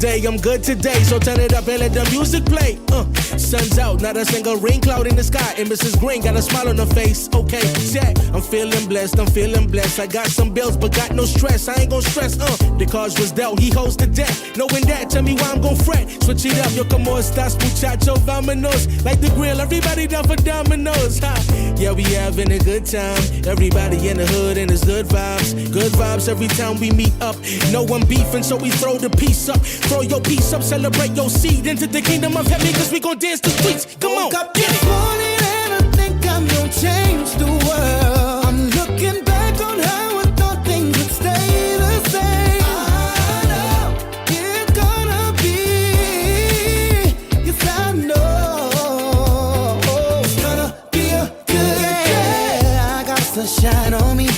today, I'm good today. So turn it up and let the music play. Sun's out, not a single rain cloud in the sky. And Mrs. Green got a smile on her face. Okay, check. I'm feeling blessed, I'm feeling blessed. I got some bills, but got no stress. I ain't gon' stress. The cards was dealt, he holds the debt. Knowing that, tell me why I'm gon' fret. Switch it up, yo, como estas, muchacho, vámonos. Like the grill, everybody down for dominoes. Ha. Yeah, we having a good time. Everybody in the hood and it's good vibes. Good vibes every time we meet up. No one beefing, so we throw the piece up. Throw your piece up, celebrate your seed into the kingdom of heaven, cause we gon' dance the streets. Come on, up this morning and I think I'm gonna change the world. I'm looking back on how I thought things would stay the same. I know it's gonna be, yes I know it's gonna be a good day. I got sunshine on me,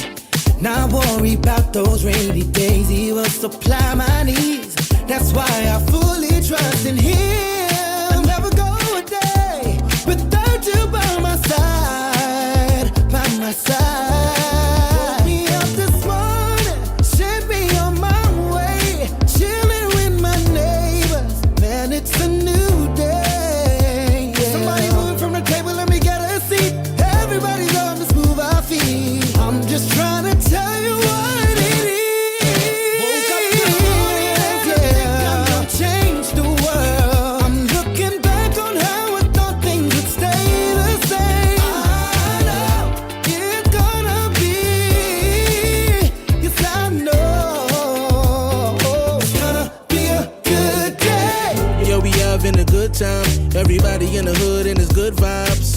not worry about those rainy days. He will supply my needs. That's why I fully trust in him. I'll never go a day without you by my side, by my side. Woke me up this morning, sent me on my way, chilling with my neighbors. Man, it's a new day. Yeah. Somebody moving from the table, let me get a seat. Everybody's on to move our feet. I'm just trying to tell you what it is. Woke up this morning and yeah, I'm gonna change the world. I'm looking back on how I thought things would stay the same. I know it's gonna be, yes I know it's gonna be a good day. yeah, we having a good time. Everybody in the hood and it's good vibes.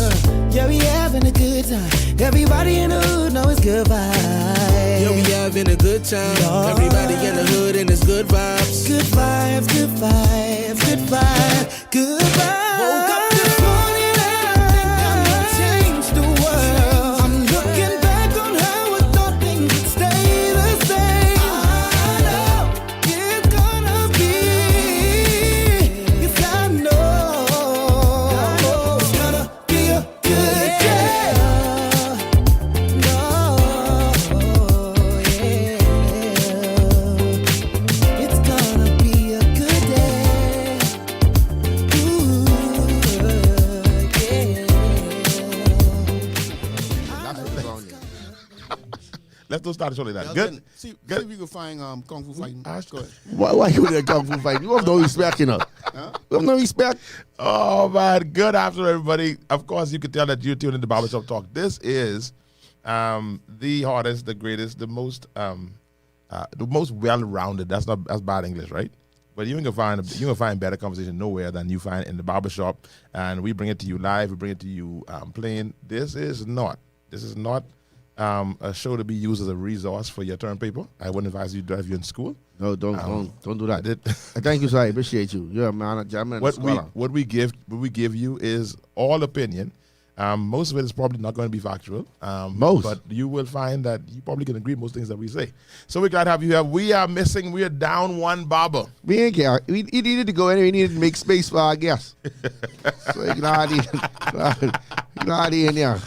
Yeah, we having a good time. Everybody in the hood know it's good vibes. Yeah, we having a good time. Everybody in the hood and it's good vibes. Good vibes, good vibes, good vibes, good vibes. Woke up this morning and I think I'm gonna change the world. I'm looking back on how I thought things would stay the same. I know it's gonna be, yes I know it's gonna be a good day. No, yeah, it's gonna be a good day. Ooh, Let's don't start the show like that. Good. Good. See if you can find Kung Fu fighting. Go ahead. Why you there kung fu fighting? You have no respect, you know. You have no respect. Oh man, good afternoon, everybody. Of course, you can tell that you're tuned into Barbershop Talk. This is the hardest, the greatest, the most well-rounded. That's bad English, right? But you can find better conversation nowhere than you find in the barbershop, and we bring it to you live. We bring it to you plain. This is not a show to be used as a resource for your term paper. I wouldn't advise you to drive you in school. No, don't do that. Thank you, sir. I appreciate you. You're a man, a German. What we give you is all opinion. Most of it is probably not going to be factual. But you will find that you probably can agree with most things that we say. So we're glad to have you here. We are down one barber. We ain't care. He needed to go anyway. He needed to make space for our guests. So he glad he in there.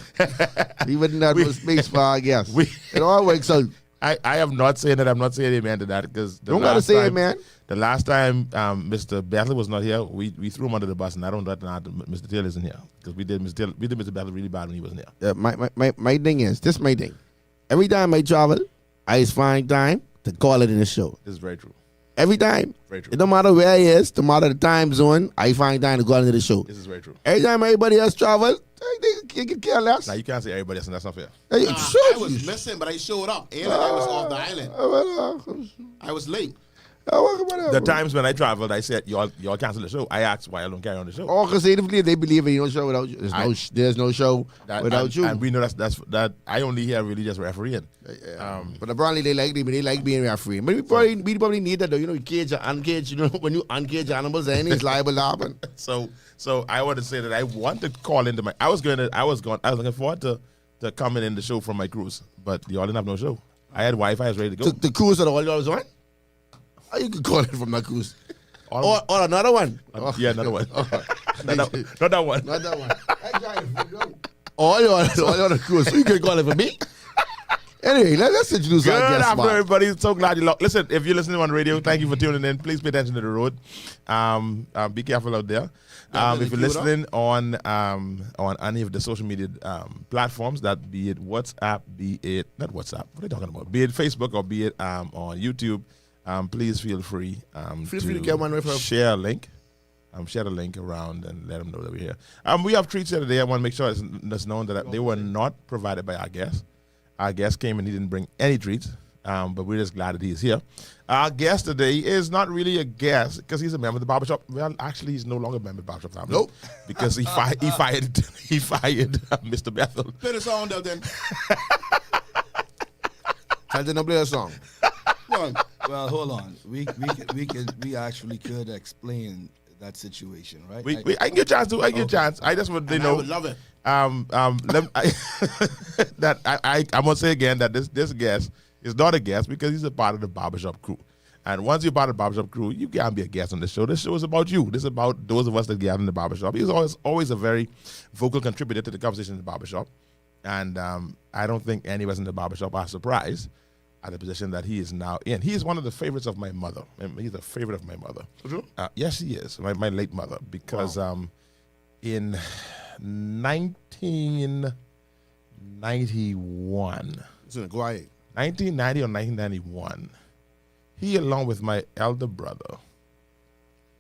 He wouldn't have no space for our guests. It all works out. I am not saying that. I'm not saying amen to that because don't gotta say it, man. The last time Mr. Battle was not here, we threw him under the bus, and I don't know that Mr. Taylor isn't here because we did Mr. Battle really bad when he wasn't here. My thing is this. My thing. Every time I travel, I just find time to call it in the show. This is very true. Every time. Very true. It don't matter where he is, no matter the time zone, I find time to go into the show. This is very true. Every time everybody else travel, they can care less. Now you can't say everybody else, and that's not fair. Hey, I was missing, but I showed up. And I was off the island. I was late. The times when I traveled, I said, y'all cancel the show. I asked why I don't carry on the show. All consecutively, they believe in your show without you. There's no show without you. And we know that I only here really just refereeing. But apparently they like being referee. But we probably need that though. You know, you cage or uncage. You know, when you uncage animals, then it's liable to happen. So I want to say that I want to call into my. I was looking forward to coming in the show from my cruise, but y'all didn't have no show. I had Wi-Fi, I was ready to go. The cruise that all y'all was on? Oh, you could call it from that cruise. Or another one. Yeah, another one. Not that one. Not that one. All y'all on the cruise. So you can call it for me? Anyway, let's introduce Good our guest. afternoon, everybody. So glad you listen. If you're listening on radio, thank you for tuning in. Please pay attention to the road. Be careful out there. If you're listening on any of the social media platforms, that be it WhatsApp, be it not WhatsApp, what are you talking about? Be it Facebook or be it on YouTube, please feel free to get one referral. Share a link. Share the link around and let them know that we're here. We have treats here today. I want to make sure it's known that they were not provided by our guest. Our guest came and he didn't bring any treats, but we're just glad that he's here. Our guest today is not really a guest because he's a member of the Barbershop. Well, actually, he's no longer a member of the Barbershop family. Nope. Because he fired Mr. Bethel. Play the song though, then. Tell them to play a song. Well, hold on. We actually could explain that situation, right? I can get a chance to. I get a chance. I just want to know. I would love it. I must say again that this guest is not a guest because he's a part of the Barbershop crew. And once you're part of the Barbershop crew, you can't be a guest on this show. This show is about you. This is about those of us that gather in the Barbershop. He's always a very vocal contributor to the conversation in the Barbershop. And I don't think any of us in the Barbershop are surprised at the position that he is now in. He is one of the favorites of my mother. He's a favorite of my mother. Yes, he is, my late mother, because in 1991, 1990 or 1991, he, along with my elder brother,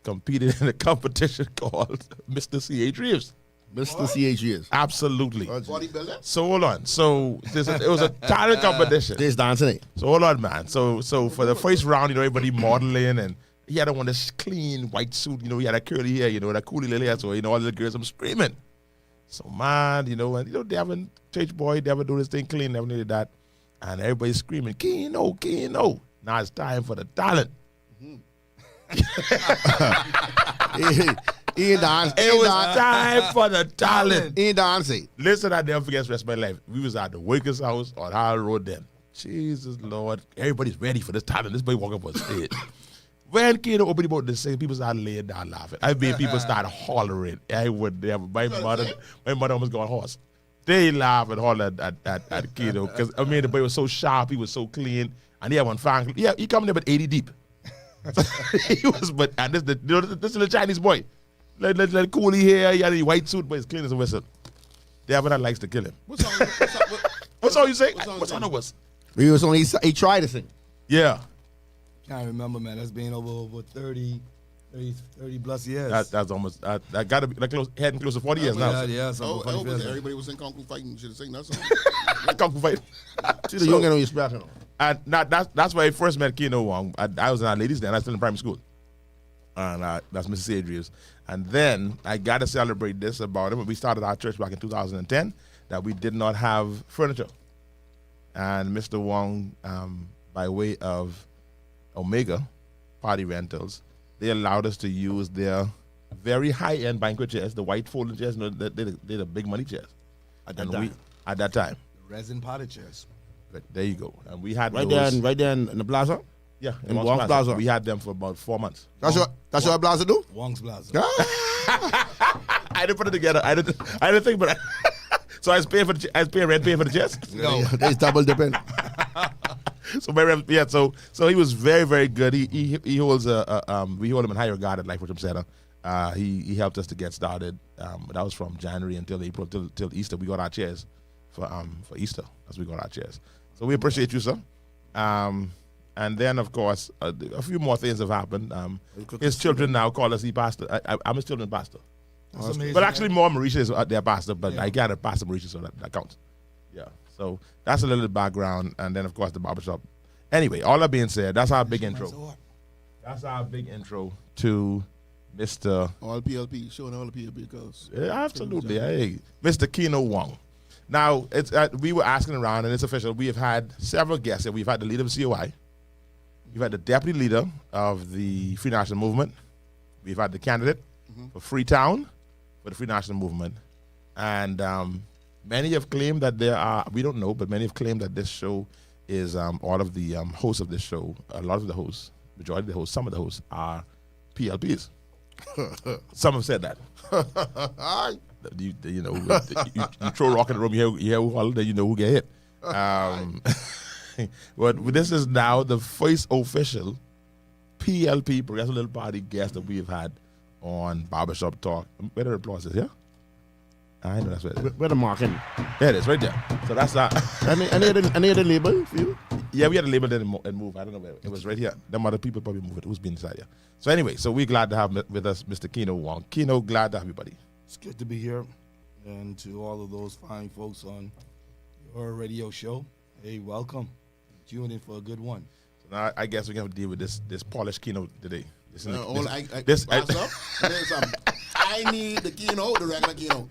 competed in a competition called Mr. C.H. Reeves. Mr. C.H. Reeves. Absolutely. Bodybuilder? So hold on. So it was a talent competition. There's dancing. So hold on, man. So for the first round, everybody modeling, and he had on this clean white suit. He had a curly hair, that coolie little hair. So all the girls, I'm screaming. So man, they haven't church boy, they haven't do this thing clean, never needed that, and everybody's screaming, Keno. Now it's time for the talent. He dance. It was time for the talent. He dancing. Listen, I never forget the rest of my life. We was at the Workers' House on Howard Road then. Jesus Lord, everybody's ready for this talent. This boy walking for stage. When Keno opened about the same, people started laying down laughing. I mean, people started hollering. My mother almost got hoarse. They laughed and hollered at Keno because the boy was so sharp, he was so clean, and he had one fang. Yeah, he coming there but 80 deep. He was, and this is the Chinese boy. Like coolie hair, he had a white suit, but he's clean as a whistle. The other likes to kill him. What song you say? What song it was? He tried to sing. Yeah. Can't remember, man. That's been over 30 plus years. That's almost that got to be heading close to 40 years now. Yeah. So everybody was in Kung Fu fighting. You should have sing that song. Kung Fu fight. See, you don't get no respect. And that's where I first met Keno Wong. I was in our ladies then. I was still in primary school. And that's Mrs. Adrius. And then I got to celebrate this about him. We started our church back in 2010 that we did not have furniture. And Mr. Wong, by way of Omega Party Rentals, they allowed us to use their very high-end banquet chairs, the white folding chairs. They're the big money chairs. At that time. The resin potted chairs. But there you go. And we had right those. there in the plaza? Yeah, in Wong's Plaza. We had them for about 4 months. That's what Plaza do? Wong's Plaza. I didn't put it together. I didn't think, but so I was paying rent, paying for the chairs. No, there's double dipping. So so he was very, very good. He holds we hold him in high regard at Life Worship Center. He helped us to get started. That was from January until April till Easter. We got our chairs for Easter. That's we got our chairs. So we appreciate you, sir. And then, of course, a few more things have happened. His children now call us pastor. I'm his children's pastor. That's amazing. But actually, more Maurice is their pastor, but I got a pastor Maurice, so that counts. Yeah. So that's a little background. And then, of course, the barbershop. Anyway, all that being said, that's our big intro. That's our big intro to Mr. All PLP, showing all the PLP goes. Yeah, absolutely. Hey, Mr. Keno Wong. Now, it's we were asking around, and it's official. We have had several guests. We've had the leader of COI. We've had the deputy leader of the Free National Movement. We've had the candidate for Freetown for the Free National Movement. And many have claimed that we don't know, but many have claimed that this show is all of the hosts of this show, a lot of the hosts, majority of the hosts, some of the hosts are PLPs. Some have said that. You throw a rock in the room, you hear who holler, then you know who get hit. But this is now the first official PLP, Progressive Little Party guest that we've had on Barbershop Talk. Where the applause is, yeah? I know that's what it is. Where the marking? There it is, right there. So that's that. Any other label for you? Yeah, we had a label that and move. I don't know where it was right here. Them other people probably move it. Who's been inside here? So anyway, so we're glad to have with us Mr. Keno Wong. Keno, glad to have you, buddy. It's good to be here. And to all of those fine folks on your radio show, hey, welcome. Tune in for a good one. So now I guess we're going to deal with this polished Keno today. I need the Keno, the regular Keno.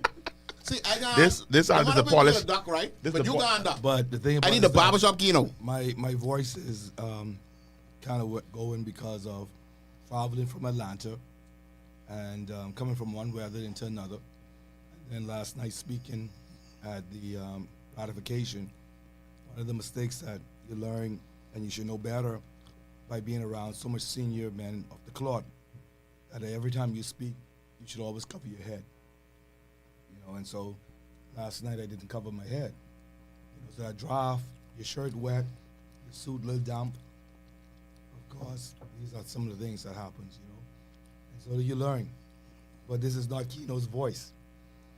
See, I got this is the polish. Duck, right? This But the you got duck. But the thing about I need it the is that barbershop Keno. my voice is kind of going because of traveling from Atlanta and coming from one weather into another. And then last night speaking at the ratification, one of the mistakes that you learn and you should know better by being around so much senior men of the cloth, that every time you speak, you should always cover your head. And so last night I didn't cover my head. So I drive, your shirt wet, your suit a little damp. Of course, these are some of the things that happens, And so you learn. But this is not Keno's voice.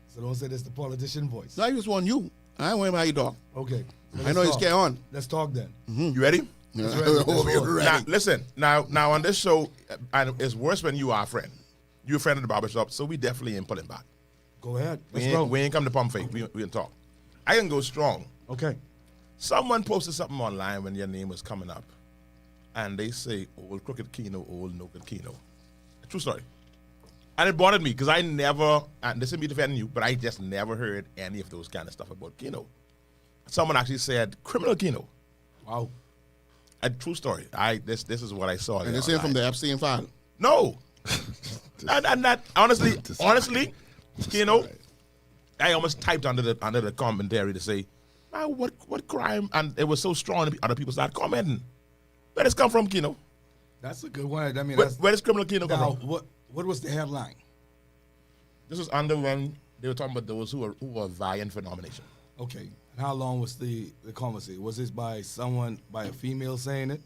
So don't say this is the politician voice. No, I just want you. I ain't worried about you, dog. Okay. So I know he's getting on. Let's talk then. You ready? Let's ready. Now, listen. Now on this show, and it's worse when you are a friend. You're a friend of the barbershop, so we definitely ain't pulling back. Go ahead. We Let's go. ain't come to pump fake. We can talk. I can go strong. Okay. Someone posted something online when your name was coming up, and they say, old crooked Keno, old no-good Keno. True story. And it bothered me because I never, and this isn't me defending you, but I just never heard any of those kind of stuff about Keno. Someone actually said, criminal Keno. Wow. A true story. This is what I saw. And this is from the Epstein file. No. and that honestly, I almost typed under the commentary to say, man, what crime? And it was so strong, other people started commenting. Where does come from, Keno? That's a good one. I mean, Where does criminal Keno come now, from? what was the headline? This was under when they were talking about those who were vying for nomination. Okay. And how long was the conversation? Was this by a female saying it?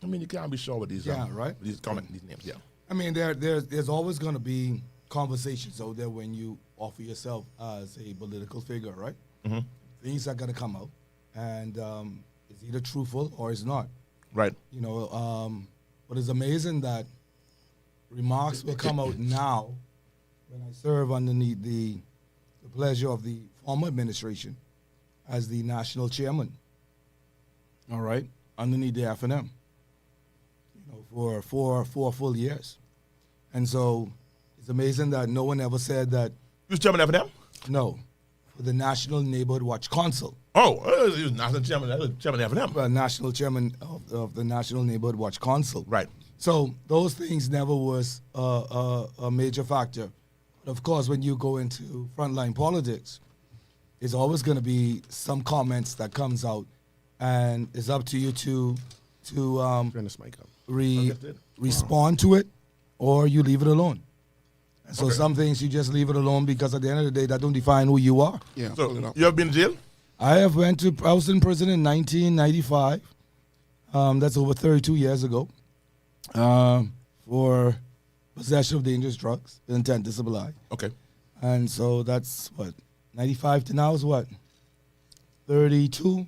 I mean, you can't be sure with these. Right. These names. Yeah. I mean, there's always going to be conversations out there when you offer yourself as a political figure, right? Mm-hmm. Things are going to come out, and it's either truthful or it's not. Right. But it's amazing that remarks will come out now when I serve underneath the pleasure of the former administration as the national chairman. All right, underneath the F&M. For 4 full years. And so it's amazing that no one ever said that. You was chairman of them? No, for the National Neighborhood Watch Council. Oh, he was national chairman of them. National chairman of the National Neighborhood Watch Council. Right. So those things never was a major factor. But of course, when you go into frontline politics, there's always going to be some comments that comes out, and it's up to you to Turn this mic up. respond to it, or you leave it alone. And so some things you just leave it alone because at the end of the day, that don't define who you are. Yeah. So you have been in jail? I was in prison in 1995. That's over 32 years ago. For possession of dangerous drugs, with intent to supply. Okay. And so that's 95 to now is 32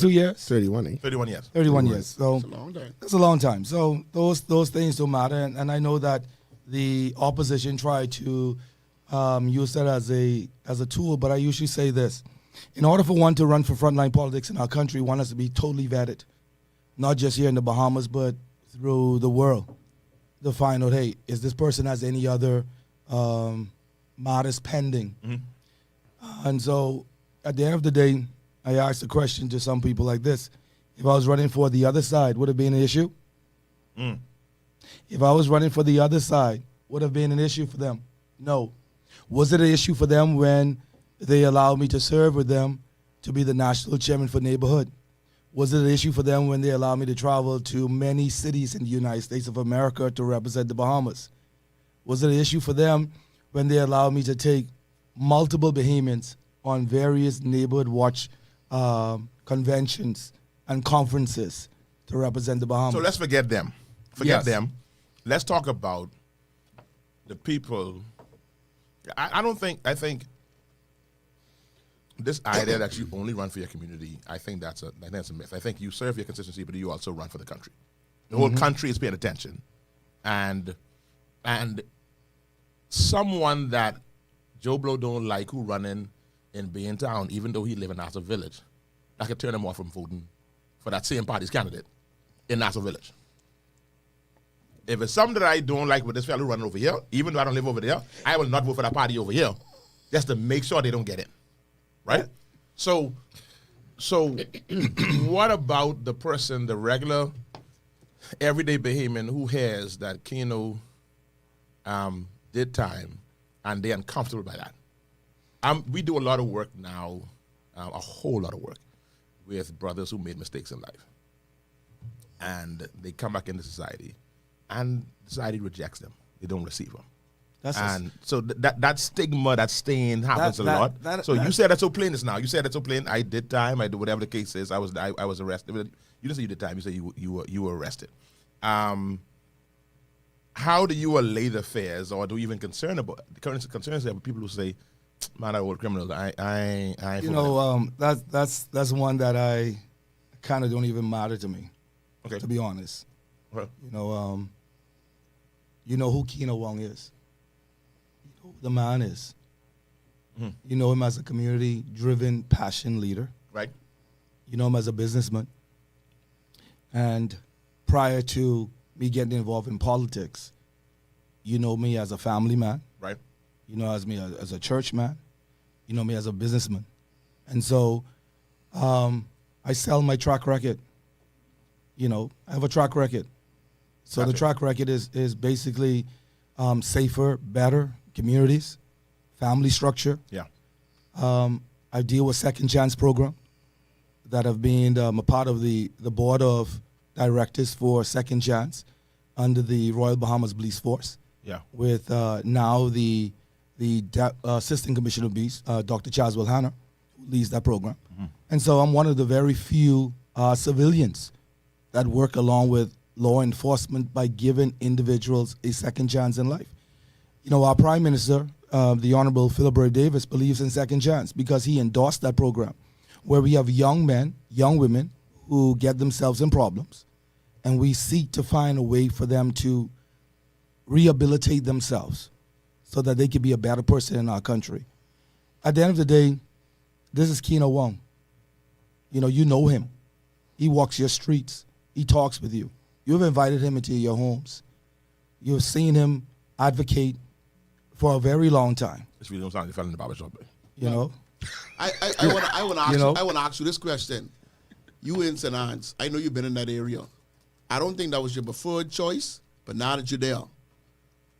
years? 31, eh? 31 years. 31 years. So It's a long time. that's a long time. So those things don't matter. And I know that the opposition tried to use that as a tool, but I usually say this. In order for one to run for frontline politics in our country, one has to be totally vetted, not just here in the Bahamas, but through the world, to find out, hey, is this person has any other matters pending? Mm-hmm. And so at the end of the day, I asked a question to some people like this. If I was running for the other side, would it be an issue? Mm. If I was running for the other side, would it have been an issue for them? No. Was it an issue for them when they allowed me to serve with them to be the national chairman for neighborhood? Was it an issue for them when they allowed me to travel to many cities in the United States of America to represent the Bahamas? Was it an issue for them when they allowed me to take multiple Bahamians on various neighborhood watch conventions and conferences to represent the Bahamas. So let's forget them. Forget Yes. them. Let's talk about the people. I think this idea that you only run for your community, I think that's a myth. I think you serve your constituency, but you also run for the country. The whole country is paying attention. And someone that Joe Blow don't like who running in Baintown, even though he live in Nassau Village, I could turn him off from voting for that same party's candidate in Nassau Village. If it's something that I don't like with this fellow running over here, even though I don't live over there, I will not vote for that party over here, just to make sure they don't get in, right? So what about the person, the regular, everyday Bahamian who has that Keno did time and they're uncomfortable by that? We do a lot of work now, a whole lot of work with brothers who made mistakes in life. And they come back into society, and society rejects them. They don't receive them. So that stigma, that stain happens a lot. You said that so plain just now. You said that so plain. I did time. I did whatever the case is. I was arrested. You didn't say you did time. You said you were arrested. How do you allay the fears, or do you even concern about people who say, "Man, I old criminals. I ain't." You know, that's one that I kind of don't even matter to me. Okay. To be honest. Okay. You know who Keno Wong is. You know who the man is. Mhm. You know him as a community-driven, passion leader. Right. You know him as a businessman. And prior to me getting involved in politics, you know me as a family man. Right. You know me as a church man. You know me as a businessman. And so I sell my track record. I have a track record. So Gotcha. the track record is basically safer, better communities, family structure. Yeah. I deal with second chance program that have been a part of the board of directors for second chance under the Royal Bahamas Police Force. Yeah. With now the Assistant Commissioner of Police, Dr. Charles Wilhanna, who leads that program. Mm-hmm. And so I'm one of the very few civilians that work along with law enforcement by giving individuals a second chance in life. Our Prime Minister, the Honorable Philip Ray Davis, believes in second chance because he endorsed that program where we have young men, young women who get themselves in problems, and we seek to find a way for them to rehabilitate themselves so that they can be a better person in our country. At the end of the day, this is Keno Wong. You know him. He walks your streets. He talks with you. You've invited him into your homes. You've seen him advocate for a very long time. This really don't sound like you fell in the barbershop. I want to ask you this question. You in St. Anne's, I know you've been in that area. I don't think that was your preferred choice, but now that you're there,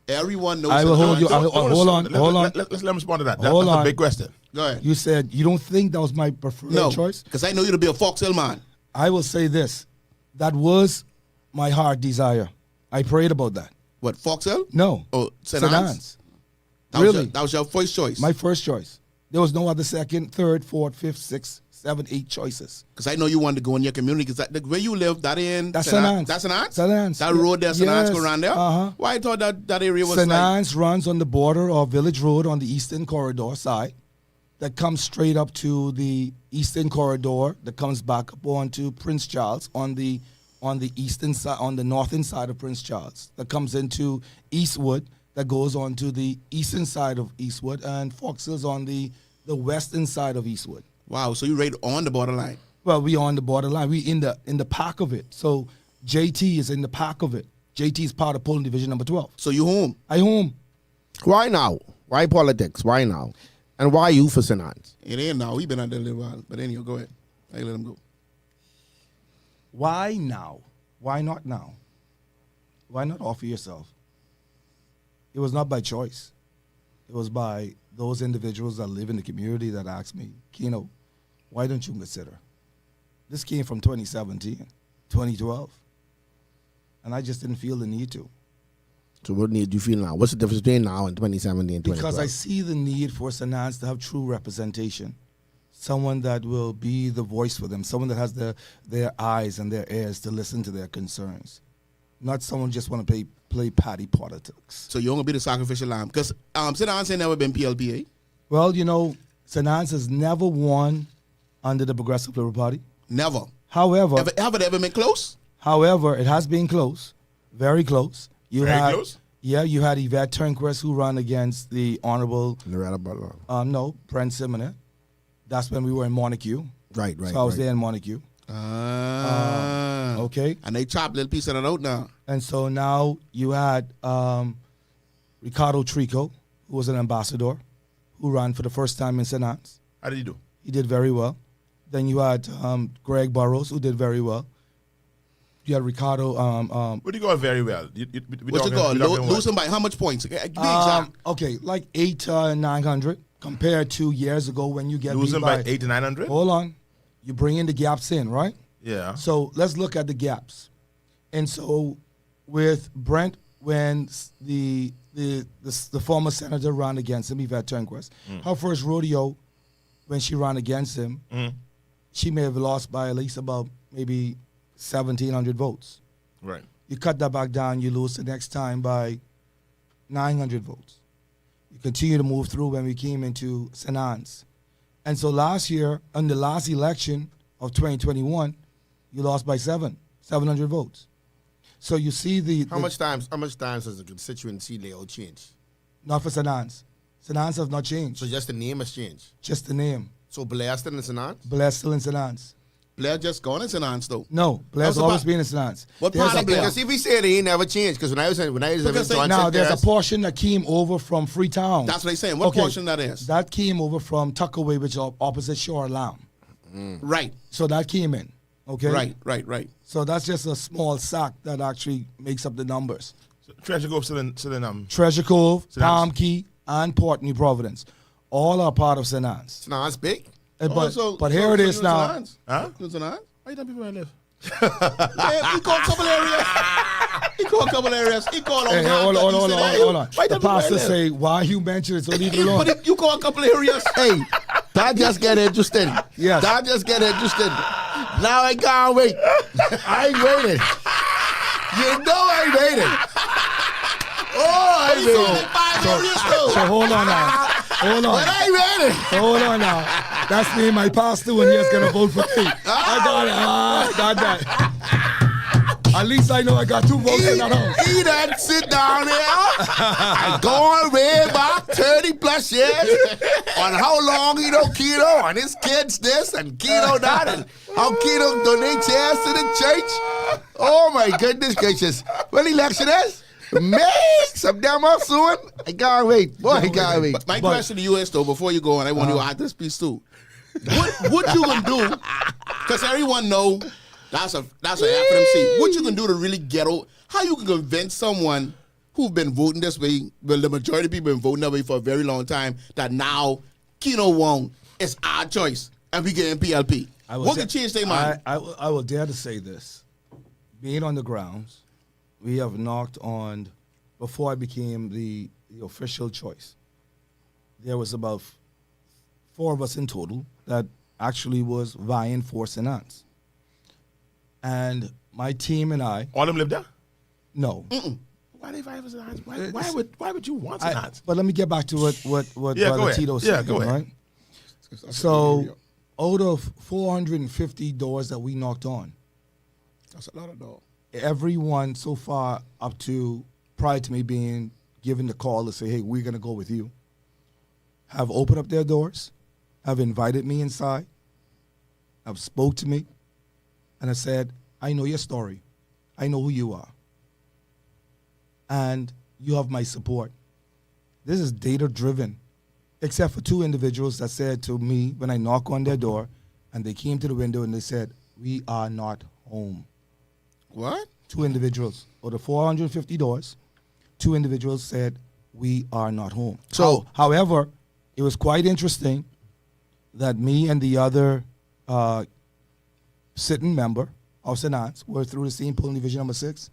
everyone knows. I will hold you. Hold on. Let's let him respond to that. Hold That's on. a big question. Go ahead. You said you don't think that was my preferred choice? because I know you to be a Fox Hill man. I will say this. That was my heart desire. I prayed about that. What, Fox Hill? No. Oh, St. St. Anne's? Anne's. That that was your first choice. My first choice. There was no other second, third, fourth, fifth, sixth, seventh, eighth choices. Because I know you wanted to go in your community. Because where you live, that's St. Anne's. That's St. Anne's? St. Anne's. That road there, St. Anne's, Yes. go around there? Uh-huh. Why I thought that area was St. like... Anne's runs on the border of Village Road on the Eastern Corridor side that comes straight up to the Eastern Corridor that comes back up onto Prince Charles on the eastern side, on the northern side of Prince Charles, that comes into Eastwood, that goes on to the eastern side of Eastwood, and Fox Hill's on the western side of Eastwood. Wow, so you right on the borderline. Well, we on the borderline. We in the pack of it. So JT is in the pack of it. JT is part of polling division number 12. So you home? I home. Why now? Why politics? Why now? And why you for St. Anne's? It ain't now. He been out there a little while. But anyway, go ahead. I let him go. Why now? Why not now? Why not offer yourself? It was not by choice. It was by those individuals that live in the community that asked me, Keno, why don't you consider? This came from 2017, 2012. And I just didn't feel the need to. So what need do you feel now? What's the difference between now and 2017 and 2012? Because I see the need for Sanans to have true representation. Someone that will be the voice for them. Someone that has their eyes and their ears to listen to their concerns. Not someone just want to play party politics. So you're going to be the sacrificial lamb. Because Sanans ain't never been PLPA. Well, you know, Sanans has never won under the Progressive Liberal Party. Never. However, Have it ever been close? However, it has been close, very close. Very close? Yeah, you had Yvette Turnquist who ran against the Honorable, Loretta Butler. Brent Simonet. That's when we were in Montague. Right. So I was there in Montague. Okay. And they chopped a little piece of that out now. And so now you had Ricardo Trico, who was an ambassador, who ran for the first time in Sanans. How did he do? He did very well. Then you had Greg Burrows, who did very well. You had Ricardo. What do you go very well? What's it called? Losing by how much points? Be exact. Okay, like 800 to 900 compared to years ago when you get Losing beat by 800 to 900? Hold on. You bring in the gaps in, right? Yeah. So let's look at the gaps. And so with Brent, when the former senator ran against him, Yvette Turnquist, her first rodeo, when she ran against him, she may have lost by at least about maybe 1,700 votes. Right. You cut that back down, you lose the next time by 900 votes. You continue to move through when we came into Sanans. And so last year, on the last election of 2021, you lost by 700 votes. So you see How much times has the constituency layout changed? not for Sanans. Sanans have not changed. So just the name has changed. Just the name. So Blair still in Sanans? Blair's still in Sanans. Blair just gone in Sanans, though. No, Blair's How's always the been in Sanans. What There's part a- of Blair? Because if we say they ain't never changed, because when I was in Now, there's a portion that came over from Freetown. That's what they're saying. What portion that is? That came over from Tuckaway, which is opposite Shore Lamb. Right. So that came in. Okay? Right. So that's just a small sack that actually makes up the numbers. So Treasure Grove still in Treasure Cove, Sanans. Palm Key, and Port New Providence. All are part of Sanans. Sanans big? But here it is now. Huh? You in Sanans? Why you tell people where I live? Yeah, he called a couple areas. He called Hey, hold on. Why The don't people pastor live? say, why you mention it, so leave it alone. But you call a couple areas. Hey, that just get interested. Yes. That just get interested. Now I can't wait. I ain't waiting. You know I ain't waiting. Oh, I ain't waiting. So hold on now. Hold on. But I ain't waiting. Hold on now. That's me, my pastor, and he's going to vote for me. I got it. I got that. At least I know I got 2 votes in that house. He done sit down here and going way back 30 plus years on how long he know Keto and his kids this and Keto that and how Keto donate chairs to the church. Oh my goodness gracious. When election is? May, September soon. I can't wait. Boy, I can't wait. My question to you is, though, before you go on, I want you to add this piece too. What you gonna do? Because everyone know that's a FMC. What you gonna do to really get out? How you can convince someone who've been voting this way, well, the majority of people been voting that way for a very long time, that now Keno won, it's our choice, and we getting PLP. What can change their mind? I will dare to say this. Being on the grounds, we have knocked on, before I became the official choice, there was about 4 of us in total that actually was vying for Sanans. And my team and I, All of them live there? no. Why they fight for Sanans? Why would you want I- Sanans? but let me get back to what Yeah, go Brother ahead. Tito Yeah, said, go ahead. right? So out of 450 doors that we knocked on, That's a lot of dollars. everyone so far up to prior to me being given the call to say, hey, we're going to go with you, have opened up their doors, have invited me inside, have spoke to me, and I said, I know your story. I know who you are. And you have my support. This is data-driven, except for 2 individuals that said to me when I knock on their door, and they came to the window and they said, we are not home. What? 2 individuals, or the 450 doors, 2 individuals said, we are not home. So- however, it was quite interesting that me and the other sitting member of Sanans were through the same polling division number 6,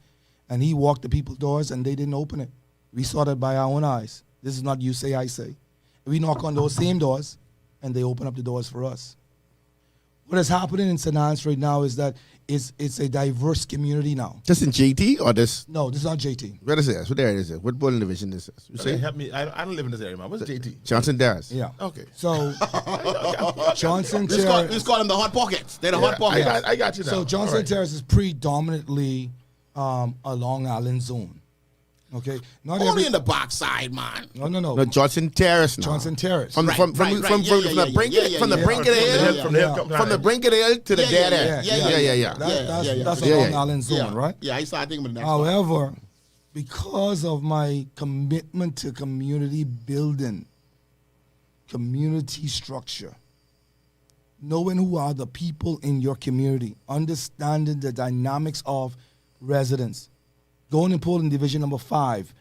And he walked the people's doors and they didn't open it. We saw that by our own eyes. This is not you say, I say. We knock on those same doors and they open up the doors for us. What is happening in St. Anne's right now is that it's a diverse community now. Just in JT or this? No, this is not JT. Where is this? What area is it? What polling division is this? You Okay, say? help me. I don't live in this area, man. What's JT? Johnson Terrace. Yeah. Okay. So Johnson We Terrace. just call them the hot pockets. They're the hot pockets. I got you now. So Johnson All right. Terrace is predominantly a Long Island zone. Okay, not Only every. in the backside, man. No. No, Johnson Terrace now. Johnson Terrace. From the Right, from right, from right. from Yeah, from yeah, the yeah, brink yeah, of yeah, from the yeah. brink of the hill From the hill, from the brink of the hill to the Yeah, dead yeah, end. yeah, Yeah. That's Yeah, a Long yeah. Island zone, right? Yeah, I started thinking about the next However, because of my commitment to community building, community structure, knowing who are the people in your community, understanding the dynamics of residents, going in polling division number 5,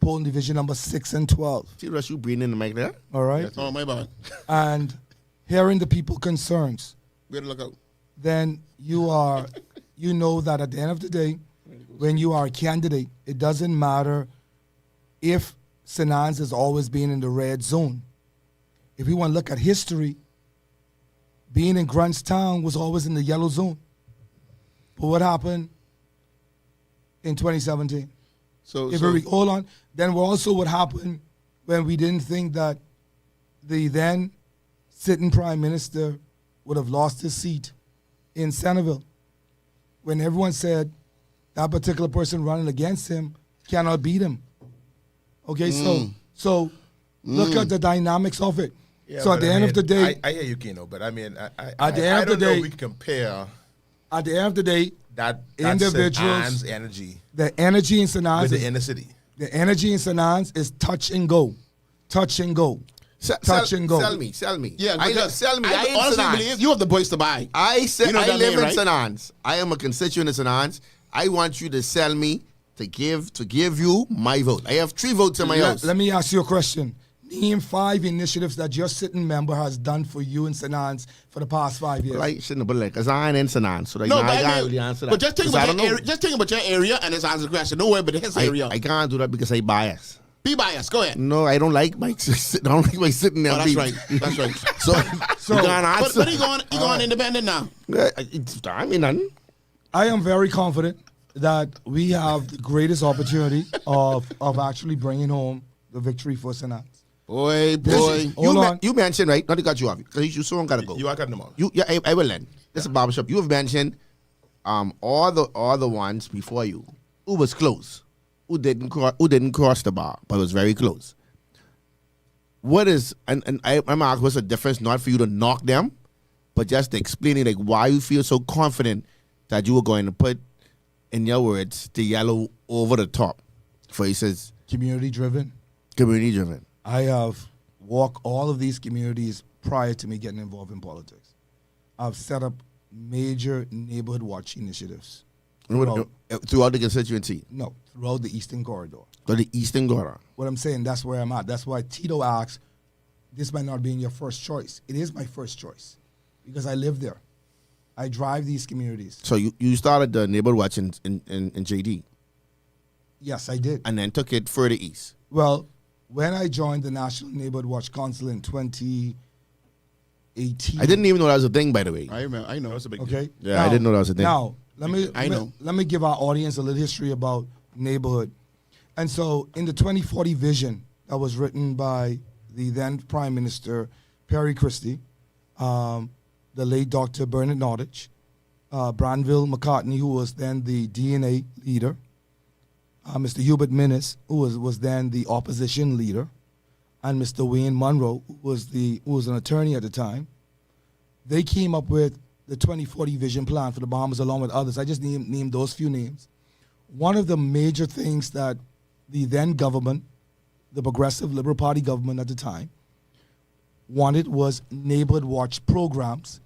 polling division number 6 and 12, See Rush, you breathing in the mic there? all right? Oh, my bad. And hearing the people concerns, Better look out. then you know that at the end of the day, when you are a candidate, it doesn't matter if St. Anne's has always been in the red zone. If we want to look at history, being in Grantstown was always in the yellow zone. But what happened in 2017? Hold on. Then also what happened when we didn't think that the then sitting prime minister would have lost his seat in Centerville. When everyone said that particular person running against him cannot beat him. Okay, so look at the dynamics of it. Yeah, so at but the I end mean, of the day, I hear you, Keno, but I mean, At the end of the don't know day- we can compare at the end of the day, that individuals- St. Anne's energy the energy in St. Anne's, with the inner city. the energy in St. Anne's is touch and go, touch and go. Touch and go. Sell me. Yeah, I because sell me. I ain't honestly St. Anne's. believe you have the voice to buy. I said You know I that live mean, in right? St. Anne's. I am a constituent of St. Anne's. I want you to sell me to give you my vote. I have 3 votes in my house. Let me ask you a question. Name 5 initiatives that your sitting member has done for you in St. Anne's for the past 5 years. Like shouldn't have been like, cause I ain't in St. Anne's, so like, No, nah, but I I can't mean, really answer that. but just think 'Cause I about don't your know. area. Just think about your area and it's answer the question. Nowhere but his area. I can't do that because I bias. Be biased. Go ahead. No, I don't like my I don't like my sitting there. Oh, that's beat. right. That's right. So you can't answer. But he going independent now. I mean nothing. I am very confident that we have the greatest opportunity of actually bringing home the victory for St. Anne's. Boy. Hold on. You mentioned right. Not to cut you off because you soon gotta go. You are cutting them off. I will end. This is a barbershop. You have mentioned all the ones before you who was close, who didn't cross the bar, but was very close. What is and I'm asking what's the difference? Not for you to knock them, but just explaining like why you feel so confident that you were going to put, in your words, the yellow over the top. For instance, Community driven. community driven. I have walked all of these communities prior to me getting involved in politics. I've set up major neighborhood watch initiatives. Throughout the constituency, No, throughout the Eastern Corridor. or the Eastern Corridor. What I'm saying, that's where I'm at. That's why Tito asks, this might not be in your first choice. It is my first choice because I live there. I drive these communities. So you started the neighborhood watch in JD Yes, I did. and then took it further east. Well, when I joined the National Neighborhood Watch Council in 2018. I didn't even know that was a thing, by the way. I remember. I know. That's a big deal. Okay. Yeah, I didn't know that was a thing. Now, I know. let me give our audience a little history about neighborhood. And so, in the 2040 vision that was written by the then Prime Minister Perry Christie, the late Dr. Bernard Nordich, Branville McCartney, who was then the DNA leader, Mr. Hubert Minnis, who was then the opposition leader, and Mr. Wayne Munro, who was an attorney at the time. They came up with the 2040 vision plan for the Bahamas along with others. I just named those few names. One of the major things that the then government, the Progressive Liberal Party government at the time, wanted was neighborhood watch programs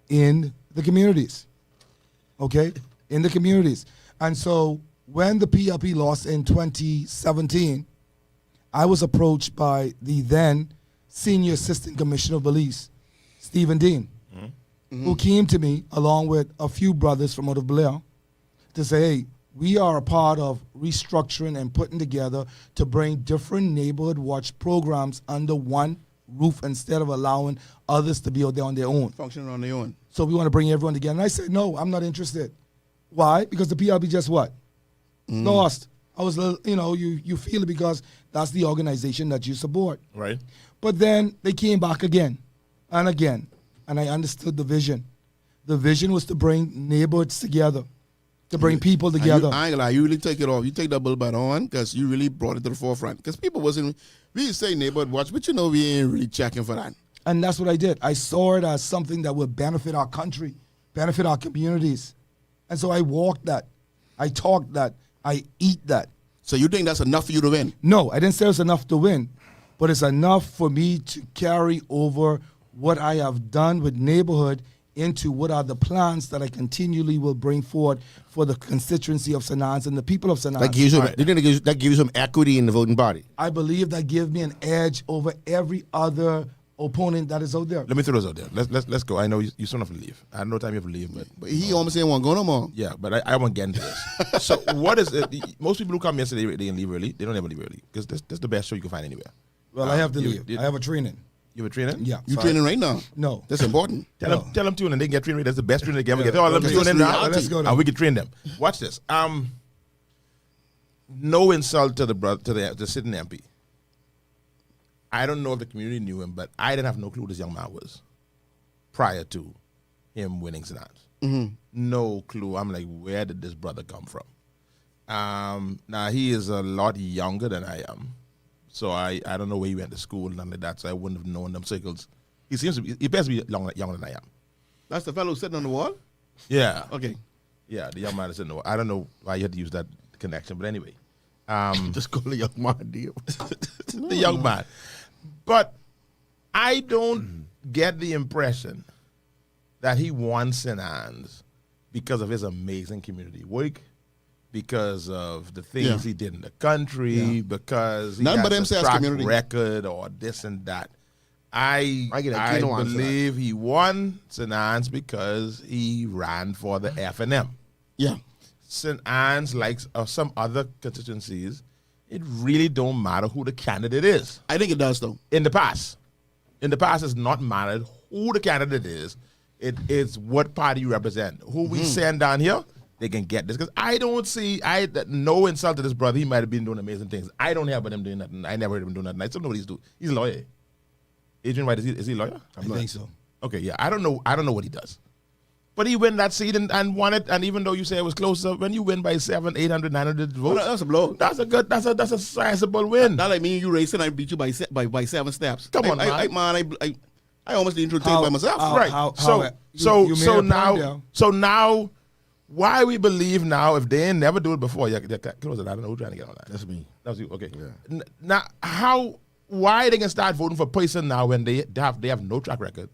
in the communities. Okay? In the communities. And so when the PLP lost in 2017, I was approached by the then Senior Assistant Commissioner of Police, Stephen Dean, who came to me along with a few brothers from out of Blair to say, hey, we are a part of restructuring and putting together to bring different neighborhood watch programs under one roof instead of allowing others to be out there on their own. Functioning on their own. So we want to bring everyone together. And I said, no, I'm not interested. Why? Because the PLB just what? Lost. I was, you feel it because that's the organization that you support. Right. But then they came back again and again, and I understood the vision. The vision was to bring neighborhoods together, to bring people together. I ain't gonna lie, you really take it off. You take that bull bat on because you really brought it to the forefront. Because people wasn't, we used to say neighborhood watch, but we ain't really checking for that. And that's what I did. I saw it as something that would benefit our country, benefit our communities. And so I walked that. I talked that. I eat that. So you think that's enough for you to win? No, I didn't say it's enough to win, but it's enough for me to carry over what I have done with neighborhood into what are the plans that I continually will bring forward for the constituency of St. Anne's and the people of St. Anne's. That gives you some equity in the voting body. I believe that gives me an edge over every other opponent that is out there. Let me throw this out there. Let's go. I know you soon have to leave. I have no time you have to leave, But he almost ain't want to go no more. yeah, but I won't get into this. So what is it? Most people who come yesterday, they didn't leave early. They don't ever leave early because this is the best show you can find anywhere. Well, I have to you- leave. I have a training. You have a trainer? Yeah. You so training right now? No. That's important. Tell them tune in. They can get trained. That's the best training they can ever Yeah. get. Oh, let them Okay, tune in let's now. let's go now. And we can train them. Watch this. No insult to the sitting MP. I don't know if the community knew him, but I didn't have no clue who this young man was prior to him winning St. Anne's. No clue. I'm like, where did this brother come from? Now, he is a lot younger than I am. So I don't know where he went to school and none like that, so I wouldn't have known them circles. He appears to be younger than I am. That's the fellow sitting on the wall? Yeah. Okay. Yeah, the young man is in the. I don't know why you had to use that connection, but anyway. Just call the young man deal. The young man. But I don't get the impression that he won St. Anne's because of his amazing community work, because of the things he did in the country, because he None but has him a says track community. record or this and that. I I get a keen answer to that. believe he won St. Anne's because he ran for the F&M. Yeah. St. Anne's, like some other constituencies, it really don't matter who the candidate is. I think it does, though. In the past, it's not mattered who the candidate is. It is what party you represent. Who we send down here, they can get this. Because I don't see, no insult to this brother. He might have been doing amazing things. I don't hear about him doing nothing. I never heard him doing nothing. I still know what he's doing. He's a lawyer. Adrian White, is he a lawyer? I think so. Okay, yeah. I don't know what he does. But he win that seat and won it. And even though you say it was closer, when you win by 700, 800, 900 votes, That's a blow. that's a sizable win. Not like me and you racing, I beat you by 7 steps. Come on, I almost didn't take How- by myself. how- Right. how- so you made a point now, why we believe now if they ain't never do it before? Yeah, close it. I don't know who's trying to get on that. That's me. That was you. Okay. Yeah. Now, why they can start voting for a person now when they have no track record,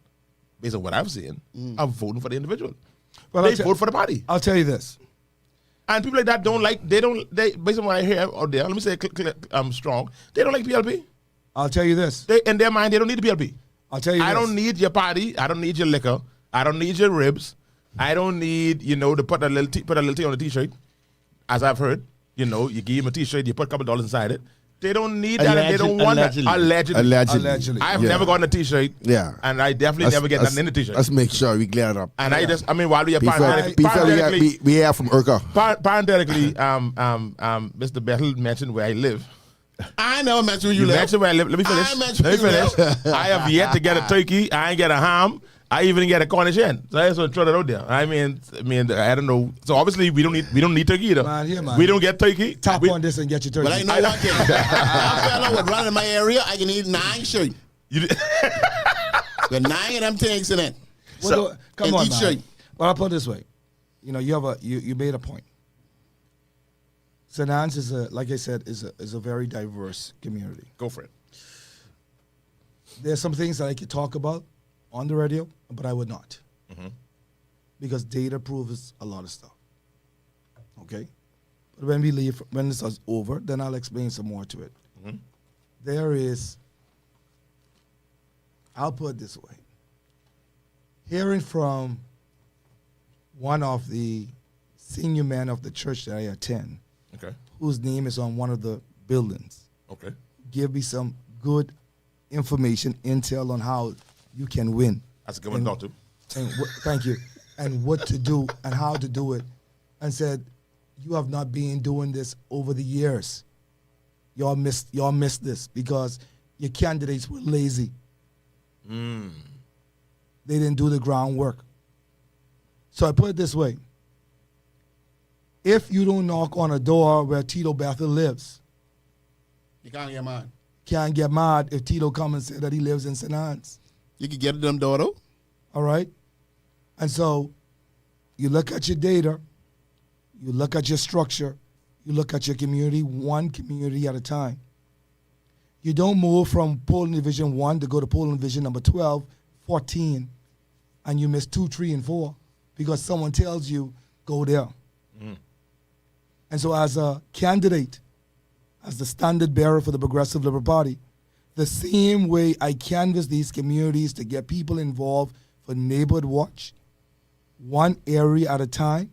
based on what I've seen, of voting for the individual. Well, They vote for the party. I'll tell you this. And people like that they based on what I hear out there, let me say strong, they don't like PLP. I'll tell you this. They, in their mind, they don't need the PLP. I'll tell you I this. don't need your party. I don't need your liquor. I don't need your ribs. I don't need, to put a little thing on a t-shirt, as I've heard. You give him a t-shirt, you put a couple dollars inside it. They don't need that and they don't want that. Allegedly. I've Yeah. never gotten a t-shirt. Yeah. And I definitely never get nothing in the t-shirt. Let's make sure we clear it up. And while we are People we have from Urca. parenthetically, Mr. Bettel mentioned where I live. I never mentioned where you You live. mentioned where I live. Let me finish. I mentioned where you live. I have yet to get a turkey. I ain't get a ham. I even get a Cornish hen. So I just want to throw that out there. I mean, I don't know. So obviously we don't need turkey either. Man, yeah, man. We don't get turkey. Tap on this and get your turkey. But I know one thing. I fella would run in my area, I can eat 9 shirts. You, With 9 of them things in it. Well, come and on, eat man. straight. Well, I'll put it this way. You made a point. St. Anne's is like I said, is a very diverse community. go for it. There's some things that I could talk about on the radio, but I would not. Because data proves a lot of stuff. Okay? But when this is over, then I'll explain some more to it. There is, I'll put it this way. Hearing from one of the senior man of the church that I attend, Okay. whose name is on one of the buildings. Okay. Give me some good information, intel on how you can win. That's a good one to talk to. And thank you. And what to do and how to do it. And said, you have not been doing this over the years. Y'all missed this because your candidates were lazy. They didn't do the groundwork. So I put it this way. If you don't knock on a door where Tito Bethel lives, You can't get mad. can't get mad if Tito come and say that he lives in St. Anne's. You can get them door though. All right? And so you look at your data, you look at your structure, you look at your community, one community at a time. You don't move from polling division 1 to go to polling division number 12, 14, and you miss 2, 3, and 4 because someone tells you, go there. And so as a candidate, as the standard bearer for the Progressive Liberal Party, the same way I canvass these communities to get people involved for neighborhood watch, one area at a time,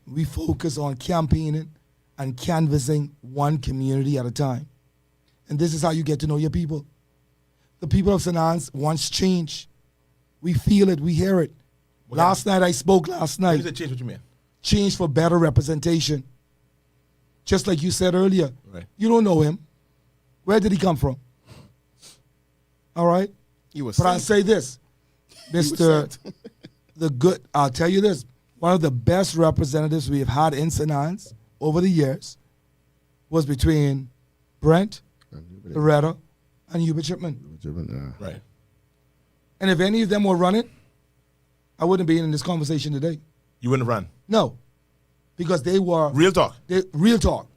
we focus on campaigning and canvassing one community at a time. And this is how you get to know your people. The people of St. Anne's wants change. We feel it, we hear it. Last night I spoke last When night. you say change, what you mean? Change for better representation. Just like you said earlier. Right. You don't know him. Where did he come from? All right? You was But I'll say this. Mr. I'll tell you this. One of the best representatives we have had in St. Anne's over the years was between Brent, Loretta, and Hubert Chipman. Right. And if any of them were running, I wouldn't be in this conversation today. You wouldn't run. No. Because they were Real talk. real talk.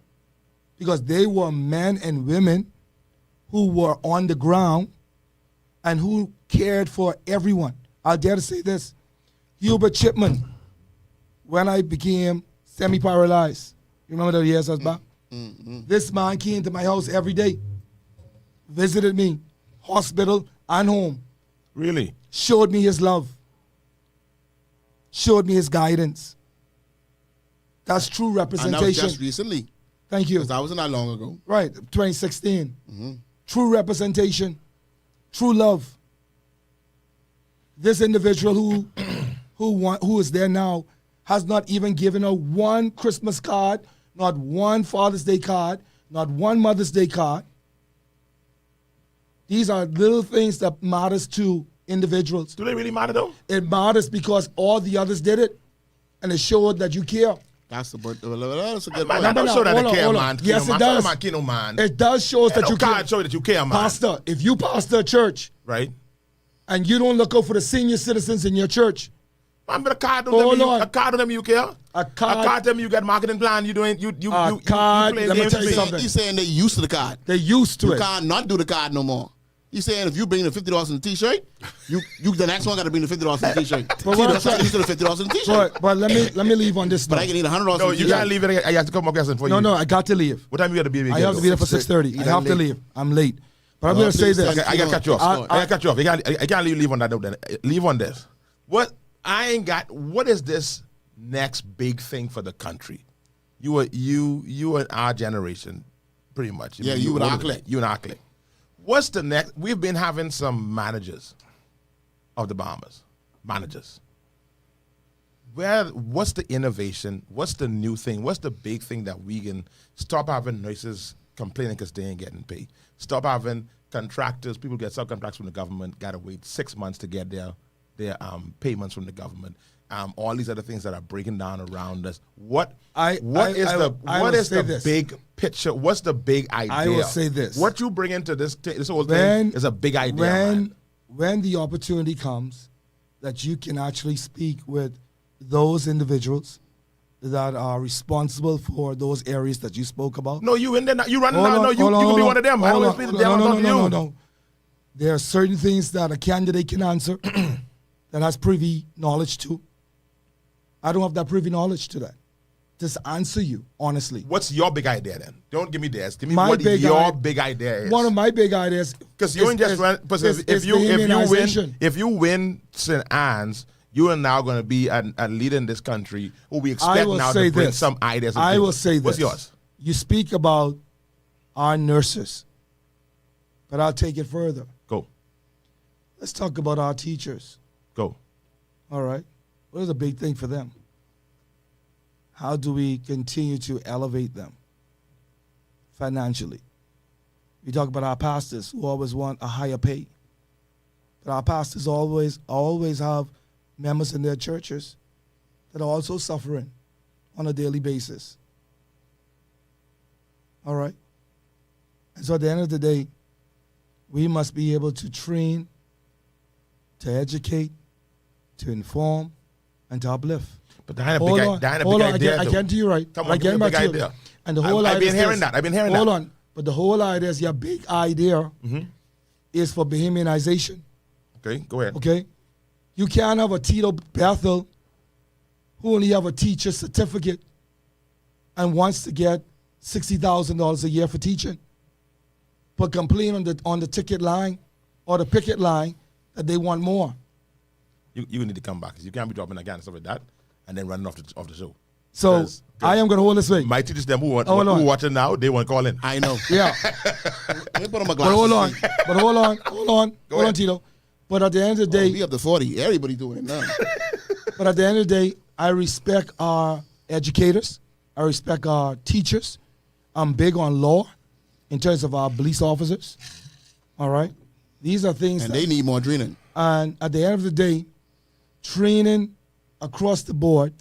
Because they were men and women who were on the ground and who cared for everyone. I'll dare to say this. Hubert Chipman, when I became semi-paralyzed, you remember the years I was back? This man came to my house every day, visited me, hospital and home, Really? showed me his love, showed me his guidance. That's true And that representation. was just recently. Thank you. Because that wasn't that long ago. Right, 2016. True representation, true love. This individual who is there now has not even given her one Christmas card, not one Father's Day card, not one Mother's Day card. These are little things that matters to individuals. Do they really matter though? It matters because all the others did it, and it showed that you care. That's a good Man, point. I don't show that hold they care, on. man. Yes, Kino, it man. does. Man, Kino, man. It does show that you care. can't show that you care, man. Pastor, if you pastor a church Right? and you don't look out for the senior citizens in your church, Man, but a card to Hold them, on. a card to them you care. A card- to them you got marketing plan. You doing you card, playing let me games tell you with me. something. He's saying they used to the card. they used to You it. can't not do the card no more. He's saying if you bring the $50 in the t-shirt, you the next one got to bring the $50 in the t-shirt. But what I'm saying- used to the $50 in the t-shirt. But let me leave on this But note. I can need $100 No, in the you t-shirt. can't leave it. I have to come up with for you. No, I got to leave. What time you got to be here? I have to be there for 6:30. I have to leave. I'm late. But I'm Oh, going to say please, this. Okay, I got to cut you off. I- I got to cut you off. I can't leave on that note then. Leave on this. What I ain't got. What is this next big thing for the country? You and our generation, pretty much. Yeah, you and our clique. You and our clique. What's the next? We've been having some managers of the Bombers. Managers. What's the innovation? What's the new thing? What's the big thing that we can stop having nurses complaining because they ain't getting paid? Stop having contractors, people get subcontracts from the government, got to wait 6 months to get their payments from the government. All these other things that are breaking down around us. What is the this. big picture? What's the big idea? I will say this. What you bring into this whole thing is a big idea, man. When the opportunity comes that you can actually speak with those individuals that are responsible for those areas that you spoke about. No, you in there. You running now. No, you can be one of them. I don't speak to them. No. There are certain things that a candidate can answer that has privy knowledge to. I don't have that privy knowledge to that. Just answer you, honestly. What's your big idea then? Don't give me this. Give me My what big your i- big idea is. One of my big ideas Because you ain't just run. is If you the immunization. win St. Anne's, You are now going to be a leader in this country who we I expect will now say to bring this. some ideas. to the I table. will say this. What's yours? You speak about our nurses, but I'll take it further. Go. Let's talk about our teachers. Go. All right. What is a big thing for them? How do we continue to elevate them financially? We talk about our pastors who always want a higher pay. But our pastors always have members in their churches that are also suffering on a daily basis. All right? And so at the end of the day, we must be able to train, to educate, to inform, and to uplift. But that ain't a Hold big, on, that ain't a hold big on. idea. I though. get to you right. Come I on, give get me a back big to you. idea. And the whole idea I've been is hearing this. that. I've been hearing Hold that. on. But the whole idea is your big idea is for Bahamianization. Okay, go ahead. Okay? You can't have a Tito Bethel who only have a teacher certificate and wants to get $60,000 a year for teaching, but complain on the ticket line or the picket line that they want more. You need to come back. You can't be dropping again and stuff like that and then running off the show. So 'Cause I am going to hold this way. my teachers, them who Hold on. watching now, they want to call in. I know. Yeah. Let me put on my But glasses. hold on. Hold on, ahead. Tito. But at the end of the day, We up to 40. Everybody doing it now. But at the end of the day, I respect our educators. I respect our teachers. I'm big on law in terms of our police officers. All right? These are things And that, they need more training. and at the end of the day, training across the board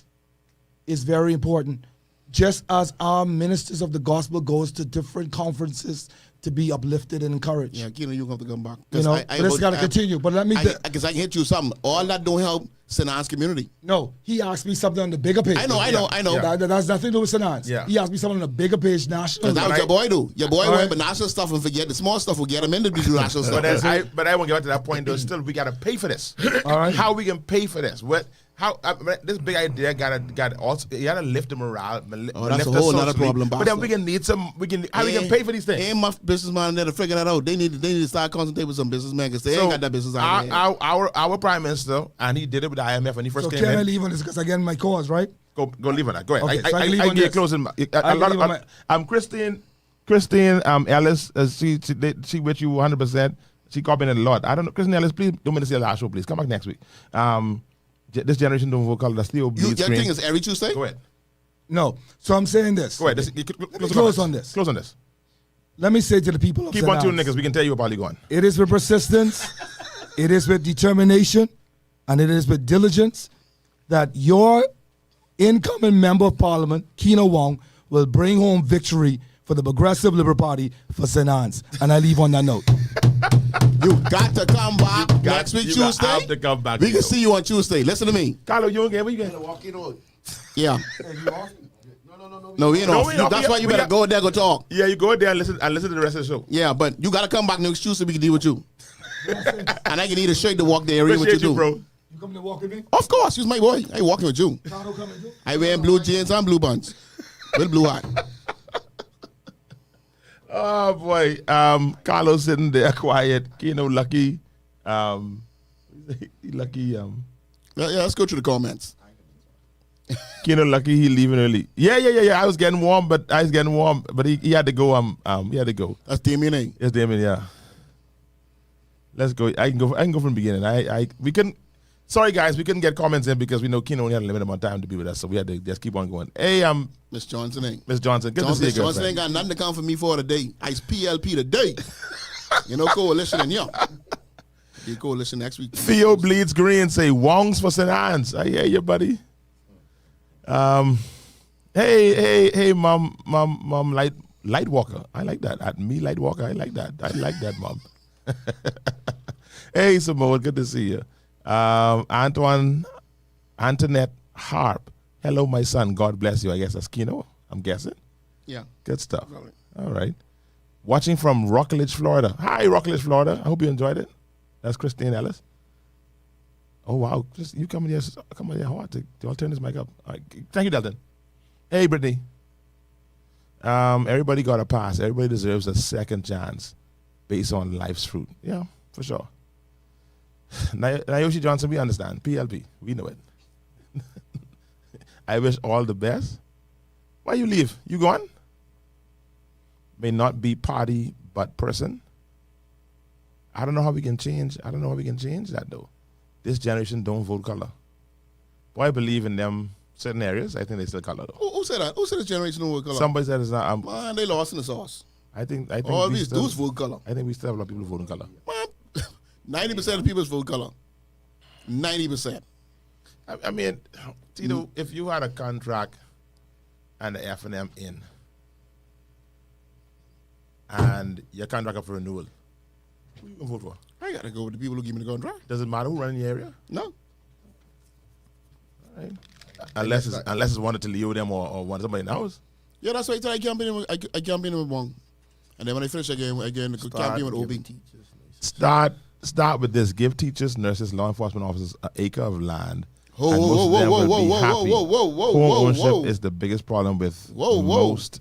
is very important. Just as our ministers of the gospel goes to different conferences to be uplifted and encouraged. Yeah, Keenan, you're going to have to come back. You know, but it's got to continue. But let me... Because I can hit you with something. All that don't help Sinan's community. No, he asked me something on the bigger page. I know. Yeah. That's nothing to do with Sinan's. Yeah. He asked me something on the bigger page, national. Because that was your boy, do. Your boy All went right. but national stuff and forget the small stuff will get him into the national stuff. But I won't get to that point though. Still, we gotta pay for this. All right. How we can pay for this? What? How? This big idea got also. You gotta lift the morale. Oh, that's lift a us whole nother socially. problem, But then Boston. we can need some. We can. How we can pay for these things? Ain't my businessman there to figure that out. They need to start concentrating with some businessmen because they ain't got that business out there. Our prime minister, and he did it with the IMF when he first So came can I in. leave on this because I get my cause, right? Go leave on that. Go ahead. Okay, so I I can leave I on get this. closing. I can leave on my- Christine Ellis. She with you 100%. She copied it a lot. I don't know. Christine Ellis, please don't make this your last show. Please come back next week. This generation don't vote called the Steel Your Bleed Screen. thing is every Tuesday? Go ahead. No. So I'm saying this. Go ahead. Close on this. Close on this. Let me say to the people of Keep on St. tuning, Anne's, niggas. We can tell you about you going. it is with persistence, it is with determination, and it is with diligence that your incoming member of parliament, Keno Wong, will bring home victory for the Progressive Liberal Party for St. Anne's. And I leave on that note. You got to come back next week, you Tuesday. have to come back, We can yo. see you on Tuesday. Listen to me. Carlo, you again? Where you going? Yeah. No, we ain't No, off. we not. That's why you better go there, go talk. Yeah, you go there and listen to the rest of the show. Yeah, but you got to come back next Tuesday. We can deal with you. And I can need a shirt to walk the area with Appreciate you, you, too. bro. You coming to walk with me? Of course, you's my boy. I ain't walking with you. Carlo coming too? I wear blue jeans and blue buns with blue hat. Oh boy, Carlos sitting there quiet. Keno lucky, lucky. Yeah, let's go through the comments. Keno lucky he leaving early. Yeah. I was getting warm, but he had to go. He had to go. That's Damien A. Yes, Damon. Yeah. Let's go. I can go from the beginning. We couldn't. Sorry guys, we couldn't get comments in because we know Keno only had a limited amount of time to be with us, so we had to just keep on going. Hey, Miss Johnson ain't. Miss Johnson, good to see you, Miss Johnson girlfriend. ain't got nothing to come for me for today. I's PLP today. You know, coalition and yeah. The coalition next week. Theo bleeds green. Say Wongs for St. Anne's. I hear you, buddy. Hey, mom, light walker. I like that. At me, light walker. I like that. Mom. Hey, Samoa. Good to see you. Antoinette Harp. Hello, my son. God bless you. I guess that's Keno. I'm guessing. Yeah. Good stuff. All right. Watching from Rockledge, Florida. Hi, Rockledge, Florida. I hope you enjoyed it. That's Christine Ellis. Oh, wow. You come in here hard to turn this mic up. All right. Thank you, Dalton. Hey, Brittany. Everybody got a pass. Everybody deserves a second chance based on life's fruit. Yeah, for sure. Nayoshi Johnson, we understand. PLP, we know it. I wish all the best. Why you leave? You gone? May not be party, but person. I don't know how we can change. I don't know how we can change that though. This generation don't vote color. Boy, I believe in them certain areas. I think they still color though. Who said that? Who said this generation don't vote color? Somebody said it's not. Man, they lost in the sauce. I think All we these still, dudes vote color. I think we still have a lot of people who vote in color. Man, 90% of people vote color. 90%. I mean, Tito, if you had a contract and the F&M in, and your contract up for renewal, who you gonna vote for? I gotta go with the people who give me the contract. Does it matter who run in your area? No. All right. Unless it's wanted to leave them or want somebody in the house. Yeah, that's why I tell I campaign with one. And then when I finish again the campaign with OB. Start with this. Give teachers, nurses, law enforcement officers an acre of land. Whoa, and most of them will be happy. whoa, Home ownership is the biggest problem with most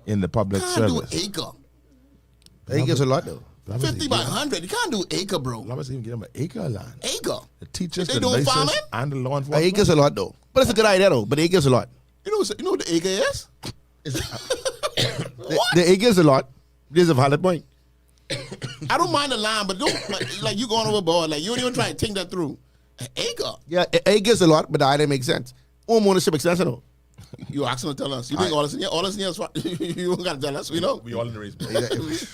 in the public Can't service. do acre. Acres a lot though. 50 by 100. You can't do acre, bro. Let's even give them an acre of land. Acre. The teachers, They the doing nurses, farming? and the law An enforcement. acre's a lot though. But it's a good idea though. But the acre's a lot. You know what the acre is? The acre's a lot. There's a valid point. I don't mind the line, but don't like you going overboard. Like you don't even try to think that through. An acre. Yeah, acres a lot, but the idea makes sense. Home ownership extension though. You asking to tell us. You think all this in here? All this in here is you don't gotta tell us. We know. We all in the race, bro.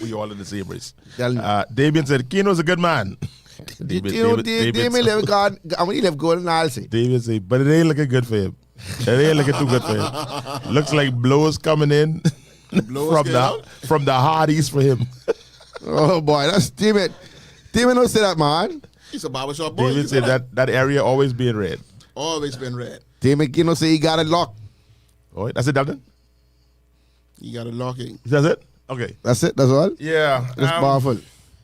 We all in the same race. Tell me. Damien said, Keno's a good man. Damien live God. I mean, he live good and I'll say. David said, but it ain't looking good for him. It ain't looking too good for him. Looks like blows coming in from the Hardys for him. Oh boy, that's Damien. Damien don't say that, man. He's a barbershop boy. David said that area always being red. Always been red. Damien Kino say he got it locked. Oh, that's it, Dalton? You got a locking. That's it? Okay. That's it. That's all. Yeah. That's powerful.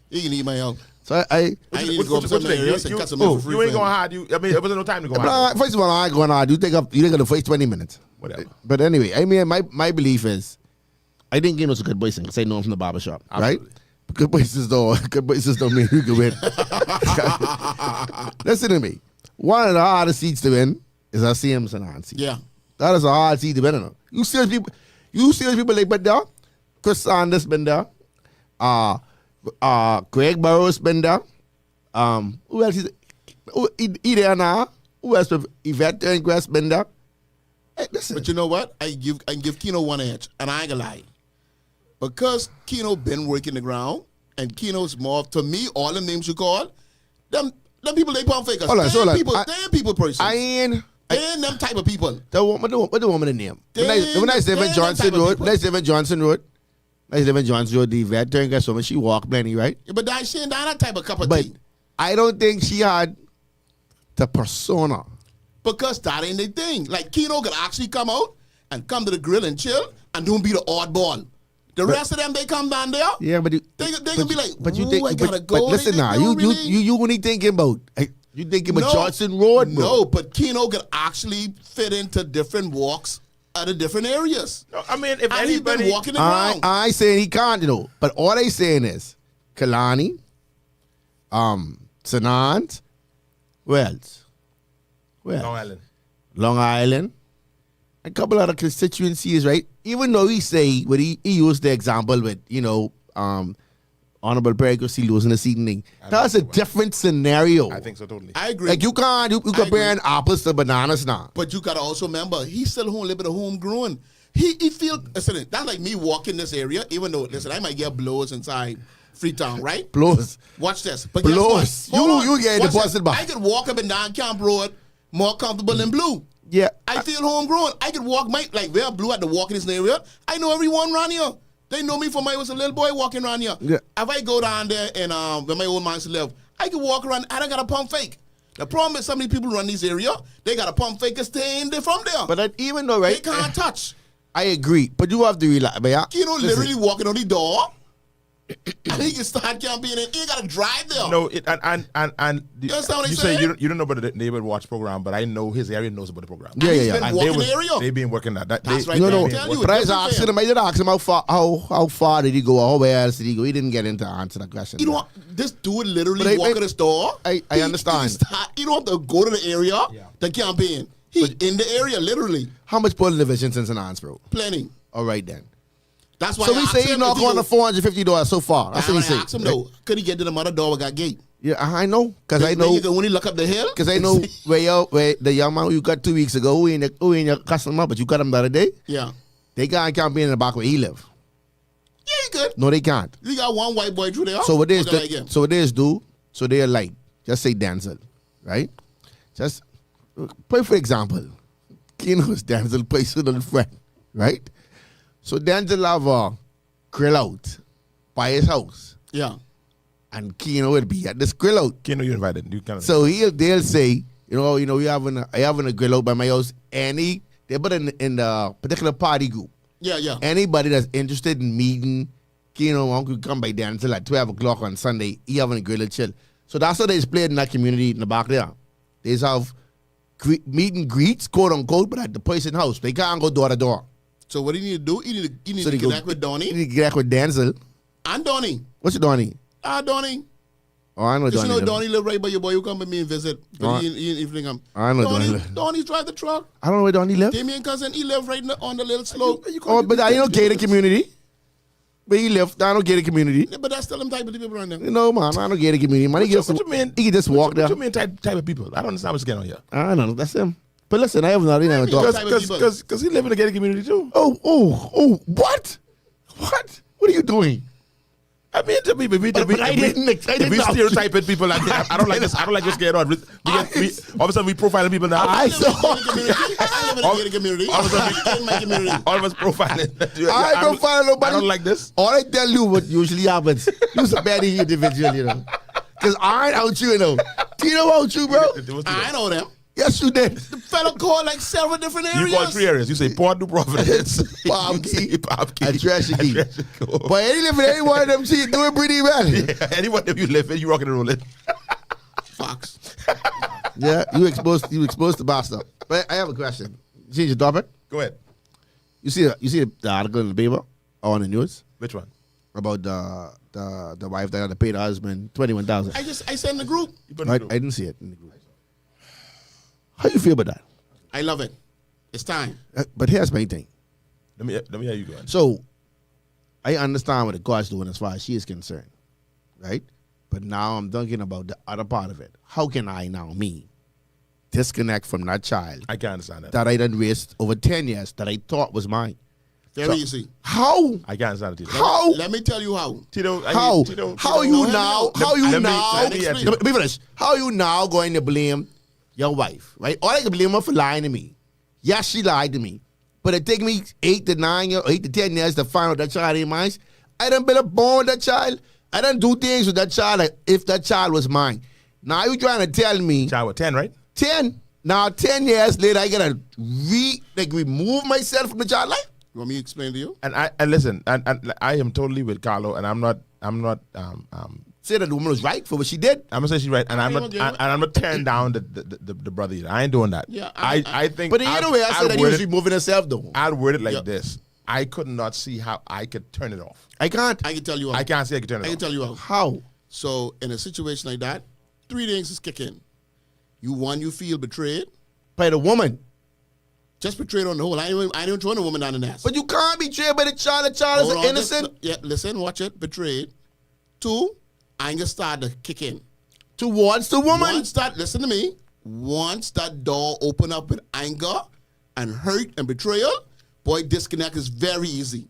You can eat my help. So I need to go up to some areas and cut some in for free. You ain't for him. going hard. I mean, there wasn't no time to go hard. First of all, I ain't going hard. You take up the first 20 minutes. Whatever. But anyway, I mean, my belief is, I think Kino's a good boy singer. Say no from the barbershop, Absolutely. right? Good voices don't mean you can win. Listen to me. One of the hardest seats to win is our CM Sanan seat. Yeah. That is a hard seat to win on. You see those people like been there. Chris Sanders been there. Greg Burrows been there. Who else is he there now? Who else? Yvette Ingress been there. Hey, listen. But you know what? I give Keno one edge, and I ain't gonna lie. Because Keno been working the ground, and Keno's more, to me, all the names you call, them people, they pump fakers. Hold on, They ain't people persons. I ain't. They ain't them type of people. What the woman name? When I live in Johnson Road, the vet during that woman, she walked plenty, right? Yeah, but she ain't that type of cup of But tea. I don't think she had the persona. Because that ain't the thing. Like, Keno could actually come out and come to the grill and chill and don't be the oddball. The rest of them, they come down there. Yeah, but They gonna be like, but you "Ooh, think, I gotta go." but listen now, you only thinking about you thinking about Johnson Road, bro. No, but Keno could actually fit into different walks at the different areas. No, I mean, if And he's been anybody... walking the ground. I ain't saying he can't, but all they saying is Kalani, Sanant, where else? Where? Long Island. Long Island, a couple other constituencies, right? Even though he used the example with, Honorable Pregnancy losing the seating thing. That's a different scenario. I think so, totally. I agree. Like you compare apples to bananas now. But you gotta also remember, he's still home, living a homegrown. He feel, listen, that's like me walking this area, even though, listen, I might get blows inside Freetown, right? Blows. Watch this. But Blows. Guess what? Hold on. You get Watch deposit this. back. I could walk up and down Camp Road more comfortable than Blue. Yeah. I feel homegrown. I could walk, like where Blue at the walk in this area. I know everyone around here. They know me from when I was a little boy walking around here. Yeah. If I go down there and where my old man used to live, I can walk around. I don't got a pump fake. The problem is, so many people run this area. They got a pump fake staying there from there. But even though, right? They can't touch. I agree. But you have to realize, Keno literally walking on the door. And he can start campaigning. He ain't got to drive there. No, and You understand what you I'm say saying? you don't know about the neighborhood watch program, but I know his area knows about the program. Yeah, yeah, yeah. been And walking the area. They've been working that. That's right. No, there. no. I tell you, But I it's just different, asked him. I did ask him how far did he go? How where else did he go? He didn't get into answer that question. You know what? This dude literally But I- walk in the store. I understand. You don't have to go to the area to campaign. He in the area, literally. How much polling division since an Bro? Plenty. All right then. That's why So I we asked say he him knock if on the $450 so far. That's what he I asked him say. though, could he get to the mother door without gate? Yeah, I know. Because I Then know. you can, when he look up the hill. Because I know where the young man who you got 2 weeks ago, who ain't your customer, but you got him the other day. Yeah. They can't campaign in the back where he live. Yeah, he good. No, they can't. You got one white boy through there. So what they Looking like him. do, so they're like, just say Denczil, right? Just, for example, Keno's Denczil personal friend, right? So Denczil have a grill out by his house, Yeah. and Keno will be at this grill out. Keno, you invited. You kind of. So they'll say, we having a grill out by my house. They put in the particular party group. Yeah, yeah. Anybody that's interested in meeting Keno Uncle come by Denczil at 12 o'clock on Sunday. He having a grill and chill. So that's how they played in that community in the back there. They just have meet and greets, quote unquote, but at the person's house. They can't go door to door. So what do you need to do? You need So to they go- connect with You Donnie need to get with Denczil. and Donnie. What's your Donnie? Donnie. Oh, I know Because Donnie. you know Donnie live right by your boy who come with me and visit. But Oh, he ain't come. I know Donnie Donnie. live. Donnie drive the truck. I don't know where Donnie live. Damien cousin, he live right on the little slope. Oh, but I don't gated community. But he left. I don't gated community. Yeah, but that's still them type of people around there. No, man, I don't gated community. Man, he What you mean? He can just walk there. What you mean type of people? I don't understand what's going on here. I don't know. That's him. But listen, I have not even Because- talked. Because he live in a gated community too. Oh, what? What? What are you doing? I mean, to me, But I didn't if we know. stereotyping people like that, I don't like this. I don't like what's going on. All of a sudden, we profiling people now. I I live in a gated community. All of a I live in my community. All of us profiling. I don't follow nobody. I don't like this. All I tell you what usually happens. You're a bad individual, Because I ain't out you, Tito out you, bro. I know them. Yes, you did. The fella called like several different areas. You call 3 areas. You say Port New Providence, Popkey, Popkey, and Trashiki. Trashiki. But any one of them, see, doing pretty well. Anyone that you live in, you rocking and rolling. Fox. Yeah, you exposed the bastard. But I have a question. Change the topic. Go ahead. You see the article in the paper or on the news Which one? about the wife that had to pay the husband $21,000. I said in the group. I didn't see it in the group. How you feel about that? I love it. It's time. But here's my thing. Let me hear you go. So, I understand what the God's doing as far as she is concerned, right? But now I'm thinking about the other part of it. How can I now, me, disconnect from that child I can't understand that. that I done raised over 10 years that I thought was mine? Very easy. How? I can't understand it. Tito. How? Let me tell you how. Tito, How? Tito, How Tito, you no, now? let- How you let me- now? let me answer you. Let me finish. How you now going to blame your wife, right? Or I can blame her for lying to me. Yes, she lied to me. But it take me 8 to 10 years to find out that child ain't mine. I done been born with that child. I done do things with that child like if that child was mine. Now you trying to tell me Child with 10, right? 10. Now 10 years later, I gotta remove myself from the child life. You want me to explain to you? And listen, and I am totally with Carlo, and I'm not Say that the woman was right for what she did. I'm gonna say she's right, and I'm I not don't give it. and I'm not tearing down the brother either. I ain't doing that. Yeah, I think. But in a way, I said that he was I'd removing herself though. word it like Yeah. this. I could not see how I could turn it off. I can't. I can tell you how. I can't see I could turn it I off. can tell you how. How? So in a situation like that, 3 things is kicking. You feel betrayed. By the woman. Just betrayed on the whole. I ain't even throwing the woman down the nest. But you can't be betrayed by the child. The child Hold is on, innocent. listen, watch it. Betrayed. 2, anger start to kick in. Towards the woman. Listen to me. Once that door open up with anger and hurt and betrayal, boy, disconnect is very easy.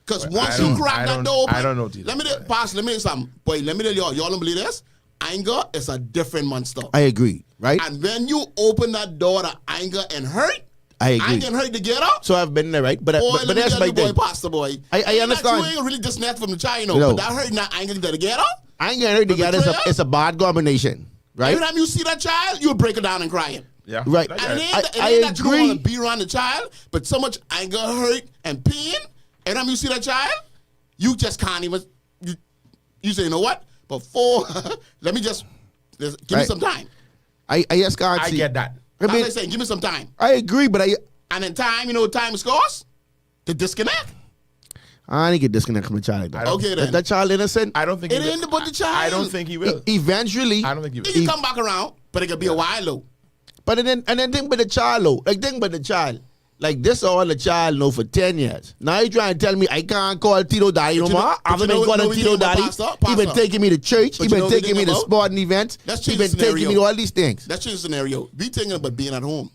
Because once you crack that door open, I don't know, Tito. let me tell you something. Boy, let me tell y'all don't believe this? Anger is a different monster. I agree, right? And when you open that door to anger and hurt, I agree. anger and hurt together, So I've been there, right? But boy, but let me that's tell my you, boy, thing. pastor boy. I understand. You ain't really disconnect from the child, No. but that hurt and that anger together, I ain't getting hurt together. betrayal? It's a bad combination, right? every time you see that child, you'll break it down and crying. Yeah. Right. I And got it it. ain't, it I ain't that you don't agree. want to be around the child, but so much anger, hurt, and pain. Every time you see that child, you just can't even. You say, you know what? Before, let me just give me Right. some time. I just can't I see. get that. I That's mean, what I'm saying. Give me some time. I agree, but And in time, you know what time scores? The disconnect. I ain't get disconnected from the child like that. Okay, then. That child innocent. I don't think It he will. ain't about the child. I don't think he will. Eventually, I don't think he It will. can come back around, but it could be a while, though. but then think about the child, though. Like think about the child. Like this all the child know for 10 years. Now you trying to tell me I can't call Tito daddy no But you more? know- but I've you been know calling what we Tito think about daddy. Pastor? He been Pastor. taking me to church. But He you been know what we taking me think to about? sporting events. Let's He change been the taking me scenario. to all these things. Let's change the scenario. We thinking about being at home.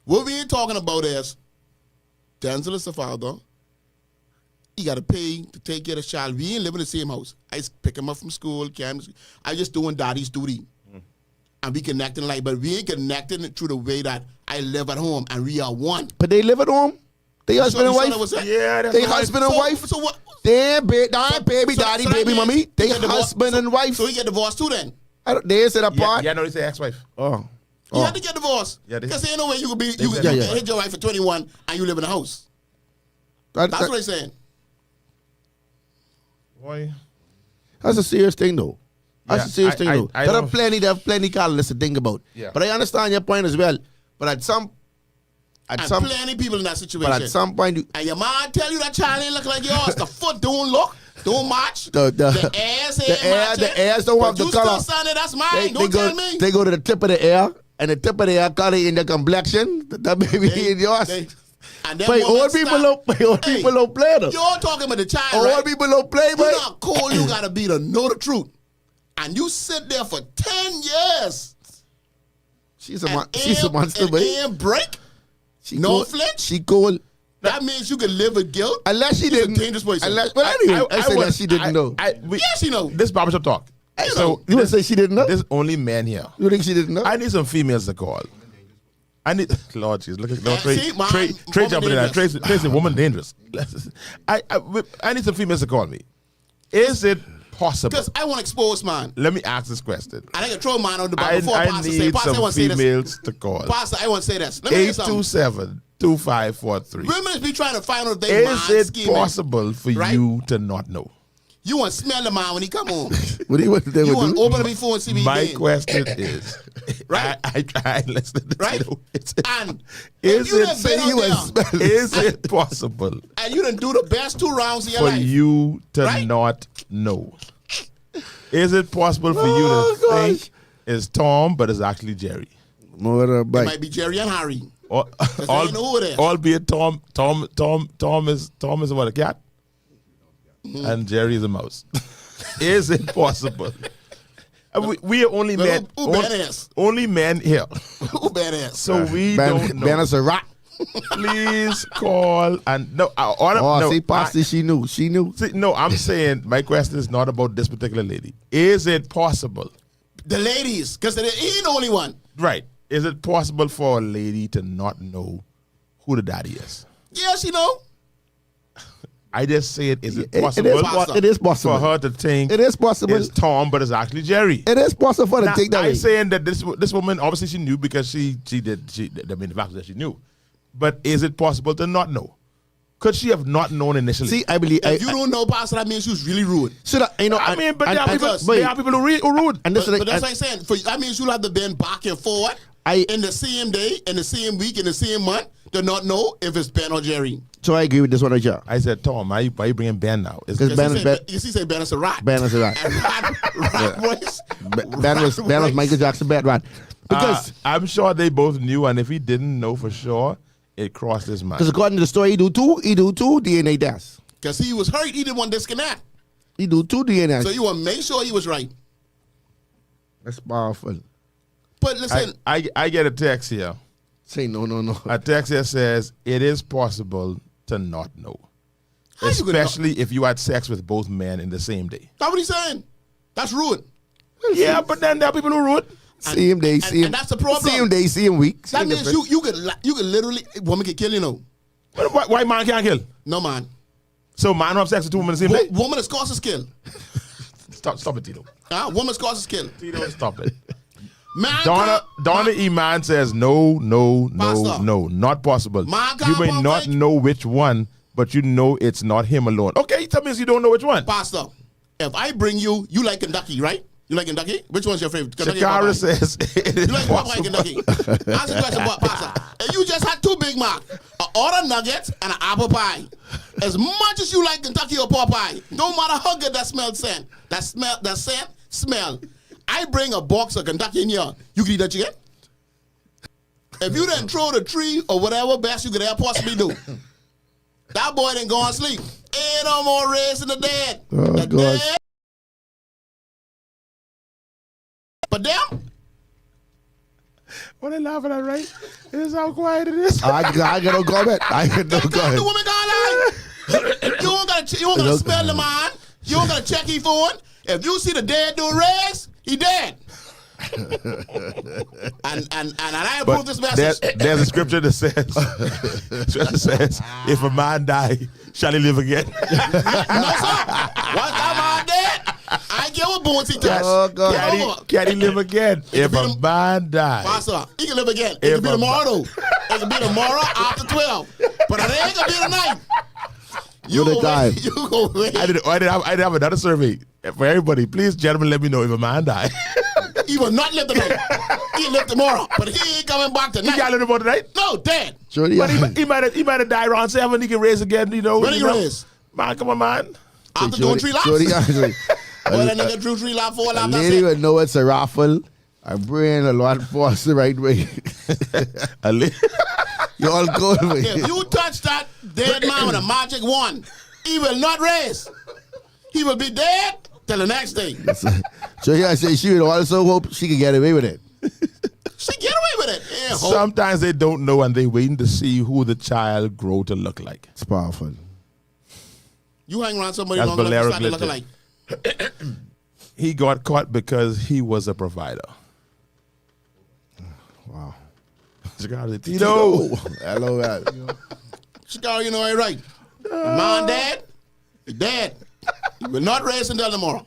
What we ain't talking about is Denczil is the father. He got to pay to take care of the child. We ain't living in the same house. I just pick him up from school. I just doing daddy's duty. And we connecting like, but we ain't connecting through the way that I live at home and we are one. But they live at home. They husband and You saw wife. that was it? Yeah, that's They right. husband and wife. So what? Damn, baby, daddy, that baby, means mommy. he They get divorced. husband and wife. So he get divorced too then. They said Yeah, apart. yeah, no, they say ex-wife. Oh. He had to get divorced. Yeah, they- Because there ain't no way you could be, you said could that. hit your wife at 21 and you live in a house. That's what they're saying. Boy. That's a serious thing, though. That's Yeah, a serious thing, though. I There are don't- plenty, Carlos, to think about. Yeah. But I understand your point as well. But at some And plenty people in that situation. but at some point, And your mom tell you that child ain't look like yours. The foot don't look, don't match. The ass ain't matching. the airs don't But have the you color. still saying that's mine. Don't go, tell me. They go to the tip of the air, and the tip of the air color in the complexion. That baby in yours. And then But woman old people stop. people don't play though. You're talking about the child, Old right? people don't play, You but know how cold you gotta be to know the truth. And you sit there for 10 years. she's a monster, and but ain't break. she no cold. flinch? She cold. That means you can live with guilt. Unless she She's a didn't. dangerous person. Well, anyway, I said that she didn't know. Yes, you know. This barbershop talk. So You would say she didn't know? there's only men here. You think she didn't know? I need some females to call. I need Lord Jesus. Look at no, See, Trey man, jumping in there. woman Tracy, woman dangerous. I need some females to call me. Is it possible? Because I want to expose man. Let me ask this question. And I can throw mine on the I, back before I Pastor say, need Pastor, I some want to say this. females to call. Pastor, I want to say this. Let me tell you something. 827-2543. Women be trying to find out if they Is mind it scheming. possible for Right? you to not know? You want to smell the man when he come home. What they would You want do? to open it before and see me My dead. question is, Right? I listen to Right? Tito. And Is if you it done been out there is it possible and you done do the best 2 rounds of your for life, you to Right? not know? Is it possible for you Oh, to gosh. think it's Tom, but it's actually Jerry? More it bite. might be Jerry and Harry. Or, I know who it is. albeit Tom is what, a cat? Mm-hmm. And Jerry is a mouse. Is it possible? We are only Well, men. who badass? Only men here. Who badass? So we don't know. Banner's a rat. Please call and no. No, See, Pastor, she knew. She knew. See, no, I'm saying my question is not about this particular lady. Is it possible? The ladies, because they ain't the only one. Right. Is it possible for a lady to not know who the daddy is? Yes, you know. I just said, is it It possible is possible. for her to think It is possible. it's Tom, but it's actually Jerry? It is possible for her to Now, take that I'm way. saying that this woman, obviously she knew because I mean, the fact that she knew. But is it possible to not know? Could she have not known initially? See, I believe. If you don't know, Pastor, that means she was really rude. Should I? You know, I mean, but and- there are and- people, but- there are people who rude. And this But, is but that's what I'm saying. That means you'll have to been back and forward in the same day, in the same week, in the same month to not know if it's Ben or Jerry. so I agree with this one right here. I said, Tom, why you bringing Ben now? It's Because You see, say Ben is a rat. Ben is a rat. And rat voice. Ben was Michael Jackson bad rat. Because I'm sure they both knew, and if he didn't know for sure, it crossed his mind. according to the story, he do two DNA tests. Because he was hurt, he didn't want to disconnect. He do 2 DNA. So you want to make sure he was right. That's powerful. But listen, I get a text here. Say no. A text here says it is possible to not know, how you gonna know? especially if you had sex with both men in the same day. That's what he's saying. That's rude. Yeah, but then there are people who are rude. Same day, same. and that's the problem. Same day, same week. That Same means difference. you could literally, woman could kill you, know. Why man can't kill? No, man. So man who have sex with 2 women in the same day? Woman is causes kill. Stop it, Tito. Woman's causes kill. Tito, stop it. Man, Donna Iman says no, Pastor. not possible. Man You may can't not fake. know which one, but you know it's not him alone. Okay, that means you don't know which one. Pastor, if I bring you, you like Kentucky, right? You like Kentucky? Which one's your favorite? Kentucky or Shakara Popeye? says it is You like Popeye and possible. Kentucky? Answer the question, Pastor. If you just had 2 Big Mac, an order nuggets, and an apple pie, as much as you like Kentucky or Popeye, no matter how good that smell, I bring a box of Kentucky in here, you can eat that chicken? If you didn't throw the tree or whatever best you could ever possibly do, that boy didn't go on sleep. Ain't no more raising the dead. Oh, The gosh. dead. But them, What they laughing at, right? This is how quiet it is. I got no comment. I got no the comment. woman got like, you don't gotta smell the man. You don't gotta check his phone. If you see the dead doing raise, he dead. and I approve But this message. there's a scripture that says, if a man die, shall he live again? No, sir. Once that man dead, I give a bounty test. Oh, God. Can he live again? If a man die. Pastor, he can live again. It If can be a tomorrow, though. It can be tomorrow after 12. But it ain't gonna be tonight. You With a go time. wait. You go wait. I did have another survey for everybody. Please, gentlemen, let me know if a man die. He will not live tonight. He live tomorrow, but he ain't coming back He tonight. got about tonight. No, dead. Jody, But he might have died around 7. He can raise again, you know. When he you know. raise? Man, come on, man. After doing 3 laps. Jody, Well, that nigga drew 3 laps, 4 a laps. That's lady it. would know it's a raffle. I bring a lot force the right way. A li- You all go away. If you touch that dead man with a magic wand, he will not raise. He will be dead till the next day. So yeah, I say she would also hope she could get away with it. She get away with it. Yeah, hope. Sometimes they don't know and they waiting to see who the child grow to look like. It's powerful. You hang around somebody That's long enough, you Valera start to look Glitter. like. He got caught because he was a provider. Wow. Tito. Hello, man. Chicago, you know it right. Man dead, he dead. He will not raise until tomorrow.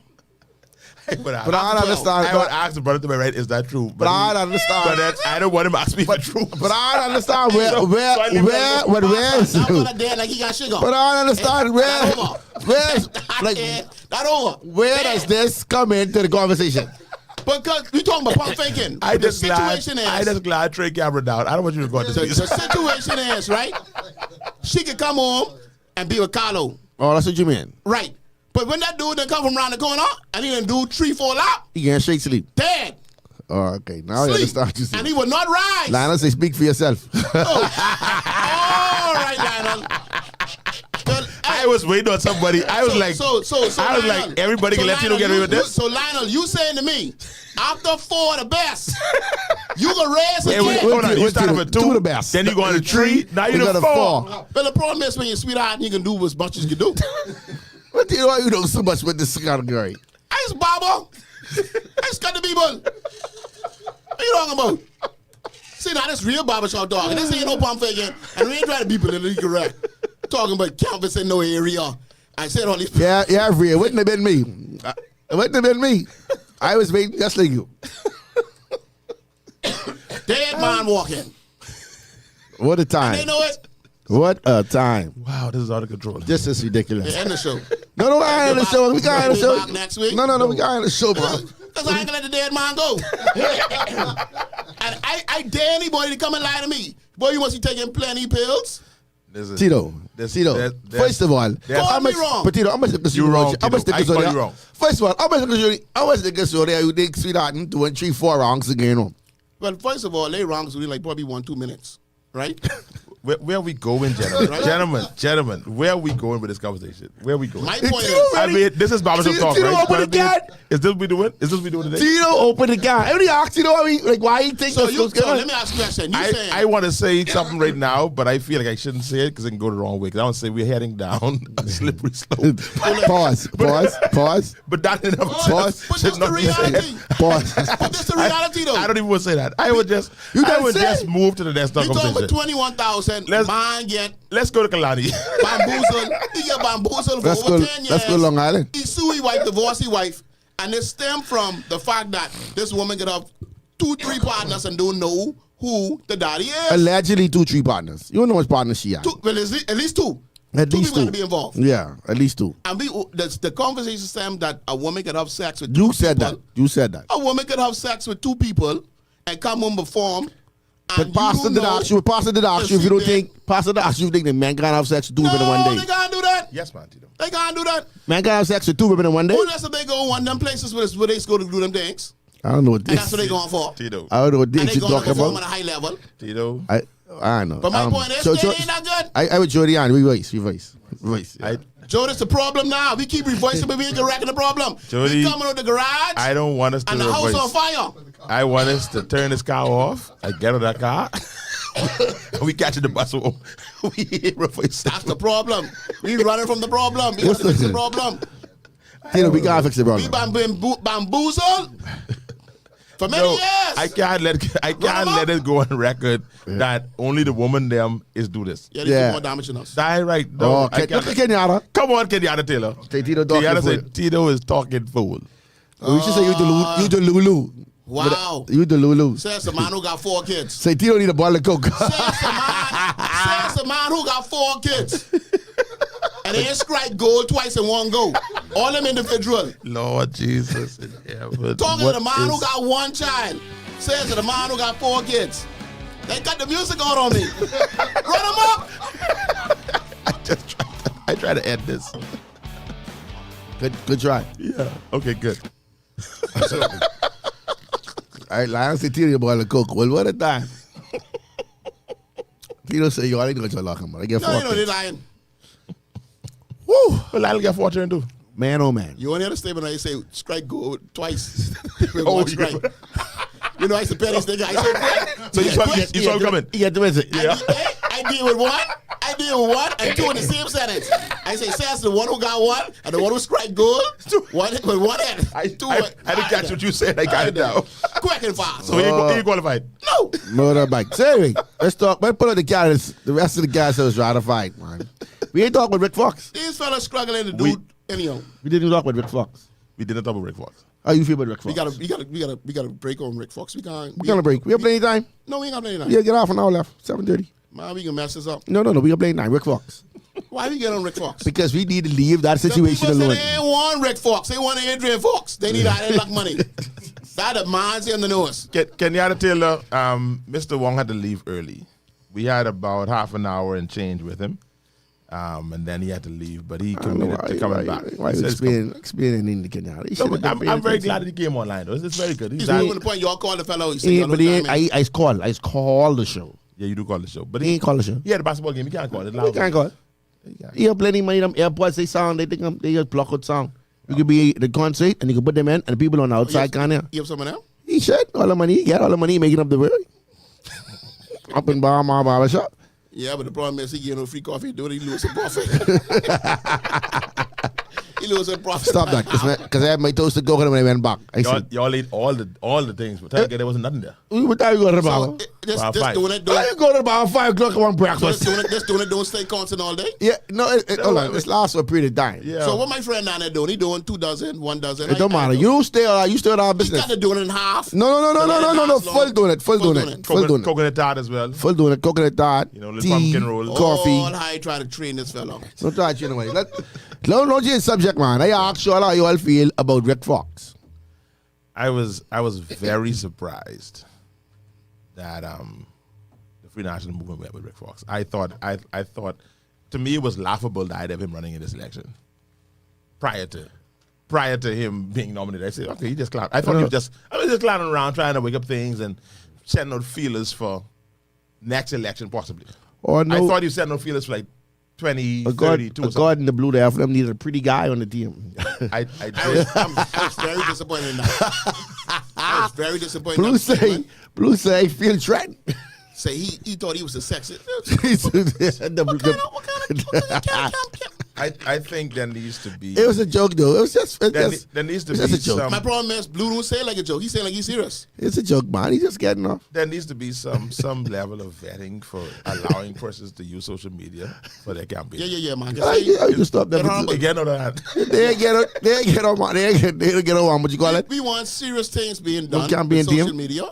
But I don't understand. I would ask the brother to my right, is that true? But I don't understand. But that's, I don't want him to ask me if it's true. But I don't understand where So I leave that alone. where is That brother dead like he got sugar. But I don't understand where's like That over. where does this come into the conversation? Because we talking about pump faking. I The just glad. situation I is, just glad Trey camera down. I don't want you to go into the this. situation is, right? She could come home and be with Carlo. Oh, that's what you mean. Right. But when that dude done come from around the corner and he done do 3-4 laps, You can't straight sleep. dead. Oh, okay. Now I Sleep. understand what you And saying. he would not rise. Lionel say speak for yourself. All right, Lionel. Well, I was waiting on somebody. I was like, so I was Lionel, like, everybody can let Tito Lionel, get away with this. So Lionel, you saying to me, after 4 the best, you gonna raise Hey, again? wait, hold on. You Wait, started Tito, with 2 2, the best. then you go on a 3. Now You you're got the a 4. 4. Well, the problem is when you're sweetheart and you can do as much as you can do. What do you know? You know so much with this category. I just barber. I just cut the people. What you talking about? See, now this real barbershop dog. And this ain't no pump faking. And we ain't trying to be politically correct. Talking about canvas in no area. I said all these. Yeah, Ria. It wouldn't have been me. It wouldn't have been me. I was waiting just like you. Dead man walking. What a They time. know it. What a time. Wow, this is out of control. This is ridiculous. They end the show. No, I ain't in the show. We got in the Go show. back next week? No, we got in the show, bro. Because I ain't gonna let the dead man go. And I dare anybody to come and lie to me. Boy, you must be taking plenty pills. Tito. First of all, Call me wrong. But Tito, how much the You wrong, how much Tito. I call you wrong. First of all, how much the you think sweetheart and doing 3-4 wrongs again? Well, first of all, they wrong because we like probably 1-2 minutes. Right? Where are we going, gentlemen? Right. Gentlemen, where are we going with this conversation? Where are we going? My point Tito, is, I mean, this is Barbershop Tito, Talk, Tito, right? open the can. Is this what we doing? Is this what we doing today? Tito, open the guy. Everybody ask Tito why he thinks so that's you, what's so going let me ask you a question. You I saying, want to say something right now, but I feel like I shouldn't say it because it can go the wrong way. Because I want to say we're heading down a slippery slope. Pause. But that in of Pause. itself but should this the not be said. reality. Pause. But this the reality though. I don't even want to say that. I would just, You I done would said just it. move to the next You talking conversation. about 21,000, Let's- man get Let's go to Kalani. bamboozled. He get bamboozled for Let's over go. 10 years. Let's go Long Island. He sue his wife, divorce his wife. And it stemmed from the fact that this woman could have 2-3 partners and don't know who the daddy is. Allegedly 2-3 partners. You don't know which partners she had. Well, at least 2. At Two least people two. got to be involved. Yeah, at least two. And the conversation stem that a woman could have sex with You two said people. that. You said that. A woman could have sex with two people and come home perform. But Pastor did ask you. Pastor did ask you if you don't think. Pastor did ask you if you think the man can't have sex with two women in one No, day. they can't do that. Yes, man, Tito. They can't do that. Man can't have sex with two women in one day. Unless if they go one of them places where they go to do them things. I don't know what And this. that's what they going for. Tito. I don't know what And this they you going to talking perform at a about. high level. Tito. I know. But my point is, they ain't that good. I with Jody on. We voice. Yeah. Joe, that's the problem now. We keep revoicing, but we ain't correcting the problem. Jody, we coming out the garage. I don't want us to and the house on reverse. fire. I want us to turn this car off. I get out of that car. We catching the bus home. We reverse. That's the problem. We running from the problem. We got to fix the problem. Tito, we gotta fix the We problem. bamboozled for many No, years. I can't let it go on record that only the woman them is do this. Yeah, they Yeah. do more damage than us. That right? No, Oh, I look at can't. Kenyatta. Come on, Kenyatta Taylor. Say Tito talking Kenyatta fool. said Tito is talking fool. We should say you the Lulu. Wow. You the Lulu. Says the man who got 4 kids. Say Tito need a bottle of Coke. Says the man who got 4 kids. And they ain't strike gold twice in one go. All them individual. Lord Jesus in heaven. Talking What to the man who is- got 1 child. Says to the man who got 4 kids. They cut the music out on me. Run them up. I try to end this. Good try. Yeah. Okay, good. All right, Lion say Tito need a bottle of Coke. Well, what a time. Tito say, yo, I ain't going to lock him. I get No, you know, they 4 lying. Woo. Well, I'll get 4 and do. Man, oh man. You want to hear the statement where you say strike gold twice with Oh, one you- strike. You know, I used to pay this nigga. I said, So you saw him coming. You get the message. I deal with one, and 2 in the same sentence. I say, says the one who got 1 and the one who strike gold, one with one hand. I 2 didn't catch what you said. I got it now. Quick and fast. So he qualified. No. Motorbike. So anyway, let's talk. Let's put up the candidates. The rest of the guys that was ratified, man. We ain't talking about Rick Fox. These fellas struggling to do anyhow. We didn't talk about Rick Fox. We didn't talk about Rick Fox. How you feel about Rick Fox? We gotta break on Rick Fox. We can't. We're gonna break. We have plenty of time. No, we ain't got plenty of time. Yeah, get off an hour left. 7:30. Man, we can mess this up. No. We have plenty of time. Rick Fox. Why we get on Rick Fox? Because we need to leave that The situation people say alone. they ain't want Rick Fox. They want Adrian Fox. They need that luck money. That the minds in the nose. Kenyatta Taylor, Mr. Wong had to leave early. We had about half an hour and change with him. And then he had to leave, but he committed to coming back. Why He you says he's explaining in the Kenyatta? coming. I'm very glad that he came online, though. It's very good. He's That- moving the point. Y'all call the fellow. He said, Yeah, y'all but no he ain't, time in. I call the show. yeah, you do call the show. But He ain't call the show. he had a basketball game. He can't call it. He can't call. He have plenty of money. Them airports, they sound. They think they just block out sound. You could be at the concert and you can put them in, and the people on the outside can't hear. You have someone else? He should. All the money he get, all the money he making up the world. Up in barbershop. Yeah, but the problem is he getting no free coffee. Do it, he lose some profit. He lose some profit. Stop that, because I had my toast to go when I went back. I said, Y'all ate all the things, but there wasn't nothing there. what time you go to the So, barber? just Five. doing it. Why you go to the barber 5 o'clock and want breakfast? Just doing it. Don't stay constant all day. Yeah, no, hold on. This lasts for a period of time. Yeah. So what my friend down there doing? He doing 2 dozen, 1 dozen. It don't matter. You stay on our He business. got to do it in half. No. Full doing it. Full doing it. Coconut tart as well. Full doing it. Coconut tart. You know, little tea, pumpkin roll. coffee. All how he try to train this fellow. Don't try to anyway. No change subject, man. I ask you how you all feel about Rick Fox. I was very surprised that the Free National Movement went with Rick Fox. I thought to me it was laughable the idea of him running in this election. Prior to him being nominated, I said, okay, he just clown. I thought he was just clowning around trying to wake up things and setting out feelers for next election possibly. Or no, I thought he was setting out feelers for like 20, a god 32 or in something. the blue there for them needed a pretty guy on the team. I I was very disappointed in that. I was very disappointed. in Blue that say, statement. feel threatened. Say he thought he was a sexy. I think there needs to be It was a joke though. It was just there needs to it's be just a joke. some My problem is Blue don't say it like a joke. He say it like he's serious. It's a joke, man. He's just getting off. there needs to be some level of vetting for allowing persons to use social media for their campaign. Yeah, man. 'Cause I they- just stop that. Get on, Again, on that. They get on. What you call it? we want serious things being done What campaign with social team? media,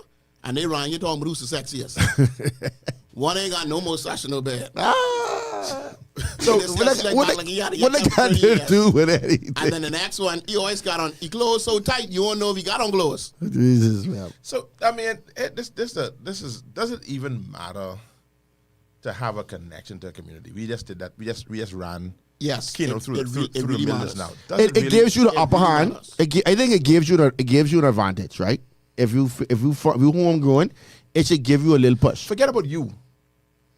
and they run you talking about who's the sexiest. One ain't got no mustache, no beard. Ah, So This what guy's I like he had to what get I them got 30 to years. do with anything? And then the next one, he always got on. He clothes so tight, you don't know if he got on clothes. Jesus, man. So I mean, this doesn't even matter to have a connection to a community. We just did that. We just ran. Yes, Keno through it the really millions matters. now. It gives you the it upper really hand. matters. I think it gives you an advantage, right? If you homegrown, it should give you a little push. Forget about you.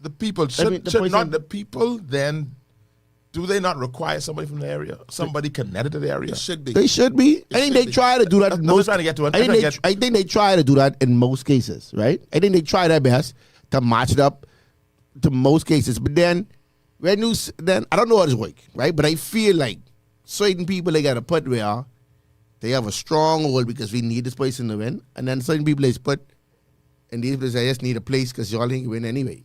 The people should person- not the people then. Do they not require somebody from the area? Somebody connected to the area? It should be. They should be. I think should they be. try to do that in I'm most. just trying to get to it. I think they try to do that in most cases, right? I think they try their best to match it up to most cases. But then then I don't know how it's work, right? But I feel like certain people they gotta put where they have a strong hold because we need this person to win, and then certain people they put in these places I just need a place because y'all ain't win anyway.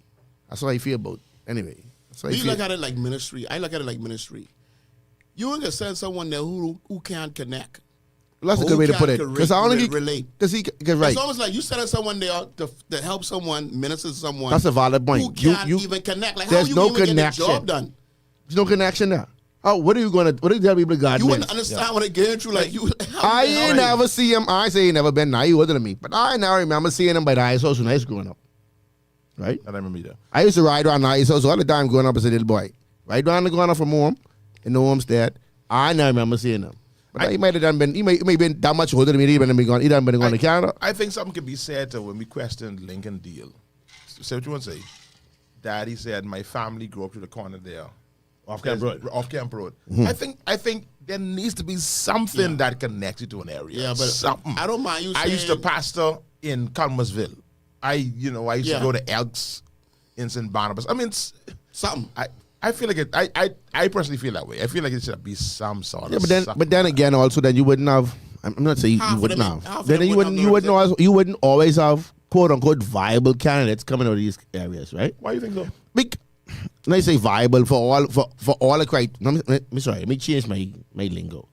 That's what I feel about anyway. That's how I We feel. look at it like ministry. I look at it like ministry. You ain't gonna send someone there who can't connect. Well, that's a Who good way to can't put it. Because I only relate. because right. It's almost like you sending someone there to help someone, minister to someone. That's a valid point. Who can't You- even connect. Like how there's you no even get the connection. job done? There's no connection there. Oh, what do you tell people God You wins? wouldn't understand what they getting through. Like you, I ain't never see him. I say he never been now. He older than me. But I now remember seeing him by the ice house when I was growing up. Right? I don't remember either. I used to ride around the ice house all the time growing up as a little boy. Right around the corner from home in the homestead. I now remember seeing him. But he might have been, he may been that much older than me. He done been going to Canada. I think something could be said to when we questioned Lincoln Deal. Say what you want to say. Daddy said my family grew up to the corner there. Off Camp Road. I think there needs to be something that connects you to an area. Yeah, but something. I don't mind you I used to saying- pastor in Culmersville. I used to go to Elks in St. Barnabas. I mean, something. I feel like it. I personally feel that way. I feel like it should be some sort Yeah, of. but then again, also then you wouldn't have. I'm not saying Half you of wouldn't them- half have. of Then them you wouldn't wouldn't have you wouldn't always have quote unquote viable candidates coming out of these areas, right? Why do you think so? When I say viable for all the criteria, let me change my lingo.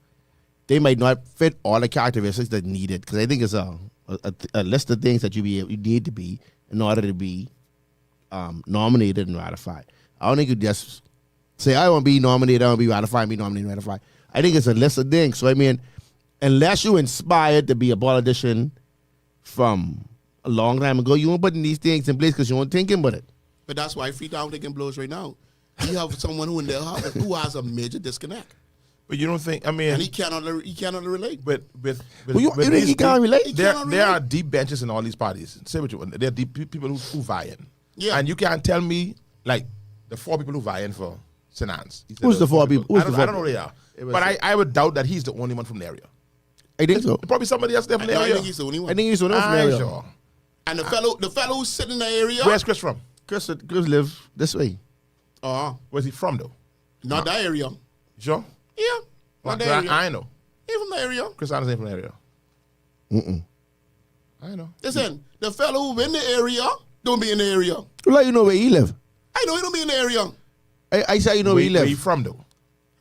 They might not fit all the characteristics that needed because I think it's a list of things that you need to be in order to be nominated and ratified. I don't think you just say I want to be nominated, I want to be ratified, be nominated, and ratified. I think it's a list of things. So I mean, unless you inspired to be a politician from a long time ago, you won't put these things in place because you weren't thinking about it. But that's why Freetown taking blows right now. You have someone who in their house who has a major disconnect, But you don't think? I mean, and he cannot relate. But You think he can't relate? There cannot are relate. deep benches in all these parties. Say what you want. There are deep people who vie in. Yeah. And you can't tell me like the 4 people who vie in for St. Anne's. He said Who's there the were 4 people? Who's I don't, the 4 I don't know who they are. It was- But I would doubt that he's the only one from the area. I think so. Probably somebody else there from the I area. think he's the only one. I think he's one of them. I'm area. sure. And the fellow who's sitting in the area. Where's Chris from? Chris live this way. Where's he from though? Not that area. You sure? Yeah, Well, not that area. I know. He from the area. Chris Anderson from the area. I know. Listen, the fellow who in the area don't be in the area. Well, like you know where he live. I know he don't be in the area. I say you know where he Where he live. from though?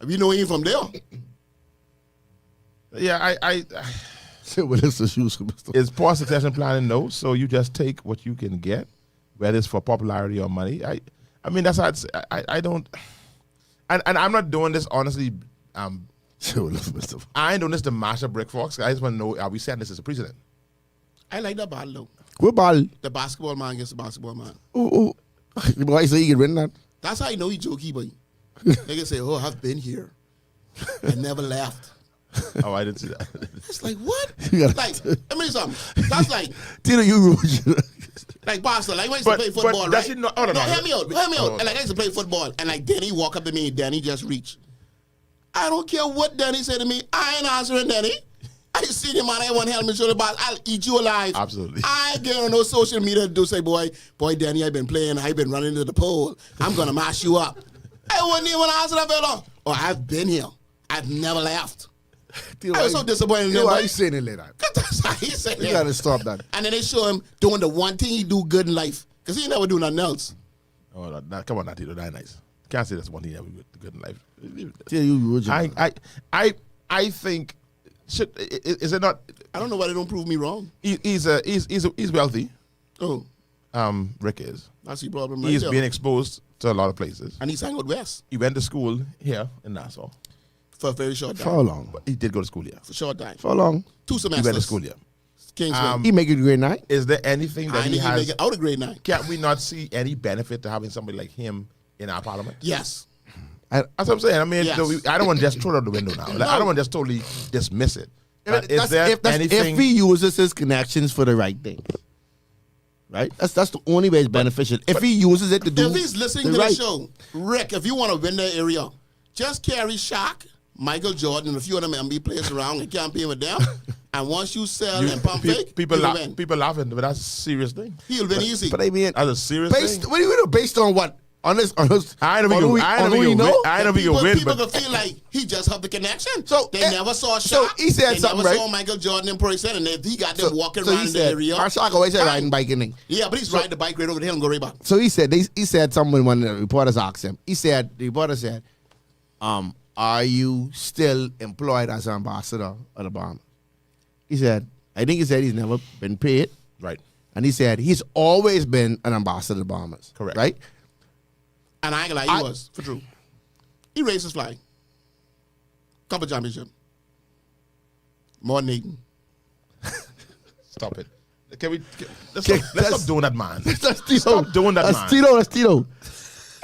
We know he ain't from there. Yeah, I Well, it's the shoes, Mr. It's poor succession planning, no. So you just take what you can get, whether it's for popularity or money. I mean, that's how it's, I don't, and I'm not doing this honestly. Mr. I ain't doing this to mash up Brick Fox. I just want to know, are we setting this as a precedent? I like that battle though. What ball? The basketball man against the basketball man. Oh. The boy say he can win that. That's how you know he jokey, boy. They can say, "Oh, I've been here. I never left." Oh, I didn't see that. It's like what? You gotta- Like, I mean something. That's like Tito, you rude. like Boston. Like when I used to But- play but football, does right? he not- oh, no, hear me out. Hear me oh, out. And like I used to play football, and like Danny walk up to me, and Danny just reach. I don't care what Danny said to me. I ain't answering Danny. I see him on that one helmet shoulder box. I'll eat you alive. Absolutely. I ain't getting on no social media to do say, boy, Danny, I've been playing. I've been running to the pole. I'm gonna mash you up. I wouldn't even answer that fella. Oh, I've been here. I've never left. I was so disappointed in You him. why boy. you saying it like that? That's how he said You it. gotta stop that. And then they show him doing the one thing he do good in life. Because he never do nothing else. Oh, come on, Tito, that's nice. Can't say that's one thing that we good in life. Tito, you rude. I think is it not? I don't know why they don't prove me wrong. He's wealthy. Oh, Rick is. that's the problem. He's right being there. exposed to a lot of places. And he sang out west He went to school here in Nassau. for a very short For time. how long? But he did go to school here. For a short time. For how long? 2 He semesters. went to school here. Kingsman. He make it grade 9? Is there anything I that think he he has? make it out of grade 9. Can we not see any benefit to having somebody like him in our parliament? Yes. That's what I'm saying. I mean, Yes. I don't want to just throw it out the window now. Like, I don't want to just totally dismiss it. But is That's- there if anything? he uses his connections for the right thing, right? That's the only way it's beneficial. If he uses it to do If he's listening the to right. the show, Rick, if you want to win the area, just carry Shaq, Michael Jordan, and a few of them MB players around and campaign with them. And once you sell and pump fake, people he'll laugh, win. people laughing, but that's a serious thing. He'll win easy. But I mean, That's a serious based thing. what do you know? Based on what? On this, I don't think on he'll- who we- I on don't who think we he'll know? win. I don't think he'll win, People but can feel like he just have the connection. So, they never saw Shaq. so he said they something, never right? saw Michael Jordan in person, and he got them walking so around he in the said, area. Shaq always said Fine. riding bike and thing. Yeah, but he's riding the bike right over the hill and go right back. So he said something when the reporters asked him. The reporter said, are you still employed as an ambassador of the Bahamas? He said, I think he said he's never been paid. right. And he said he's always been an ambassador of the Bahamas. Correct. Right? And I ain't gonna lie, he was, for true. He raised his flag. Couple championship. More than Nathan. Stop it. Can we? Let's Okay, stop, let's stop doing that, man. That's Tito. Stop doing that, That's man. Tito. That's Tito.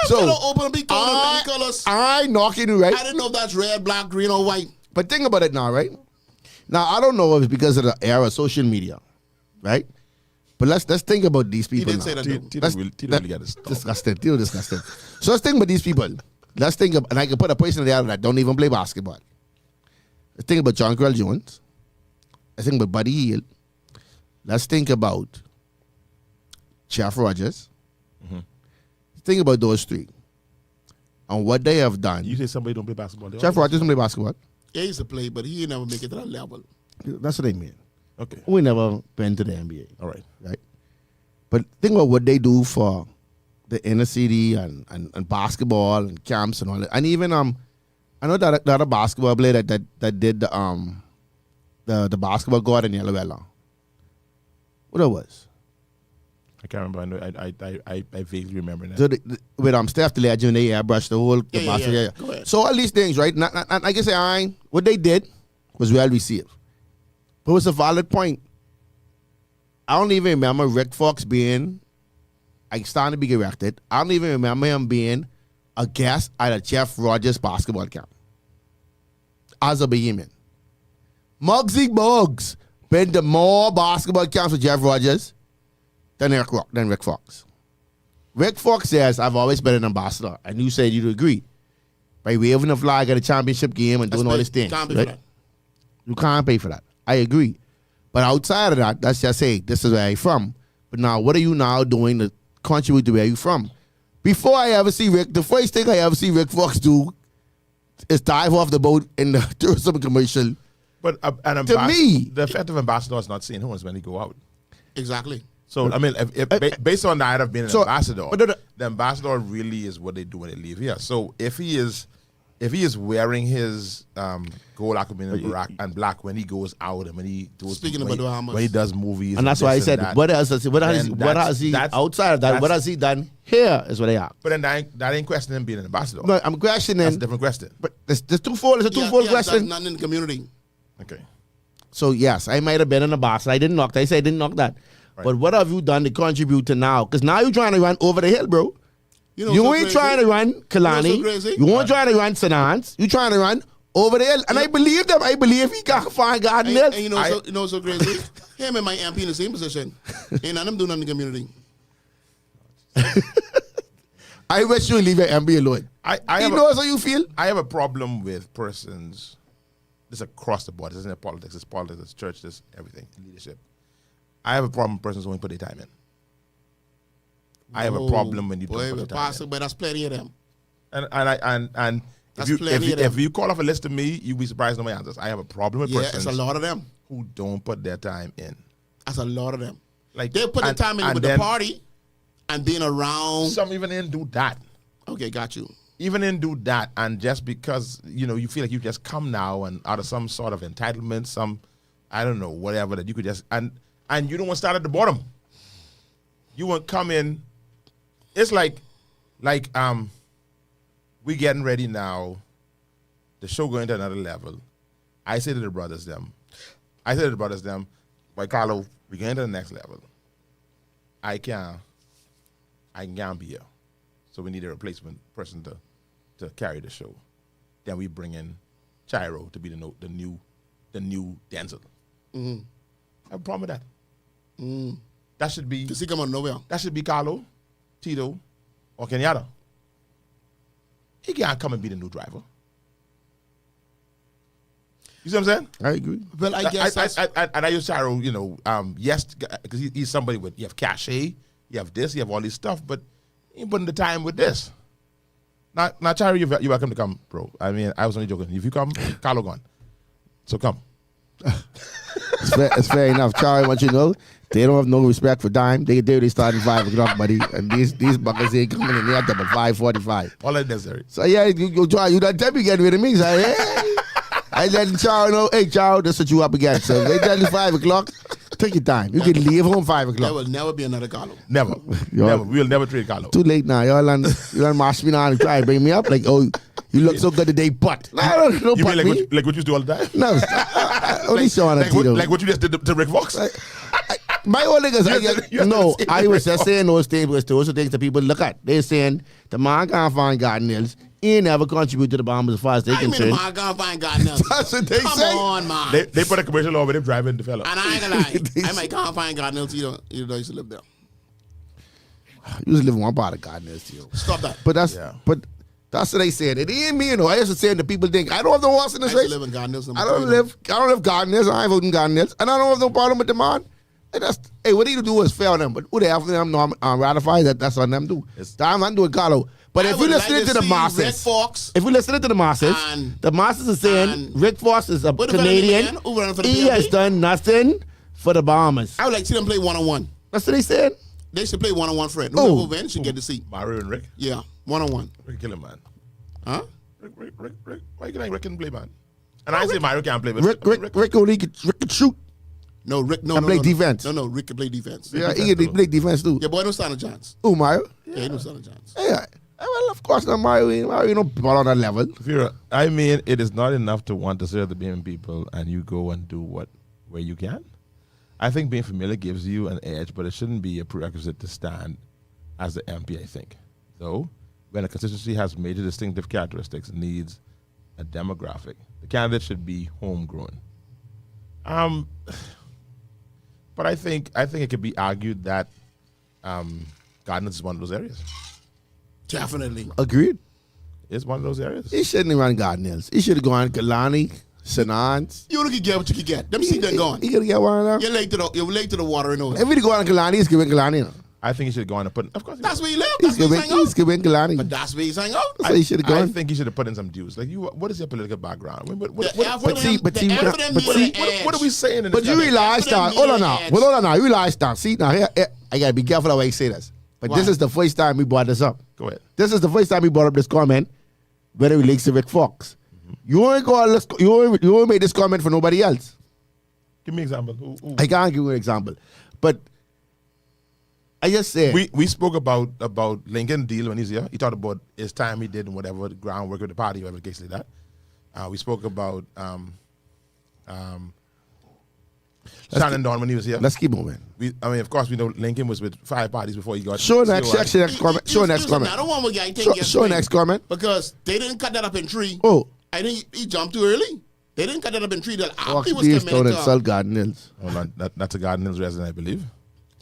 So, So open big colors. I knocking you, right? I didn't know if that's red, black, green, or white. But think about it now, right? Now I don't know if it's because of the era of social media, right? But let's think about these He people. didn't say now. that. though. Tito That's- really got to stop. Disgusting. Tito disgusting. So let's think about these people. Let's think of, and I can put a person there that don't even play basketball. Let's think about John Crell Jones. Let's think about Buddy Hield. Let's think about Jeff Rogers. Think about those three and what they have done. You say somebody don't play basketball? They Jeff all- Rogers don't play basketball. Yeah, he used to play, but he ain't never make it to that level. That's what I mean. Okay. We never been to the NBA, All right. right? But think about what they do for the inner city and basketball and camps and all that. And even I know that the other basketball player that did the basketball guard in Yellowella. What it was? I can't remember. I vaguely remember that. So with Steph the Legend, they airbrushed the whole the Yeah. basketball. Go ahead. So all these things, right? Not, I can say what they did was well received. But it was a valid point. I don't even remember Rick Fox being, starting to be corrected. I don't even remember him being a guest at a Jeff Rogers basketball camp as a Bohemian. Muggsy Buggs been to more basketball camps with Jeff Rogers than Rick Fox. Rick Fox says, I've always been an ambassador. And you said you'd agree. By waving the flag at a championship game and doing all these things. Can't be right? for that. You can't pay for that. I agree. But outside of that, that's just say, this is where I'm from. But now, what are you now doing to contribute to where you're from? Before I ever see Rick, the first thing I ever see Rick Fox do is dive off the boat in the tourism commercial. But To me- the effective ambassador is not seeing who is when he go out. Exactly. So I mean, based on that of being an So, ambassador, but the ambassador really is what they do when they leave here. So if he is wearing his gold aquamarine and black when he goes out and when he does Speaking about the Bahamas. when he does movies, And that's why I this said, that, what has he that's- outside of that? What has he done here is what I ask. But then that ain't questioning him being an ambassador. But I'm questioning, That's a different question. but there's twofold. It's a twofold That's question. nothing in the community. Okay. So yes, I might have been in the box. I didn't knock that. I said I didn't knock that. Right. But what have you done to contribute to now? Because now you're trying to run over the hill, bro. You know You what's ain't so trying crazy? to run Kalani. You know what's so crazy? You ain't trying to run Sanans. You trying to run over the hill. And I believe them. I believe he got find God And, milk. and you know what's so crazy? Him and my MP in the same position. Ain't none of them do nothing in the community. I wish you would leave your MB alone. I He have knows how you feel. I have a problem with persons. This is across the board. This isn't politics. It's politics. It's church. It's everything. Leadership. I have a problem with persons who won't put their time in. I have a problem when you don't put your time in. But that's plenty of them. And That's plenty of them. if you call off a list to me, you'd be surprised on my answers. I have a problem with Yeah, it's persons a lot of them. who don't put their time in. That's a lot of them. Like They put the and- time in and with the then party and being around. Some even didn't do that. Okay, got you. Even didn't do that, and just because you feel like you just come now and out of some sort of entitlement, some I don't know whatever that you could just and you don't want to start at the bottom. You want to come in. It's like Like we getting ready now. The show going to another level. I say to the brothers them, "Boy, Carlo, we going to the next level. I can't be here. So we need a replacement person to carry the show. Then we bring in Chiro to be the new Denczil. Mm-hmm. I have a problem with that. That should be. Does he come out of nowhere? That should be Carlo, Tito, or Kenyatta. He can't come and be the new driver. You see what I'm saying? I agree. Well, I guess I use Chiro, yes, because he's somebody with, you have cachet, you have this, you have all this stuff, but you ain't putting the time with this. Now Chiro, you're welcome to come, bro. I mean, I was only joking. If you come, Carlo gone. So come. It's fair enough. Charlie, what you know, they don't have no respect for dime. They start at 5 o'clock, buddy. And these buckers ain't coming in there at 5:45. All that necessary. So yeah, you try. You don't tell me getting rid of me. So hey, I let Charlie know. Hey, Charlie, that's what you up against. So they tell you 5 o'clock. Take your time. You can leave home 5 o'clock. There will never be another Carlo. Never. Never. We will never trade Carlo. Too late now. Y'all done mash me now and try to bring me up. Like, oh, you look so good today, but. Nah, don't You butt mean me. like what you do all the time? No, only showing Like what you just did to Rick Fox? My old niggas, I was just saying those things because those are things that people look at. They're saying the man can't find garden nails. He never contribute to the Bombers as far as they I mean, concerned. the man can't find God now. That's what they say. Come on, man. They put a commercial over with him driving the fella. And I ain't gonna lie. I might can't find God now. You used to live there. You just live in one part of garden nails, too. Stop that. But that's what they said. It ain't me, I just saying that people think I don't have no horse in I this used race. to live in God Nails. I don't live garden nails. I ain't voting garden nails, and I don't have no problem with the man. Hey, what he do is fair on them, but who they have them ratify that's on them do. I'm doing Carlo. But if you listen to the masses, Rick Fox, if you listen to the masses are saying Rick Fox is a Canadian. He has done nothing for the Bombers. I would like to see them play one-on-one. That's what they said. They should play one-on-one, Fred. Whoever wins should get the seat. Mario and Rick? Yeah, one-on-one. Rick kill him, man. Huh? Rick. Why you think Rick can play, man? And I say Mario can't play, but Rick only could shoot. No, Rick, no, and play defense. No, Rick can play defense. Yeah, he can play defense too. Your boy don't stand a chance. Who, Mario? Yeah, he don't stand a chance. Yeah. Well, of course not, Mario. Mario don't ball on that level. I mean, it is not enough to want to serve the BM people and you go and do where you can. I think being familiar gives you an edge, but it shouldn't be a prerequisite to stand as the MP, I think. Though, when a constituency has major distinctive characteristics, needs a demographic, the candidate should be homegrown. But I think it could be argued that Gardens is one of those areas. Definitely. Agreed. It's one of those areas. He shouldn't have run Gardens. He should have gone Kalani, Sanans. You only can get what you can get. Them see them going. He could get one of them. You're late to the water and all. If he go on Kalani, he's giving Kalani. I think he should go on and put. Of course, that's where he lives. He's giving Kalani. But that's where he's hanging out. That's where he should have gone. I think he should have put in some dues. Like what is your political background? What are we saying? But you realize that. Hold on now. You realize that. See now here, I gotta be careful how I say this. But this is the first time we brought this up. Go ahead. This is the first time we brought up this comment when it relates to Rick Fox. You only made this comment for nobody else. Give me an example. Who? I can't give you an example. But I just said we spoke about Lincoln deal when he's here. He talked about his time he did and whatever the groundwork with the party, whatever the case like that. We spoke about Shannon Dawn when he was here. Let's keep moving. Of course, we know Lincoln was with 5 parties before he got. Show next comment. Show next comment. I don't want guy show next comment. Because they didn't cut that up in 3. Oh. I think he jumped too early. They didn't cut that up in 3. Fox, please don't insult Garden Hills. Hold on. That's a Garden Hills resident, I believe.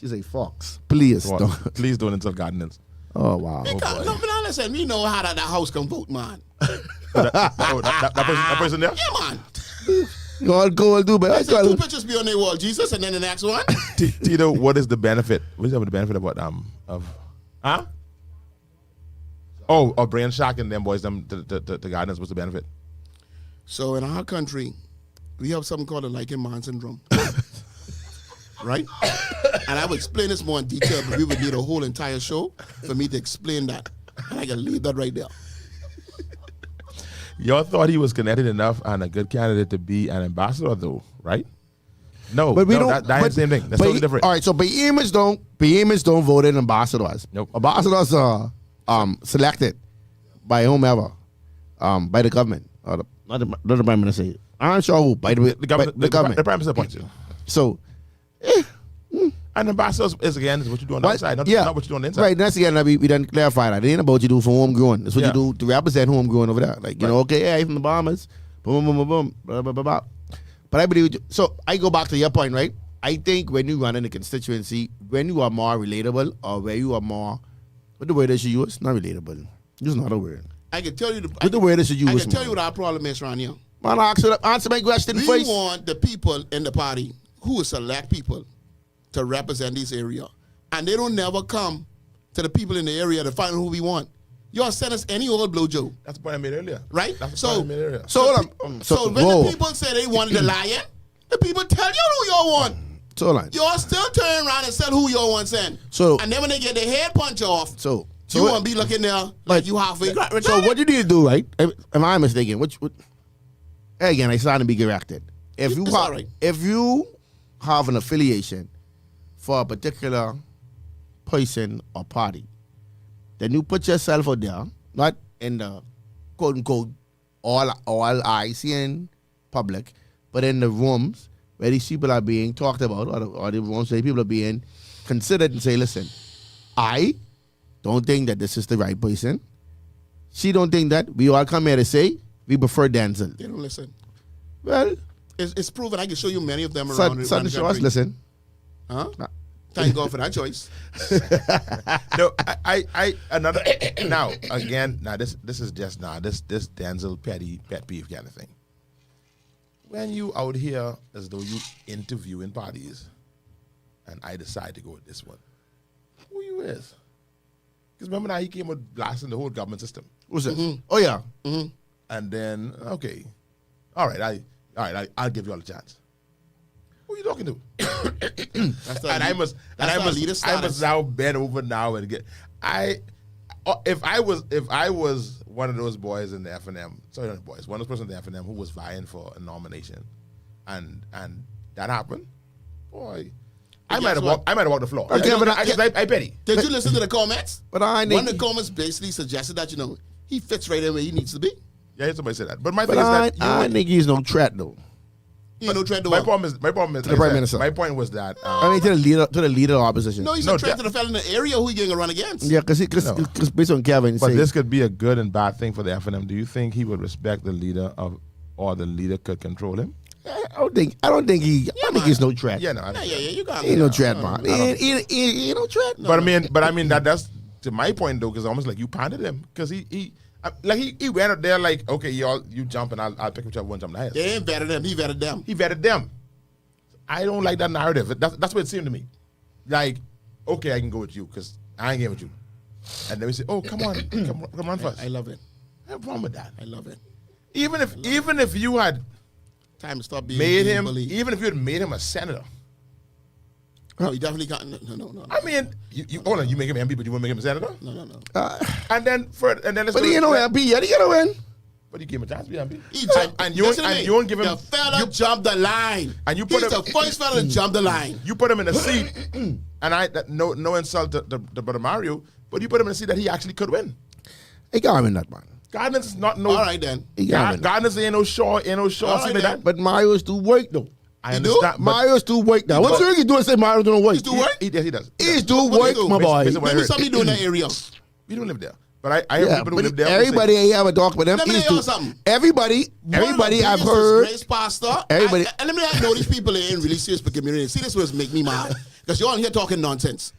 She's a Fox. Please don't. Please don't insult Garden Hills. Oh, wow. No, but listen, we know how that house can vote, man. that person there? Yeah, man. Go do, but there's 2 pictures be on their wall, Jesus, and then the next one. Tito, what is the benefit? What is the benefit of what? Of Brian Shack and them boys, the Gardens, what's the benefit? So in our country, we have something called the Lycan Man syndrome. Right? And I will explain this more in detail, but we would need a whole entire show for me to explain that. And I can leave that right there. Y'all thought he was connected enough and a good candidate to be an ambassador, though, right? No, but we don't. That's the same thing. That's totally different. All right, so Bahamians don't vote in ambassadors. Nope. Ambassadors are selected by whomever, by the government, or not the prime minister. I'm not sure who. By the government. The prime minister appoints you. So, And ambassadors is what you do on the outside, not what you do on the inside. Right, that's again, we done clarify that. It ain't about you do for homegrown. It's what you do to represent homegrown over there. Like, you know, okay, yeah, from the Bahamas, boom, boom, boom, boom, blah, blah, blah, blah. But I believe, so I go back to your point, right? I think when you run in a constituency, when you are more relatable or where you are more, what the word is you use? Not relatable. Use another word. I can tell you What the word is you use? I can tell you what our problem is around here. Man, answer my question We first. want the people in the party who will select people to represent this area. And they don't never come to the people in the area to find who we want. Y'all send us any old blowjob. That's the point I made earlier. Right? That's the point I made earlier. So when the people say they wanted the lion, the people tell you who y'all want. So line. Y'all still turn around and say who y'all want send. So- and then when they get their head punch off, So you what- want to be looking there like you halfway. So what you need to do, right? Am I mistaken? What again? I started to be corrected. If you It's have, all right. if you have an affiliation for a particular person or party, then you put yourself out there, not in the quote unquote all eyes seeing public, but in the rooms where these people are being talked about, or the rooms where people are being considered, and say, listen, I don't think that this is the right person. She don't think that. We all come here to say we prefer Denczil. They don't listen. Well, It's proven. I can show you many of them around son the show us, country. listen. Huh? Thank God for that choice. No, I another now again. Now this is just this Denczil pet peeve kind of thing. When you out here as though you interviewing parties, and I decide to go with this one, who you is? Because remember now he came with blasting the whole government system, Who's this? Oh yeah. and then okay, all right, I'll give you all a chance. Who you talking to? I must now bend over now and get. If I was one of those boys in the FNM, sorry, not boys, one of those persons in the FNM who was vying for a nomination, and that happened, boy, I might have walked the floor. Okay, but I petty. Did you listen to the comments? But I One think of the comments basically suggested that, he fits right in where he needs to be. Yeah, somebody said that. But my but thing is I that think he's no threat though. He ain't no threat to my what? problem is the Prime like I said, Minister. My point was that I mean, to the leader of opposition. No, he's No, a threat to the fella in the area who he going to run against. Yeah, because based on Kevin, but say, this could be a good and bad thing for the FNM. Do you think he would respect the leader or the leader could control him? I don't think he's no threat. Yeah, no. I don't Yeah, you got He ain't no threat, man. He ain't no threat. But I mean that's to my point though, because almost like you pounded him because he went up there like, okay, you jump and I'll pick whichever one jump the highest. They ain't vetted them. He vetted them. He vetted them. I don't like that narrative. That's what it seemed to me. Like, okay, I can go with you because I ain't getting with you. And then we say, oh, come on, come run first. I love it. I have a problem with that. I love it. Even if you had Time to stop being made being him, bullied. even if you had made him a senator. No, he definitely can't. No. I mean, you hold on, you make him MP, but you won't make him a senator. No. And then let's But go he ain't no MP yet. He gotta win. But you gave him a chance to be MP. He jumped, and you won't give him. The fella jumped the line. And you put He's him- the first fella to jump the line. You put him in a seat, and no insult to brother Mario, but you put him in a seat that he actually could win. He got him in that, man. Gardner's is not no. All right then. He got him in that. Gardner's ain't no Shaw, All right, seat like then. that. But Mario's do work though. I He do? understand. but Mario's do work now. What you think he doing? Say Mario doing work? He do work? He does. He's do What work, he do? my boy. Basically what I Maybe heard. somebody do in that area. We don't live there, but I hear Yeah, people who but live there. everybody ain't have a talk with them. Let me He's tell you do- something. Everybody I've One of the heard. biggest pastor. Everybody- And let me know these people ain't really serious for community. See, this was make me mad because you're on here talking nonsense.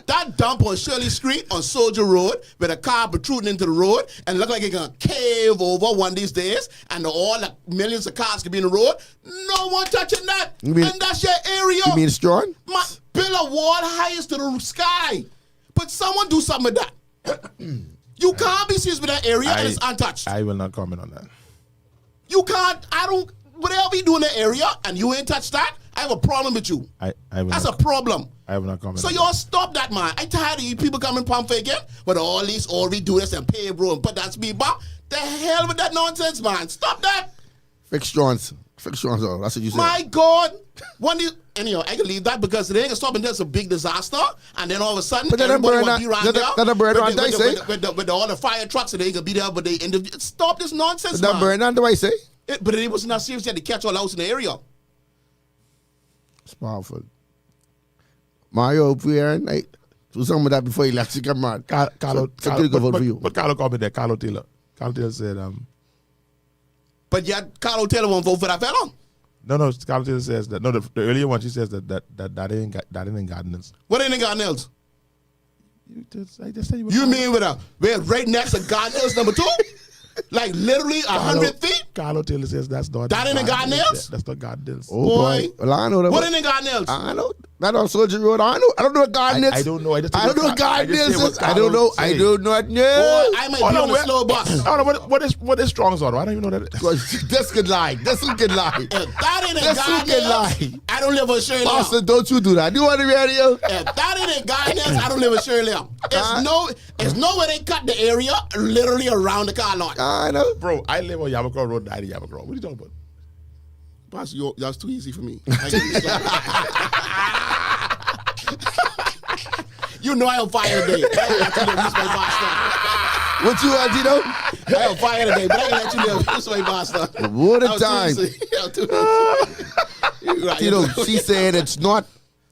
That dump on Shirley Street on Soldier Road with a car protruding into the road and look like it's gonna cave over one of these days, and all the millions of cars could be in the road. No one touching that, You mean- and that's your area. You mean strong? My bill of wall highest to the sky. But someone do something with that. You can't be serious with that area and it's untouched. I will not comment on that. You can't. Whatever you do in that area and you ain't touched that, I have a problem with you. I will That's not, a problem. I will not comment. So on y'all stop that, man. I tired of you people coming pump faking with all we do this and pay bro and put that speed bar. The hell with that nonsense, man. Stop that. Fix Strong's. Oh, that's what you said. My God. anyhow, I can leave that because they ain't gonna stop until it's a big disaster, and then all of a sudden, But then everybody burn want to be around there. that burn on dice, eh? With all the fire trucks, and they gonna be there, but they stop this nonsense, That man. burn on the way, say? But it was not serious. They had to catch all the house in the area. It's powerful. Mario up here, and I do some of that before he left. Come on. Carlo, So go vote for you. But Carlo called me there. Carlo Taylor. Carlo Taylor said, But yet, Carlo Taylor won't vote for that fella. no, Carlo Taylor says that. No, the earlier one, she says that ain't Gardner's. What ain't in Gardner's? I just said You mean we're right next to Gardner's number 2? Like literally 100 feet? Carlo Taylor says that's not. That ain't in Gardner's? That's not Gardner's. Oh, Boy. boy. Well, I know that. What ain't in Gardner's? I know. That on Soldier Road. I don't know what garden is. I don't know. I just I don't know what garden is. I don't know. I do do not know. Boy, I might be on a slow bus. I don't know what is Strong's on. I don't even know that. This could lie. This one could lie. If that ain't in This one can Gardner's, lie. I don't live in Shirley. Boston, don't you do that. You want the radio? If that ain't in Gardner's, I don't live in Shirley. It's nowhere they cut the area literally around the car lot. I know. Bro, I live on Yabacrow Road, 90 Yabacrow. What are you talking about? Boss, that's too easy for me. I can't be slow. You know I on fire today. I can let you know this my boss What you want, Tito? now. I on fire today, but I can let you know this my boss now. What a That was time. too easy. That was too easy. You're right. Tito, she said it's not.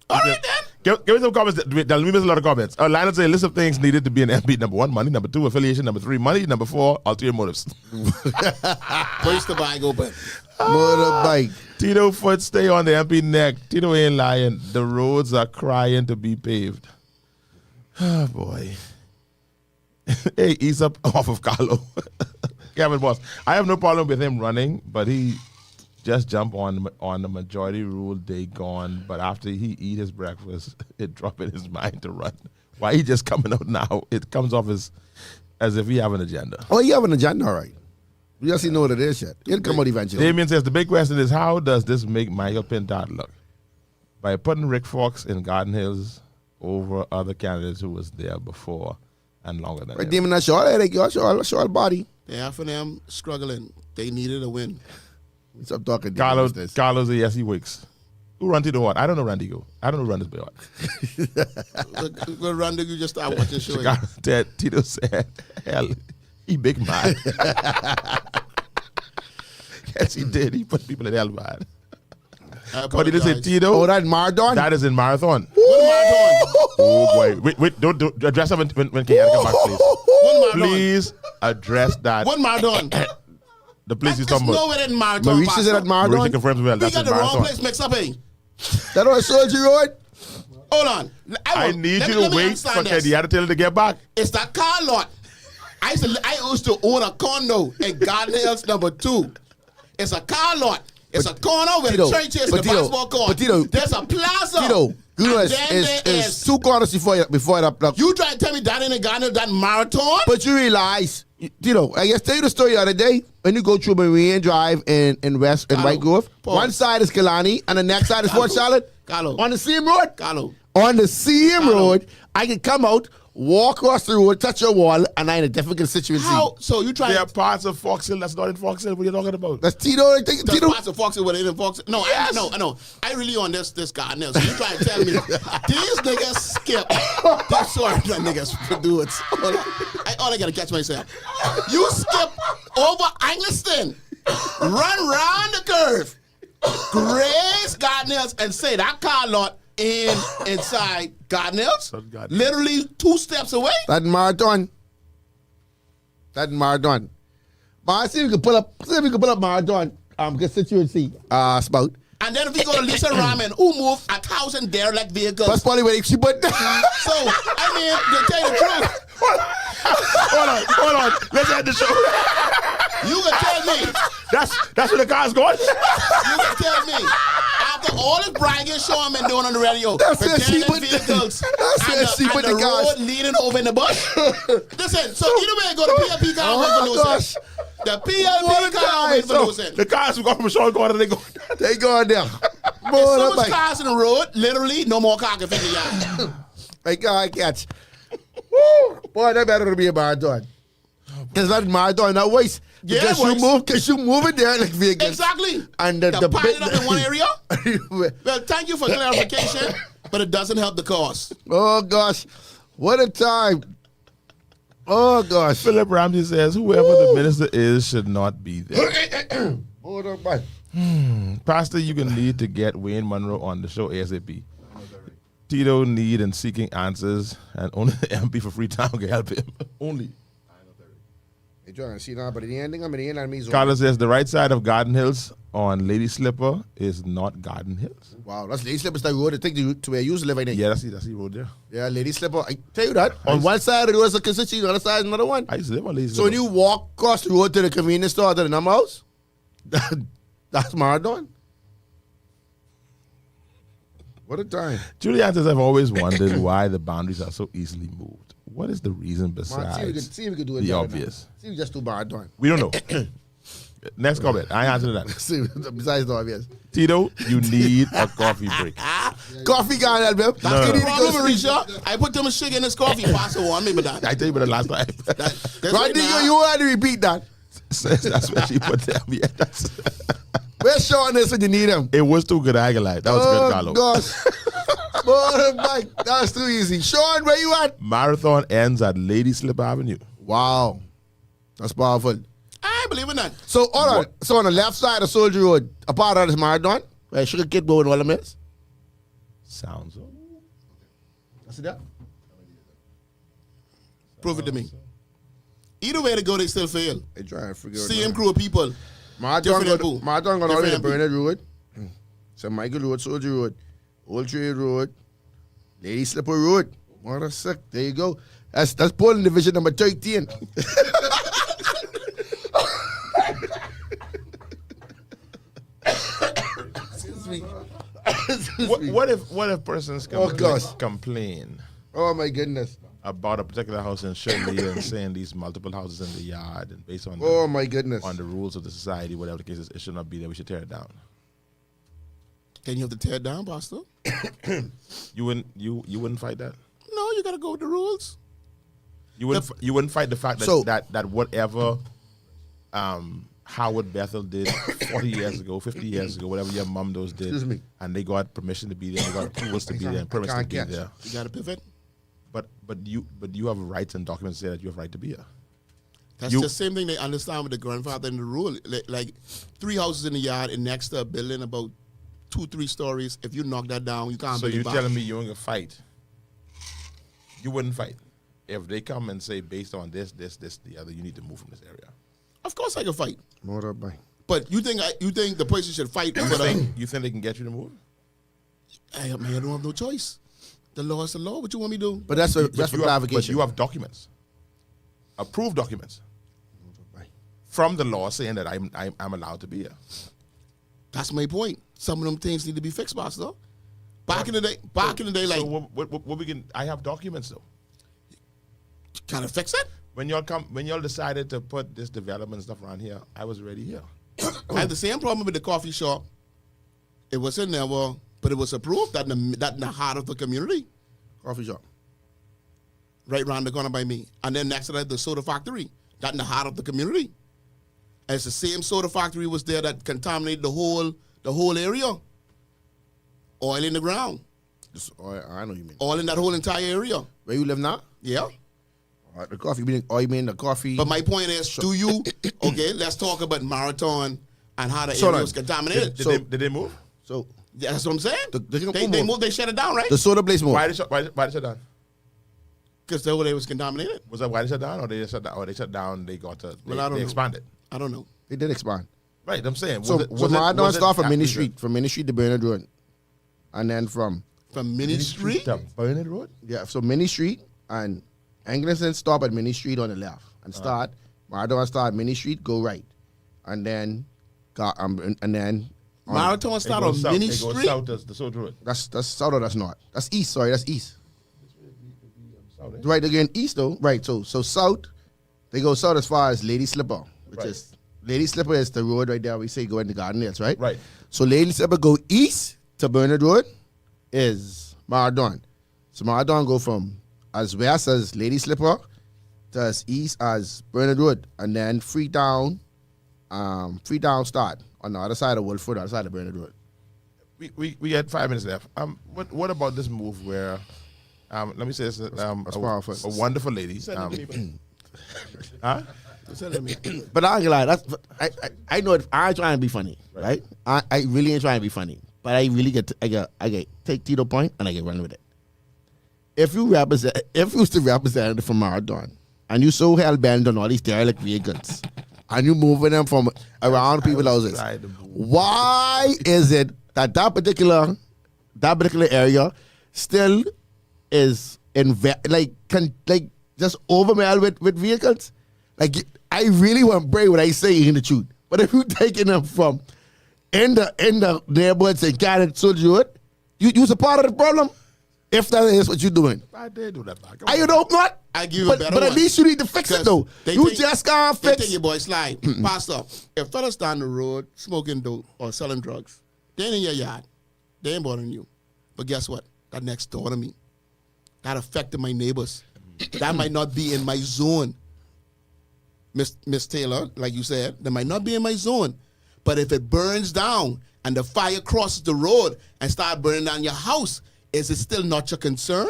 All right then. Give me some comments. Let me miss a lot of comments. Lionel say list of things needed to be an MP. Number 1, money. Number 2, affiliation. Number 3, money. Number 4, ulterior motives. First the bag open. Motorbike. Tito foot stay on the MP neck. Tito ain't lying. The roads are crying to be paved. Oh boy. Hey, ease up off of Carlo. Kevin Boss. I have no problem with him running, but he just jump on the majority rule day gone. But after he eat his breakfast, it drop in his mind to run. Why he just coming out now? It comes off as if he have an agenda. Oh, you have an agenda, all right. We just know what it is yet. It'll come out eventually. Damien says the big question is how does this make Michael Pintard look? By putting Rick Fox in Garden Hills over other candidates who was there before and longer than Right, him. Damon, that's your headache. Your short body. They half of them struggling. They needed a win. Stop talking. Carlos This. says yes, he wakes. Who run to the what? I don't know Randy go. I don't know run this boy what. Go run, you just start watching the show. Tito said, hell, he big man. Yes, he did. He put people in hell, man. But he didn't say Tito. Oh, that Marathon? That is in Marathon. What Marathon? Oh boy. Wait, don't address that when Kenyatta come back, please. What Marathon? Please address that. What Marathon? The place he's There's talking about. nowhere in Marathon. Maurice is at Maurice Marathon? confirms well. We That's got in the wrong Marathon. place mixed up, eh? That on Soldier Road? Hold on. I need you to wait for Kenyatta to tell him to get back. It's that car lot. I used to own a condo in Garden Hills number 2. It's a car lot. It's a corner where Tito, the church is, but the Tito, basketball court. but Tito, There's a plaza. Tito, you know And then there it's 2 corners before that. You try to tell me that in the Garden Hills, that marathon? But you realize, Tito, I just tell you the story the other day. When you go through Marine Drive in West and Carlo, White Grove, pause. one side is Killarney and the next side is Carlo, Fort Charlotte. Carlo. On the same road. Carlo. On the same Carlo. road, I can come out, walk across the road, touch your wall, and I'm in a different constituency. How? So you try There are parts of Fox Hill that's not in Fox Hill. What are you talking about? That's Tito. I think, There's Tito. parts of Fox Hill where they in Fox Hill. No, Yes. I know. I really on this Garden Hills. So you try to tell me these niggas skip. That's sorry, that niggas do it. All I gotta catch myself. You skip over Angliston, run round the curve, graze Garden Hills, and say that car lot inside Garden Hills. Garden Hills. Literally 2 steps away. That Marathon. But see if we can pull up Marathon constituency spout. And then if we go to Lisa Ramen, who moved 1,000 derelict vehicles. That's probably where she put. So, I mean, to tell you the truth, Hold on. Let's end the show. you can tell me, That's where the car's going. you can tell me, after all this bragging show I'm been doing on the radio, That's where she pretending put- vehicles, that's where she put and the the cars. road leading over in the bush. Listen, so either way, go to PLP car Oh, with gosh. Venusa. The What PLP a car guy. with So Venusa. the cars go from Sean Gordon, they go. They going there. There's so much Motorbike. cars in the road, literally, no more car can fit in the yard. Like, I catch. Woo. Boy, that better be a Marathon. Because that Marathon, that voice. Yeah, Because you move it there like Vegas. Exactly. And the pile it up in one area. Well, thank you for clarification, but it doesn't help the cause. Oh, gosh. What a time. Oh, gosh. Philip Ramsey says, whoever the minister is should not be there. Hold on, man. Pastor, you can need to get Wayne Monroe on the show ASAP. Tito need and seeking answers, and only the MP for Freetown can help him. Only. You trying to see now, but in the ending, I'm in the end, and me. Carlo says the right side of Garden Hills on Lady Slipper is not Garden Hills. Wow, that's Lady Slipper's that road. I think to where you used to live, I think. Yeah, that's the road there. Yeah, Lady Slipper. I tell you that. On one side of the road is a constituency, on the other side is another one. I used to live on Lady So Slipper. when you walk across the road to the convenience store to the number house, that's Marathon. What a time. Julian says, I've always wondered why the boundaries are so easily moved. What is the reason Man, besides see if we can do it the better obvious? now. See if we just do Marathon. We don't know. Next comment. I answer that. See, besides the obvious. Tito, you need a coffee break. Coffee guy, that man. That's the problem, Marisha. I put too much sugar in this coffee. Pass it on me, but that. I tell you about the last time. That's Right, right nigga, now. you want to repeat that. That's what she put down. Yeah, Where's Sean this when you need him? it was too good. I can lie. That was good, Carlo. Gosh. Boy, Mike, that's too easy. Sean, where you at? Marathon ends at Lady Slipper Avenue. Wow. That's powerful. I believe in that. So, hold on. So, on the left side of Soldier Road, a part of this Marathon, where Sugar Kid going all the minutes. Sounds so. That's it, yeah? Prove it to me. Either way they go, they still fail. They trying to figure it out. Same crew of people. Marathon Different going people. all the way to Different Bernard Road. St. Michael Road, Soldier Road, Old Trade Road, Lady Slipper Road. What a sick. There you go. That's polling division number 13. Excuse me. What if persons complain Oh my goodness. about a particular house in Shirley and saying these multiple houses in the yard, and based on Oh my goodness. on the rules of the society, whatever the case is, it should not be there. We should tear it down. Then you have to tear it down, Pastor. You wouldn't fight that. No, you got to go with the rules. You wouldn't fight the fact that So- that whatever Howard Bethel did 40 years ago, 50 years ago, whatever your mom those did, Excuse me. and they got permission to be there, they got approvals to be there, and permits to can't be catch. there. You got to pivot. But you have rights and documents to say that you have right to be here. That's the same thing they understand with the grandfather and the rule. Like 3 houses in the yard and next to a building about 2-3 stories. If you knock that down, you can't So build you're it back. telling me you ain't gonna fight? You wouldn't fight if they come and say based on this, the other, you need to move from this area. Of course I can fight. Motorbike. But you think the person should fight for You think they can get you to move? I don't have no choice. The law is the law. What you want me to do? But that's for But clarification. you have documents, approved documents from the law saying that I'm allowed to be here. That's my point. Some of them things need to be fixed, Pastor. Back in the day, like, So what we can? I have documents though. kind of fix it. When y'all decided to put this development stuff around here, I was already here. I had the same problem with the coffee shop. It wasn't never, but it was approved that in the heart of the community, Coffee shop. right around the corner by me. And then next to that, the soda factory, that in the heart of the community. And it's the same soda factory was there that contaminated the whole area. Oil in the ground. I know what you mean. All in that whole entire area. Where you live now? Yeah. The coffee. You mean the coffee? But my point is, okay, let's talk about Marathon and how the So area then, was contaminated. Did they move? So That's what I'm saying. they They moved, they shut it down, right? the soda place more. Why did they shut down? Because the whole area was contaminated. Was that why they shut down, or they just shut down? Or they shut down? They got to. Well, I don't they know. expanded. I don't know. They did expand. Right, I'm saying. So Marathon start from Mini Street. Street, from Mini Street to Bernard Road, and then from From Mini Street? Bernard Road. so Mini Street and Anglican stop at Mini Street on the left and start. Marathon start Mini Street, go right, and then Marathon start on Mini It goes Street? south to the South Road. that's south or that's north. That's east. Sorry, that's east. South, eh? Right, again east though. Right, so south. They go south as far as Lady Slipper, which Right. is Lady Slipper is the road right there. We say go in the Garden Hills, right? Right. So Lady Slipper go east to Bernard Road is Marathon. So Marathon go from as west as Lady Slipper to as east as Bernard Road, and then Freetown start on the other side of Wolford, the other side of Bernard Road. We had 5 minutes left. What about this move where, let me say this, a wonderful lady. Huh? But I ain't gonna lie, I know I ain't trying to be funny, right? I really ain't trying to be funny, but I really I get take Tito point and I get run with it. If you was the representative from Marathon and you so hell bent on all these derelict vehicles and you moving them from around people's houses, why is it that particular area still is just overwhelmed with vehicles? Like, I really want to break what I say in the truth. But if you taking them from in the neighborhoods and Canada to do it, you's a part of the problem. If that is what you're doing. I did do that back. I you don't not. I give you a better But at one. least you need to fix it though. You just can't They fix take your boy slide. Pastor, if fellas down the road smoking dope or selling drugs, they ain't in your yard. They ain't bothering you. But guess what? That next door to me. That affected my neighbors. That might not be in my zone. Miss Taylor, like you said, that might not be in my zone. But if it burns down and the fire crosses the road and start burning down your house, is it still not your concern?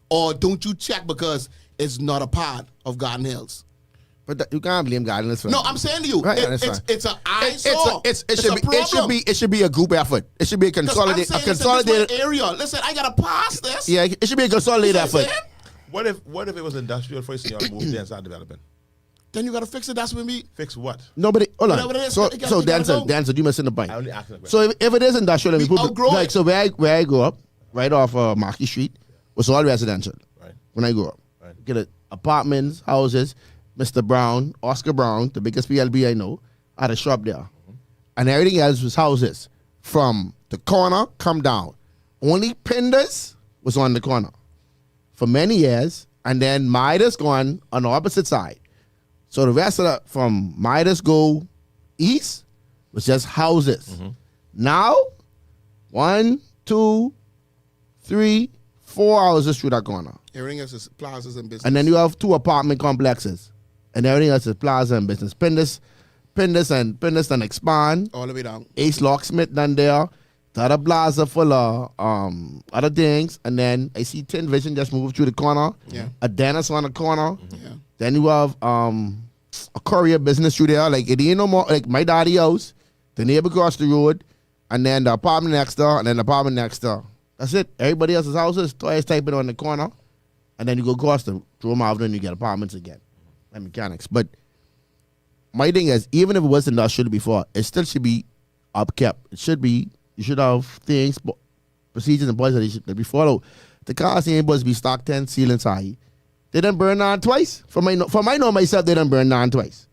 Or don't you check because it's not a part of Garden Hills? But you can't blame Garden Hills for No, that. I'm saying to you, Right, it's an eyesore. It should be a group effort. It should be a consolidated area. Listen, I gotta pass this. Yeah, it should be a consolidated You know what I'm effort. saying? What if it was industrial first and y'all moved there and started developing? Then you gotta fix it. That's what me. Fix what? Nobody, hold Whatever on. it is, So you gotta Denczil, you missing the point. I only asked the question. So if it is industrial, We outgrow like it. so where I grew up, right off Marquis Street, was all residential. Right. When I grew up, Right. get it, apartments, houses. Mr. Brown, Oscar Brown, the biggest PLB I know, had a shop there, and everything else was houses. From the corner, come down. Only Pinders was on the corner for many years, and then Midas gone on the opposite side. So the rest of from Midas go east was just houses. Now, 1, 2, 3, 4 houses through that corner. Everything else is plazas and business. And then you have 2 apartment complexes. And everything else is plaza and business. Pindus and Expand. all the way down. Ace Locksmith done there. The other plaza full of other things. And then I see Tin Vision just moved through the corner. Yeah. A dentist on the corner. Yeah. Then you have a courier business through there. Like, it ain't no more. Like, my daddy house, the neighbor across the road, and then the apartment next door, and then the apartment next door. That's it. Everybody else's houses, twice typing on the corner. And then you go across the Jerome Avenue and you get apartments again. And mechanics. But my thing is, even if it was industrial before, it still should be upkept. It should be, you should have things, procedures and policies that be followed. The cars ain't supposed to be stock 10, ceilings high. They done burn down twice. For my know myself, they done burn down twice.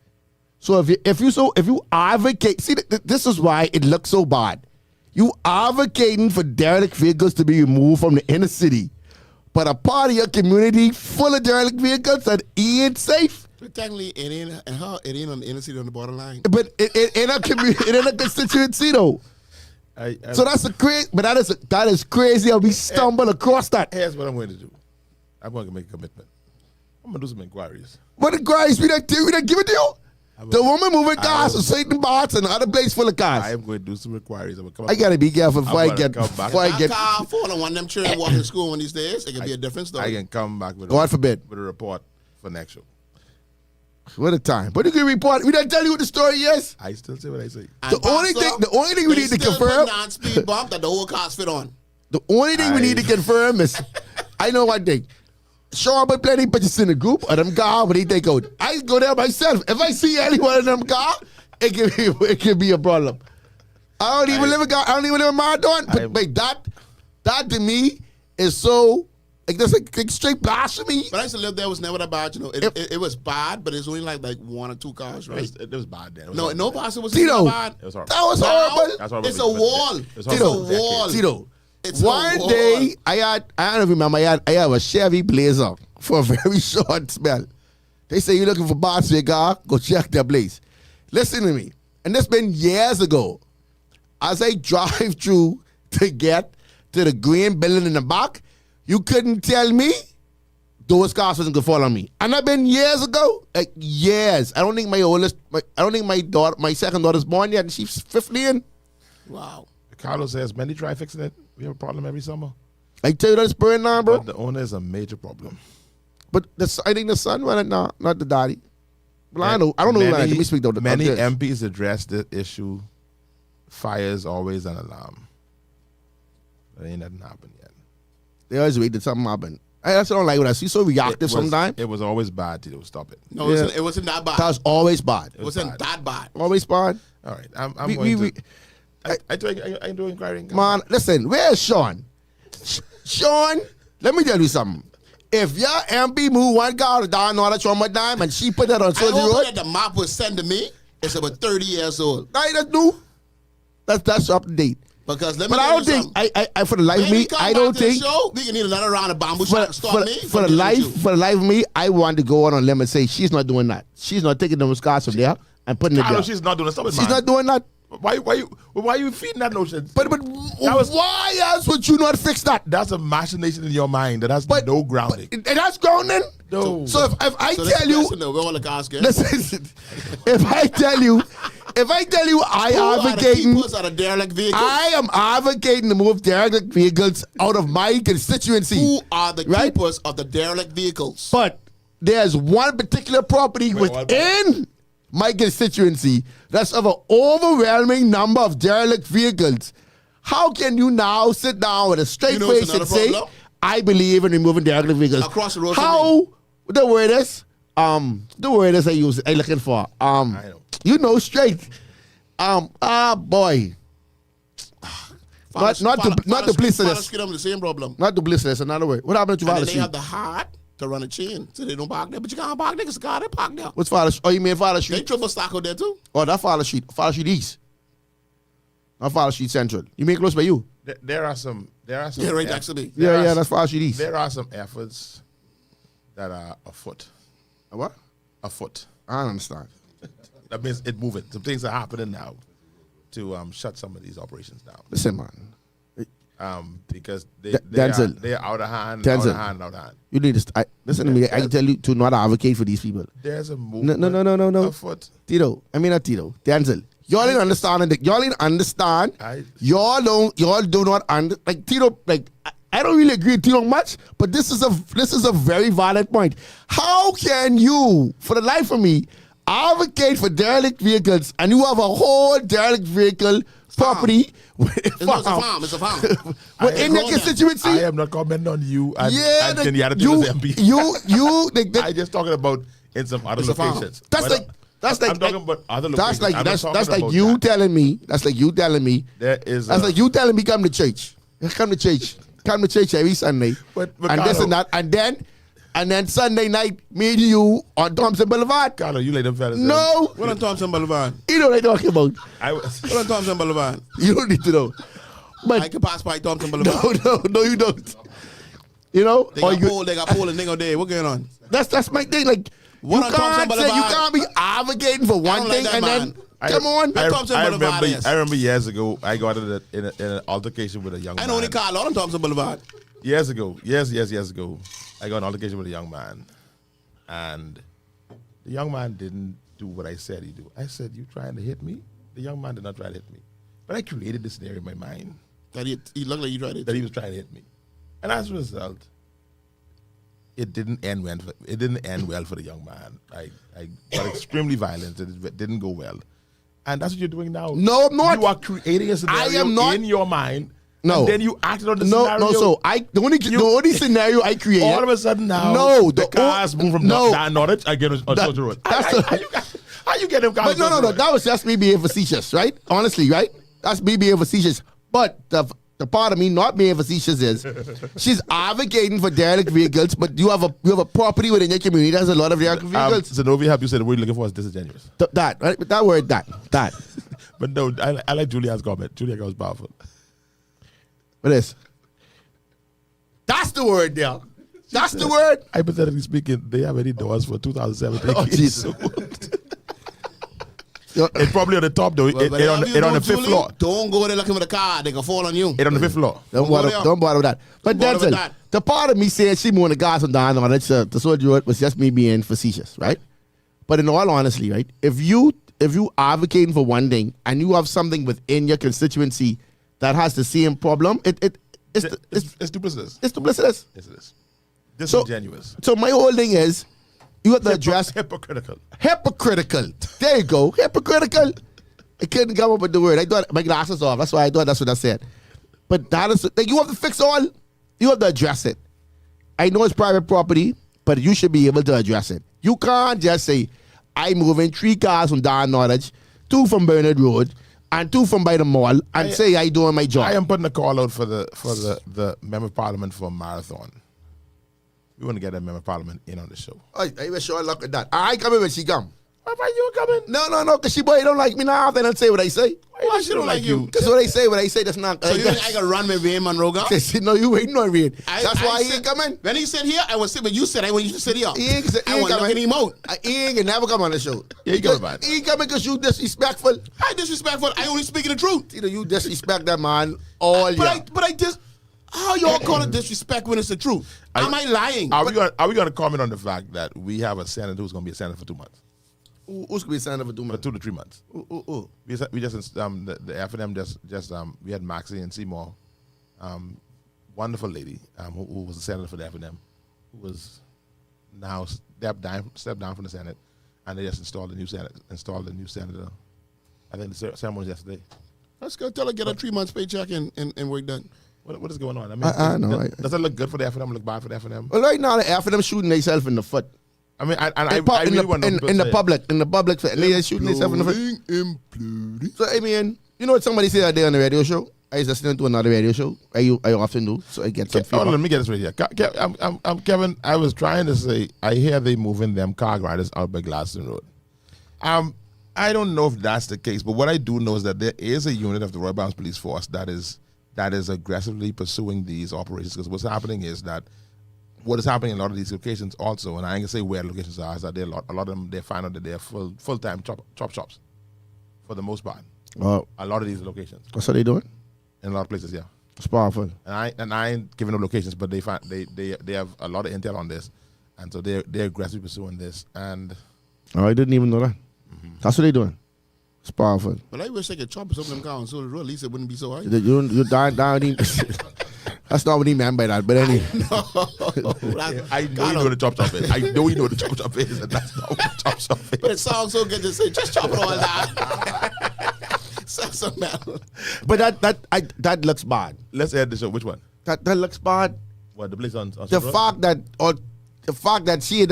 So if you advocate, see, this is why it looks so bad. You advocating for derelict vehicles to be removed from the inner city, but a part of your community full of derelict vehicles that ain't safe. But technically, it ain't on the inner city on the borderline. But it in a community, in a constituency though. So that's a crazy. But that is crazy how we stumble across that. Here's what I'm going to do. I'm going to make a commitment. I'm going to do some inquiries. What the guys we don't give it to you? The woman moving cars from Satan Barts and other place full of I cars. am going to do some inquiries. I'm going to come I gotta be careful before I get. That car full of one of them children walking to school one of these days. It could be a different story. I can come back with God forbid. with a report for next show. What a time. But you can report. We didn't tell you what the story is. I still say what I say. And The only thing we they need to still confirm. put non-speed bump that the whole car's fit on. The only thing we need to confirm is, I know one thing. Show up with plenty pictures in the group of them car when they take out. I go there myself. If I see any one of them car, it could be a problem. I don't even live in Marathon. But like that to me is so like that's like straight blasphemy. But I used to live there. It was never that bad. You know, it was bad, but it's only like 1 or 2 cars, right? It was bad then. No bus was Tito, bad. It was horrible. That was Now, horrible. That's horrible. It's a wall. It's It's a horrible. wall. Tito. It's a One wall. day, I don't remember, I had a Chevy Blazer for a very short spell. They say, you're looking for parts for your car? Go check that place. Listen to me. And this been years ago. As I drive through to get to the green building in the back, you couldn't tell me those cars wasn't gonna fall on me. And I've been years ago, like years. I don't think my second daughter's born yet, and she's 15. Wow. Carlo says, many try fixing it. We have a problem every summer. I tell you that's burning now, bro. But the owner is a major problem. But I think the son run it now, not the daddy. Well, I don't know. Let me speak though. Many MPs address this issue. Fire is always an alarm. But ain't nothing happened yet. They always wait till something happen. That's what I don't like when I see so reactive sometimes. It was always bad, Tito. Stop it. No, it wasn't that bad. That was always bad. It wasn't that bad. Always bad. All right. I'm going to... I do inquiring. Man, listen, where's Sean? Sean, let me tell you something. If your MP move one car down on a trauma dime and she put that on Soldier I hope Road, that the map was sent to me. It's about 30 years old. that's new. That's up to date. Because let me But I tell don't you think something. I for the life of me, I don't think We can need another round of bamboo shot to stop me. for the life of me, I want to go on a limb and say she's not doing that. She's not taking those cars from there and putting it Carlo, there. she's not doing it. Stop it, She's man. not doing that. Why you feeding that notion? But why else would you not fix that? That's a machination in your mind that has no grounding. And that's grounding. No. So if I So tell you, listen, we're all the cars get. listen, if I tell you, I advocating. Who are the derelict vehicles? I am advocating to move derelict vehicles out of my constituency. Who are the Right? keepers of the derelict vehicles? But there's one particular property within my constituency that's of an overwhelming number of derelict vehicles. How can you now sit down with a straight You know what's face and another say, problem? I believe in removing derelict vehicles? Across the road from How the word is I looking for I know. you know straight boy. Not the police Father this. Skid them the same problem. Not the bliss this, another way. What happened to And Father then they Street? have the heart to run a chain, so they don't park there. But you can't park there because the car they park there. What's Father? Oh, you mean Father They Street? triple stack out there too. Oh, that Father Street East. Not Father Street Central. You mean close by you? There are some. Yeah, right next to me. Yeah, that's Father Street East. There are some efforts that are afoot. What? Afoot. I don't understand. That means it's moving. Some things are happening now to shut some of these operations down. Listen, man. Because Denczil. they are out of hand, Denczil. out of hand. You need to listen to me. I can tell you to not advocate for these people. There's a movement. No. Afoot. Tito. I mean not Tito. Denczil. Y'all ain't understand. Y'all ain't understand. Y'all do not like Tito. Like I don't really agree with Tito much, but this is a very valid point. How can you, for the life of me, advocate for derelict vehicles and you have a whole derelict vehicle property? It's a farm. It's a farm. In your constituency? I am not commenting on you and Kenyatta you, MP. I just talking about in some other locations. I'm talking about other locations. That's like you telling me. That's like you telling me. Like you telling me come to church. Come to church. Come to church every Sunday. But and this and that. And then Sunday night, me and you on Thompson Boulevard. Carlo, you like them fellas. No. What on Thompson Boulevard? You know what I'm talking about. What on Thompson Boulevard? You don't need to know. But I can pass by Thompson Boulevard. No, you don't. You know? They got pole and nigga there. What going on? That's my thing. Like, you can't be advocating for one thing and then come on. I remember years ago, I got in an altercation with a young man. I know only Carlo on Thompson Boulevard. Years ago, I got an altercation with a young man, and the young man didn't do what I said he'd do. I said, "You trying to hit me?" The young man did not try to hit me, but I created this scenario in my mind that he looked like you tried to hit that he was trying to hit me, and as a result, it didn't end well for the young man. I got extremely violent. It didn't go well, and that's what you're doing now. No, I'm not. You are creating a scenario in your mind. No. And then you acted on the scenario. No, so the only scenario I created. All of a sudden now, the cars move from down Norwich, I get on Soldier Road. How you get them cars? But no, that was just me being facetious, right? Honestly, right? That's me being facetious. But the part of me not being facetious is she's advocating for derelict vehicles, but you have a property within your community that has a lot of derelict vehicles. Zenobia help you say the word you're looking for is disingenuous. That, right? That word, that. But no, I like Julia's comment. Julia was powerful. What is? That's the word there. That's the word. Hypothetically speaking, they have any doors for 2017. Oh, Jesus. It's probably on the top though. It's on the fifth floor. Don't go there looking for the car. They can fall on you. It's on the fifth floor. Don't bother with that. But Denczil, the part of me saying she moving the guys from down on it to Soldier Road was just me being facetious, right? But in all honesty, right, if you advocating for one thing and you have something within your constituency that has the same problem, it's duplicitous. It's duplicitous. Yes, it is. Disingenuous. So my whole thing is, you have to address hypocritical. Hypocritical. There you go. Hypocritical. I couldn't come up with the word. I thought my glasses off. That's why I thought that's what I said. But that is like you have to fix all. You have to address it. I know it's private property, but you should be able to address it. You can't just say, I'm moving 3 cars from Don Norwich, 2 from Bernard Road, and 2 from by the mall, and say I doing my job. I am putting a call out for the member of parliament for a marathon. We want to get that member of parliament in on the show. I was sure luck at that. I come in when she come. Why you coming? No, because she boy don't like me now. Then don't say what I say. Why she don't like you? Because what I say, that's not. So you think I can run with Rain Monroe? No, you ain't no Rain. That's why he ain't coming. When he said here, I was sitting. When you said I want you to sit here. He ain't coming. Him out. He ain't never come on the show. Yeah, he coming. He ain't coming because you disrespectful. I disrespectful. I only speaking the truth. Tito, you disrespect that man all year. But I just. How y'all call it disrespect when it's the truth? Am I lying? Are we going to comment on the fact that we have a senator who's going to be a senator for 2 months? Who's going to be a senator for 2 For months? 2 to 3 months. We just the F&M just we had Maxie and Seymour, wonderful lady who was a senator for the F&M, who was now stepped down from the Senate, and they just installed a new senator. I think the ceremony was yesterday. Let's go tell her get a 3 months paycheck and work done. What is going on? I know. Does it look good for the F&M? Look bad for the F&M? Well, right now the F&M shooting themselves in the foot. I mean, I in really want to know the public, and they shooting themselves in the foot. Imploding. So I mean, you know what somebody said that day on the radio show? I was listening to another radio show. I often do, so I get some feedback. Let me get this right here. I'm Kevin. I was trying to say, I hear they moving them car riders out by Gladstone Road. I don't know if that's the case, but what I do know is that there is a unit of the Royal Barbados Police Force that is aggressively pursuing these operations. Because what's happening is that what is happening in a lot of these locations also, and I ain't gonna say where the locations are, is that a lot of them they find out that they're full-time chop shops for the most part. A lot of these locations. What's they doing? In a lot of places, yeah. It's powerful. And I ain't giving no locations, but they have a lot of intel on this, and so they're aggressively pursuing this. And I didn't even know that. That's what they doing. It's powerful. But I wish they could chop some of them cars so at least it wouldn't be so high. You down. That's not what he meant by that, but anyway. I know you know what the chop shop is. I know you know what the chop shop is, and that's not what the chop shop is. But it sounds so good to say, just chop it all down. So metal. But that looks bad. Let's add this up. Which one? That looks bad. What, the place on The fact that she in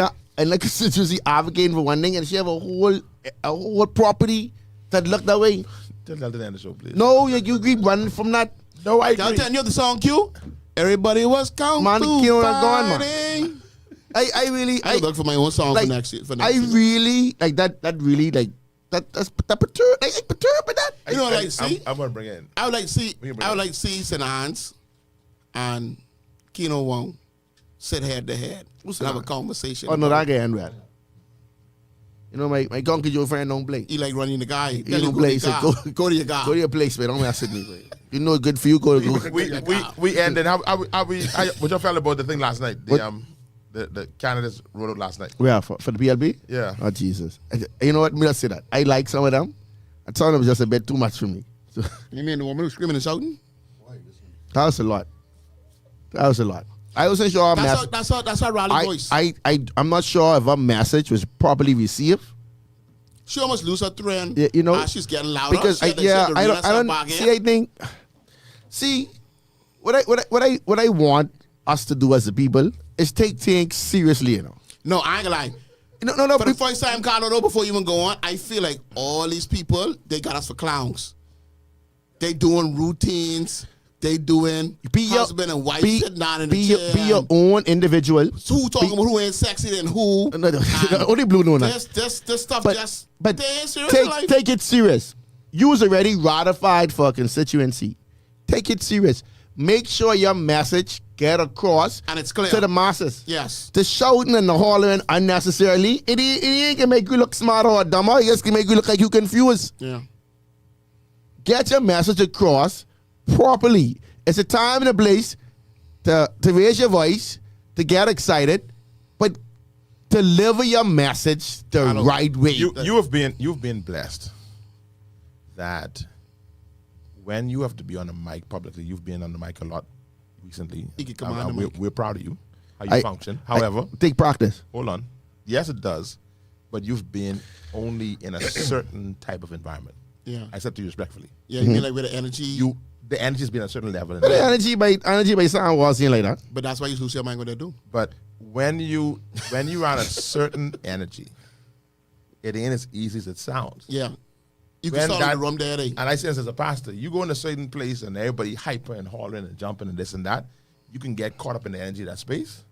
a constituency advocating for one thing and she have a whole property that look that way. Tell that to end the show, please. No, you keep running from that. No, I Y'all agree. telling you the song Q? Everybody was counting. Man, to Q ain't gone, man. fighting. I really I look for my own song for next year. Really like that. That really like that perturb. I perturbed by that. You know what I like to see? I'm gonna bring it in. I would like to see St. Hans and Keno Wong sit head to head and have a conversation. Oh no, that guy ain't real. You know, my gunky Joe friend don't play. He like running the guy. He don't play. He said, Go to your guy. Go to your place, man. Don't mess with me. You know, good for you. Go. We ended. What y'all felt about the thing last night? The candidates wrote out last night. Yeah, for the PLB? Yeah. Oh, Jesus. You know what? Me just say that. I like some of them. And some of them was just a bit too much for me. So, You mean the woman who's screaming and shouting? that was a lot. I wasn't sure our message. That's her rally voice. I'm not sure if our message was properly received. She almost lose her thread. Yeah, you know, as she's getting louder. Because I don't see. I think. See, what I want us to do as a people is take things seriously. You know. No, I ain't gonna lie. No. For the first time, Carlo, though, before you even go on, I feel like all these people, they got us for clowns. They doing routines. They doing husband and wife sitting down in the chair. Be your own individual. Who talking about who ain't sexy than who? No, only blue know that. This stuff but they ain't serious in life. Take it serious. You was already ratified for a constituency. Take it serious. Make sure your message get across and it's clear to the masses. Yes. The shouting and the hollering unnecessarily, it ain't gonna make you look smarter or dumber. It just gonna make you look like you confused. Yeah. Get your message across properly. It's a time and a place. to raise your voice, to get excited, but deliver your message the right way. You've been blessed that when you have to be on the mic publicly, you've been on the mic a lot recently. You can come on the mic. We're proud of you, how you function. However, take practice. hold on. Yes, it does, but you've been only in a certain type of environment. Yeah. I said to you respectfully. Yeah, you mean like with the energy. The energy's been at a certain level. But the energy by sound wasn't like that. But that's why you lose your mind what they do. But when you're on a certain energy, it ain't as easy as it sounds. Yeah. You can When start that- in the room there. And I say this as a pastor, you go in a certain place and everybody hyper and hollering and jumping and this and that, you can get caught up in the energy of that space.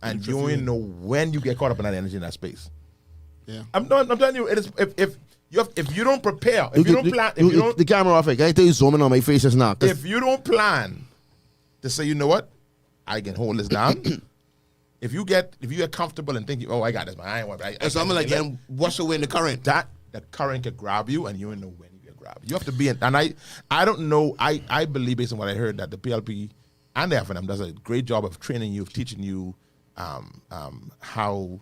And you don't even know when you get caught up in that energy in that space. Yeah. I'm telling you, it is if you don't prepare, if you don't plan, if you don't the camera off. Can I tell you zooming on my face just now? 'Cause if you don't plan to say, you know what, I can hold this down. if you get comfortable and think, oh, I got this, man, I ain't worried. And so I'm like, then wash away in the current. That the current can grab you, and you don't know when you get grabbed. You have to be in, and I don't know. I believe based on what I heard that the PLP and the FNM does a great job of training you, of teaching you how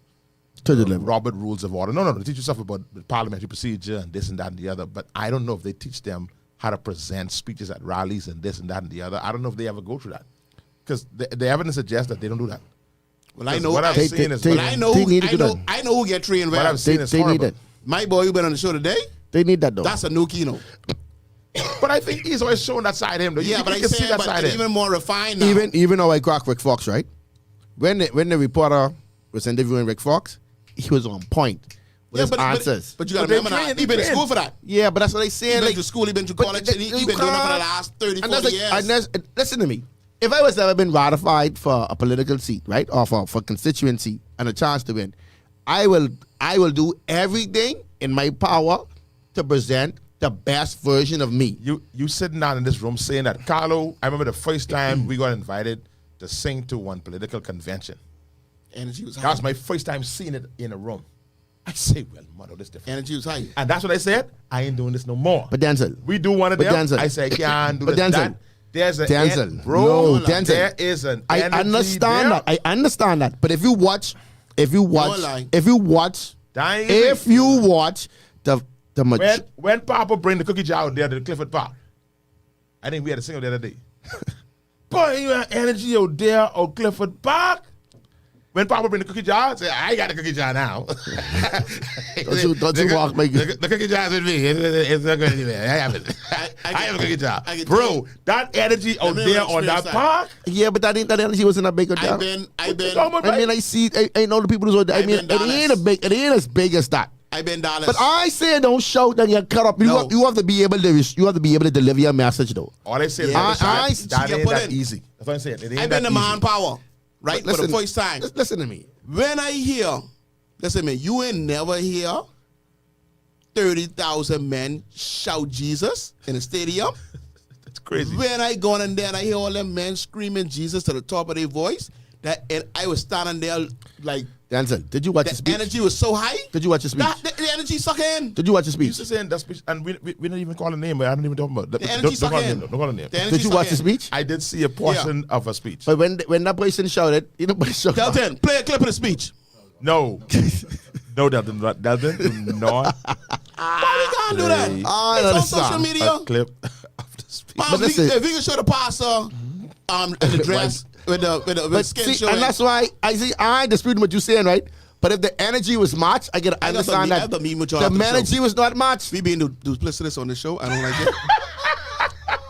to deliver. Robert Rules of Order. No, they teach you stuff about the parliamentary procedure and this and that and the other. But I don't know if they teach them how to present speeches at rallies and this and that and the other. I don't know if they ever go through that because the evidence suggests that they don't do that. Well, I know. What I've seen is I know who get trained well. what I've seen is they need horrible. it. My boy who been on the show today, They need that though. that's a new keynote. But I think he's always showing that side of him. Though. Yeah, you but can I see say that but side it's of him. even more refined now. even though I crack Rick Fox, right? When the reporter was interviewing Rick Fox, he was on point with his answers. But you got to But they remember that. trained, He been they in school for that. Yeah, but that's what they He saying. been Like, to school, he been to but college, th- and he you been doing it for the can't- last 30, and 40 that's years. and that's, listen to me. If I was ever been ratified for a political seat, right, or for constituency and a chance to win, I will do everything in my power to present the best version of me. You sitting down in this room saying that, Carlo, I remember the first time we got invited to sing to one political convention. Energy was That high. was my first time seeing it in a room. I say, well, mother, this different. Energy was high. And that's what I said. I ain't doing this no more. But Denczil, We do one of But them. Denczil. I say, I can't do But this. Denczil. That. There's an Denczil. bro. No, Denczil. There is an I energy understand there. that. I understand that. But if you watch lie. the When Papa bring the cookie jar out there to the Clifford Park, I think we had a single the other day. Boy, you have energy out there on Clifford Park. When Papa bring the cookie jar, say, I got the cookie jar now. Don't you walk like the cookie jar's with me. It's not going anywhere. I have it. I have a cookie jar. I can Bro, tell you. that energy out me there on that experience that. park. Yeah, but that energy wasn't a big I've job. been, I mean, I see. I know the people who's. I I've mean, been it ain't as big as that. I've been Dallas. But I say don't shout and get cut up. No. You have to be able to deliver your message though. All I say is Yeah, that ain't put that in. easy. That's what I'm saying. It ain't I've that been the easy. manpower, right? For the first time. Listen to me. When I hear, listen to me, you ain't never hear 30,000 men shout Jesus in a stadium. That's crazy. When I go in there and I hear all them men screaming Jesus to the top of their voice, and I was standing there like Denczil, did you watch the the speech? energy was so high. Did you watch the speech? The energy suck in. Did you watch the You speech? used to say in that speech, and we don't even call a name, but I don't even talk about. The Don't energy suck call a in. name. Don't call a name. The energy Did you suck watch the in. speech? I did see a portion of a speech. But when that person shouted, you know, Delton, play a clip of the speech. No, no, Delton, do not. Why we can't do that? I It's on understand. social media. A clip of the speech. Mom, But listen- if we can show the pastor in the dress with the But skin see, showing. and that's why I ain't disputing what you're saying, right? But if the energy was matched, I can I got understand the- I that got the meme with y'all the after the show. energy was not matched. we being duplicitous on the show. I don't like it.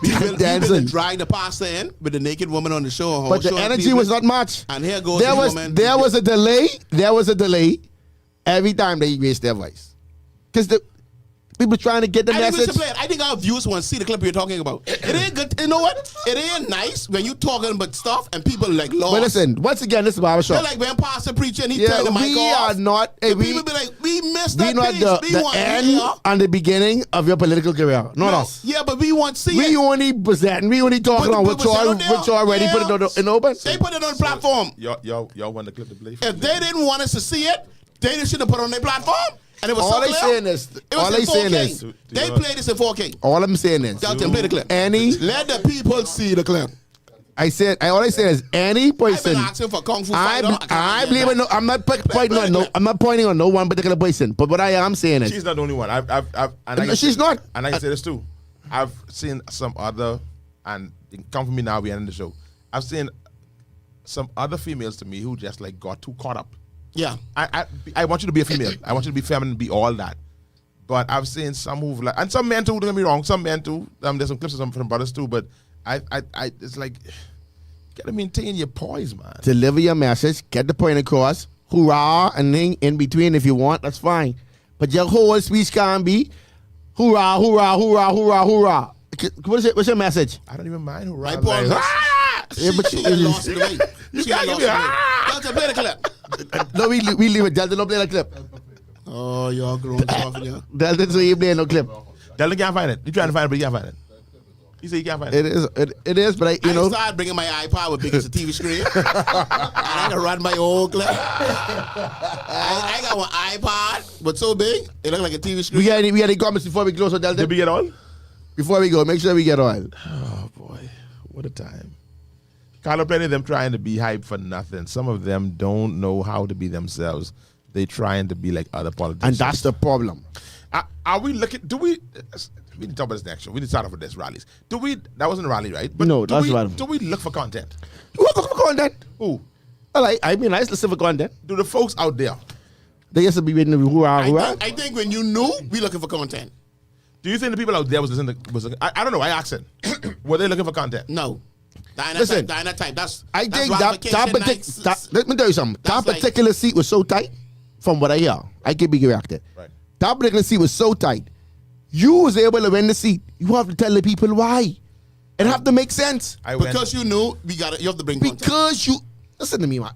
we been Dancing. to drag the pastor in with the naked woman on the show. But the energy was not matched. And here goes There the was woman. there was a delay. There was a delay every time they raised their voice, because the people trying to get the I think we message. should play it. I think our viewers want to see the clip you're talking about. It ain't good. You know what? It ain't nice when you talking about stuff and people like lost. But listen, once again, this is Barbershop. They're like when pastor preaching, he Yeah, turn the mic we off. are not. The we people be like, we missed we that not piece. the We want end here. and the beginning of your political career. Not us. Yeah, but we want to see We it. only present. We only talking But on the what people y'all said, what y'all ready put it on in open. They put it on the platform. Y'all want the clip to play? If they didn't want us to see it, they should have put it on their platform. And it was All so they clear. saying is- It was all in they saying 4K. is- They played this in 4K. All I'm saying is, Delton, play the clip. any Let the people see the clip. all I said is any I've been person. asking for Kung Fu fighter. I believe in no. I'm not pointing on no. I'm not pointing on no one particular person. But what I am saying is, She's not the only one. she's not. And I can say this too. I've seen some other, and you can come for me now. We end the show. I've seen some other females to me who just like got too caught up. Yeah. I want you to be a female. I want you to be feminine, be all that. But I've seen some who've like, and some men too. Don't get me wrong. Some men too. There's some clips of some from brothers too. But I it's like, you gotta maintain your poise, man. Deliver your message, get the point across, hoorah, and then in between if you want, that's fine. But your whole speech can't be hoorah, hoorah, hoorah, hoorah, hoorah. What's your message? I don't even mind who My rides. point Like, was, Yeah, but she you- got lost in the way. You She got can't lost give in me the way. Delta, play the clip. No, we leave it. Delta, don't play that clip. Oh, y'all grown soft, yeah. Delta, so you play no clip. Delta can't find it. You trying to find it, but you can't find it. He said you can't find it. It is, but I started bringing my iPod with big as a TV screen. And I can run my old clip. I got one iPod, but so big, it looked like a TV screen. we got any comments before we close on Delta? Did we get all? Before we go, make sure we get all. Oh boy, what a time. Carlo, plenty of them trying to be hype for nothing. Some of them don't know how to be themselves. They trying to be like other politicians. And that's the problem. Are we looking? Do we? We need to talk about this next show. We need to start off with this rallies. Do we? That wasn't a rally, right? No, do that's we, right. Do we look for content? You want to look for content? Who? I mean, nice listen for content. Do the folks out there? They used to be waiting to be hoorah, hoorah. I think when you knew, we looking for content. Do you think the people out there was listening? I don't know. I asked it. Were they looking for content? No. Listen, Type. I think ratification nights. let me tell you something. That That's like- particular seat was so tight, from what I hear. I can be reacted. Right. That particular seat was so tight. You was able to win the seat. You have to tell the people why. It have to make sense. Because you knew you have to bring content. Because you listen to me, man.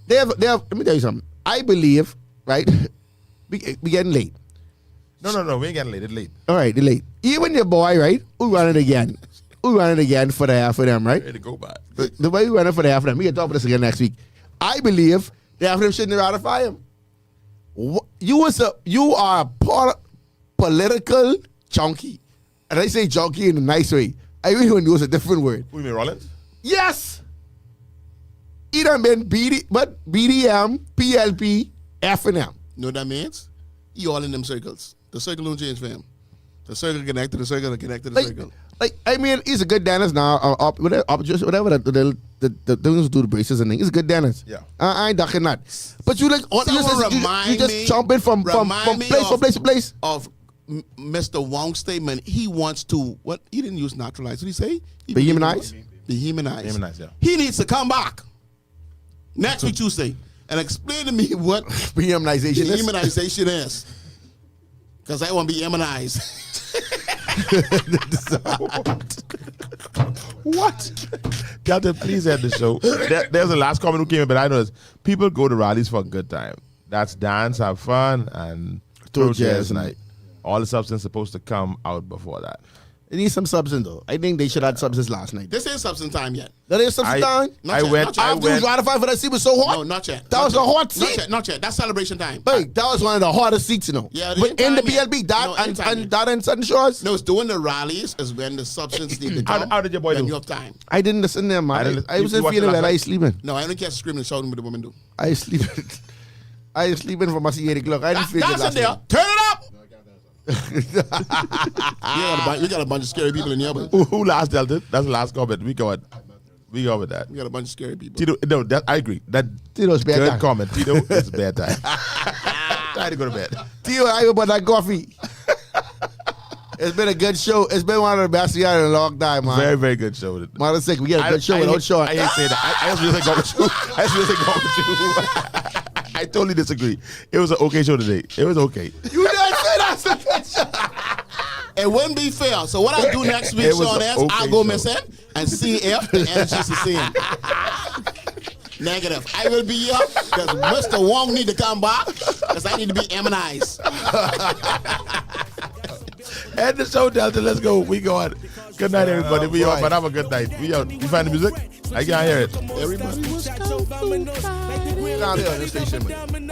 They have. Let me tell you something. I believe, right? we getting late. No. We ain't getting late. It's late. All right, they're late. Even your boy, right? Who run it again? Who run it again for the half of them, right? Ready to go by. The way we run it for the half of them. We can talk about this again next week. I believe the half of them shouldn't ratify him. You are a political junkie. And I say junkie in a nice way. I really want to use a different word. Who you mean, Rollins? Yes. He done been BDM, PLP, F&M. You know what that means? You all in them circles. The circle don't change for him. The circle connect to the circle and connect to the circle. I mean, he's a good dentist now. Whatever the things do the braces and things. He's a good dentist. Yeah. I ain't ducking that. But you like, you just jumping from place to place. Of Mr. Wong's statement, he wants to, what? He didn't use naturalize. What did he say? Be humanized? Be humanized. Humanized, yeah. He needs to come back next week, Tuesday, and explain to me what Dehumanization is. dehumanization is. Because I want to be immunized. What? Delta, please end the show. There's the last comment who came in, but I know this. People go to rallies for a good time. That's dance, have fun, and throw jazz night. All the substance supposed to come out before that. It needs some substance, though. I think they should have substance last night. This ain't substance time yet. That is substance time? Not yet, not yet. After it was ratified for that seat was so hot? No, not yet. That Not was yet. a hot seat? Not yet. That's celebration time. Hey, that was one of the hardest seats, you know. Yeah, but in the anytime, PLB, no, anytime, and that and Southern Shores. No, it's doing the rallies is when the substance need to come. How did your boy when do? you have time. I didn't listen to them, I man. didn't- I you wasn't watched feeling it last well. I night? was sleeping. No, I don't catch screaming and shouting what the women do. I was sleeping. I was sleeping from my 8 o'clock. I didn't feel good That's in last there. night. Turn it up. We got a bunch of scary people in here, but Who last, Delta? That's the last comment. We go with that. we got a bunch of scary people. Tito, no, I agree. That Tito's good bedtime. comment. Tito, it's bedtime. Time to go to bed. Tio, I about that coffee. It's been a good show. It's been one of the best we had in a long time, man. Very, very good show. Mother sick. We got a good show without Sean. I hate saying that. I just really go with you. I just really go with you. I totally disagree. It was an okay show today. It was okay. You didn't say that's a good show. It wouldn't be fair. So what I'll do next week, It was Sean, an is okay I'll go show. missing and see if the energy's the same. Negative. I will be here because Mr. Wong need to come back because I need to be immunized. End the show, Delta. Let's go. We go on. Good night, everybody. We out, but have a good night. We out. You find the music? I can't hear it. Everybody was Stacks of dominoes, make the grill down here on this station, man.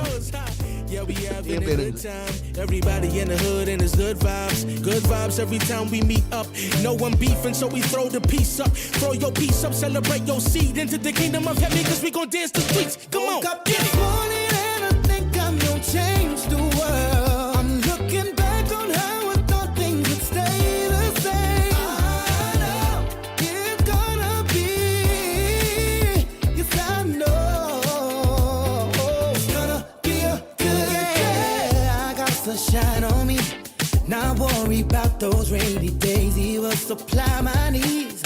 Yeah, we having Ain't a been good in- time. Everybody in the hood and it's good vibes. Good vibes every time we meet up. No one beefing, so we throw the peace up. Throw your piece up, celebrate your seed into the kingdom of heaven, cause we gon' dance the streets. Come on, Woke up get this it. morning and I think I'm gonna change the world. I'm looking back on how I thought things would stay the same. I know it's gonna be, yes I know it's gonna be a good day. I got sunshine on me, not worry about those rainy days. He will supply my needs.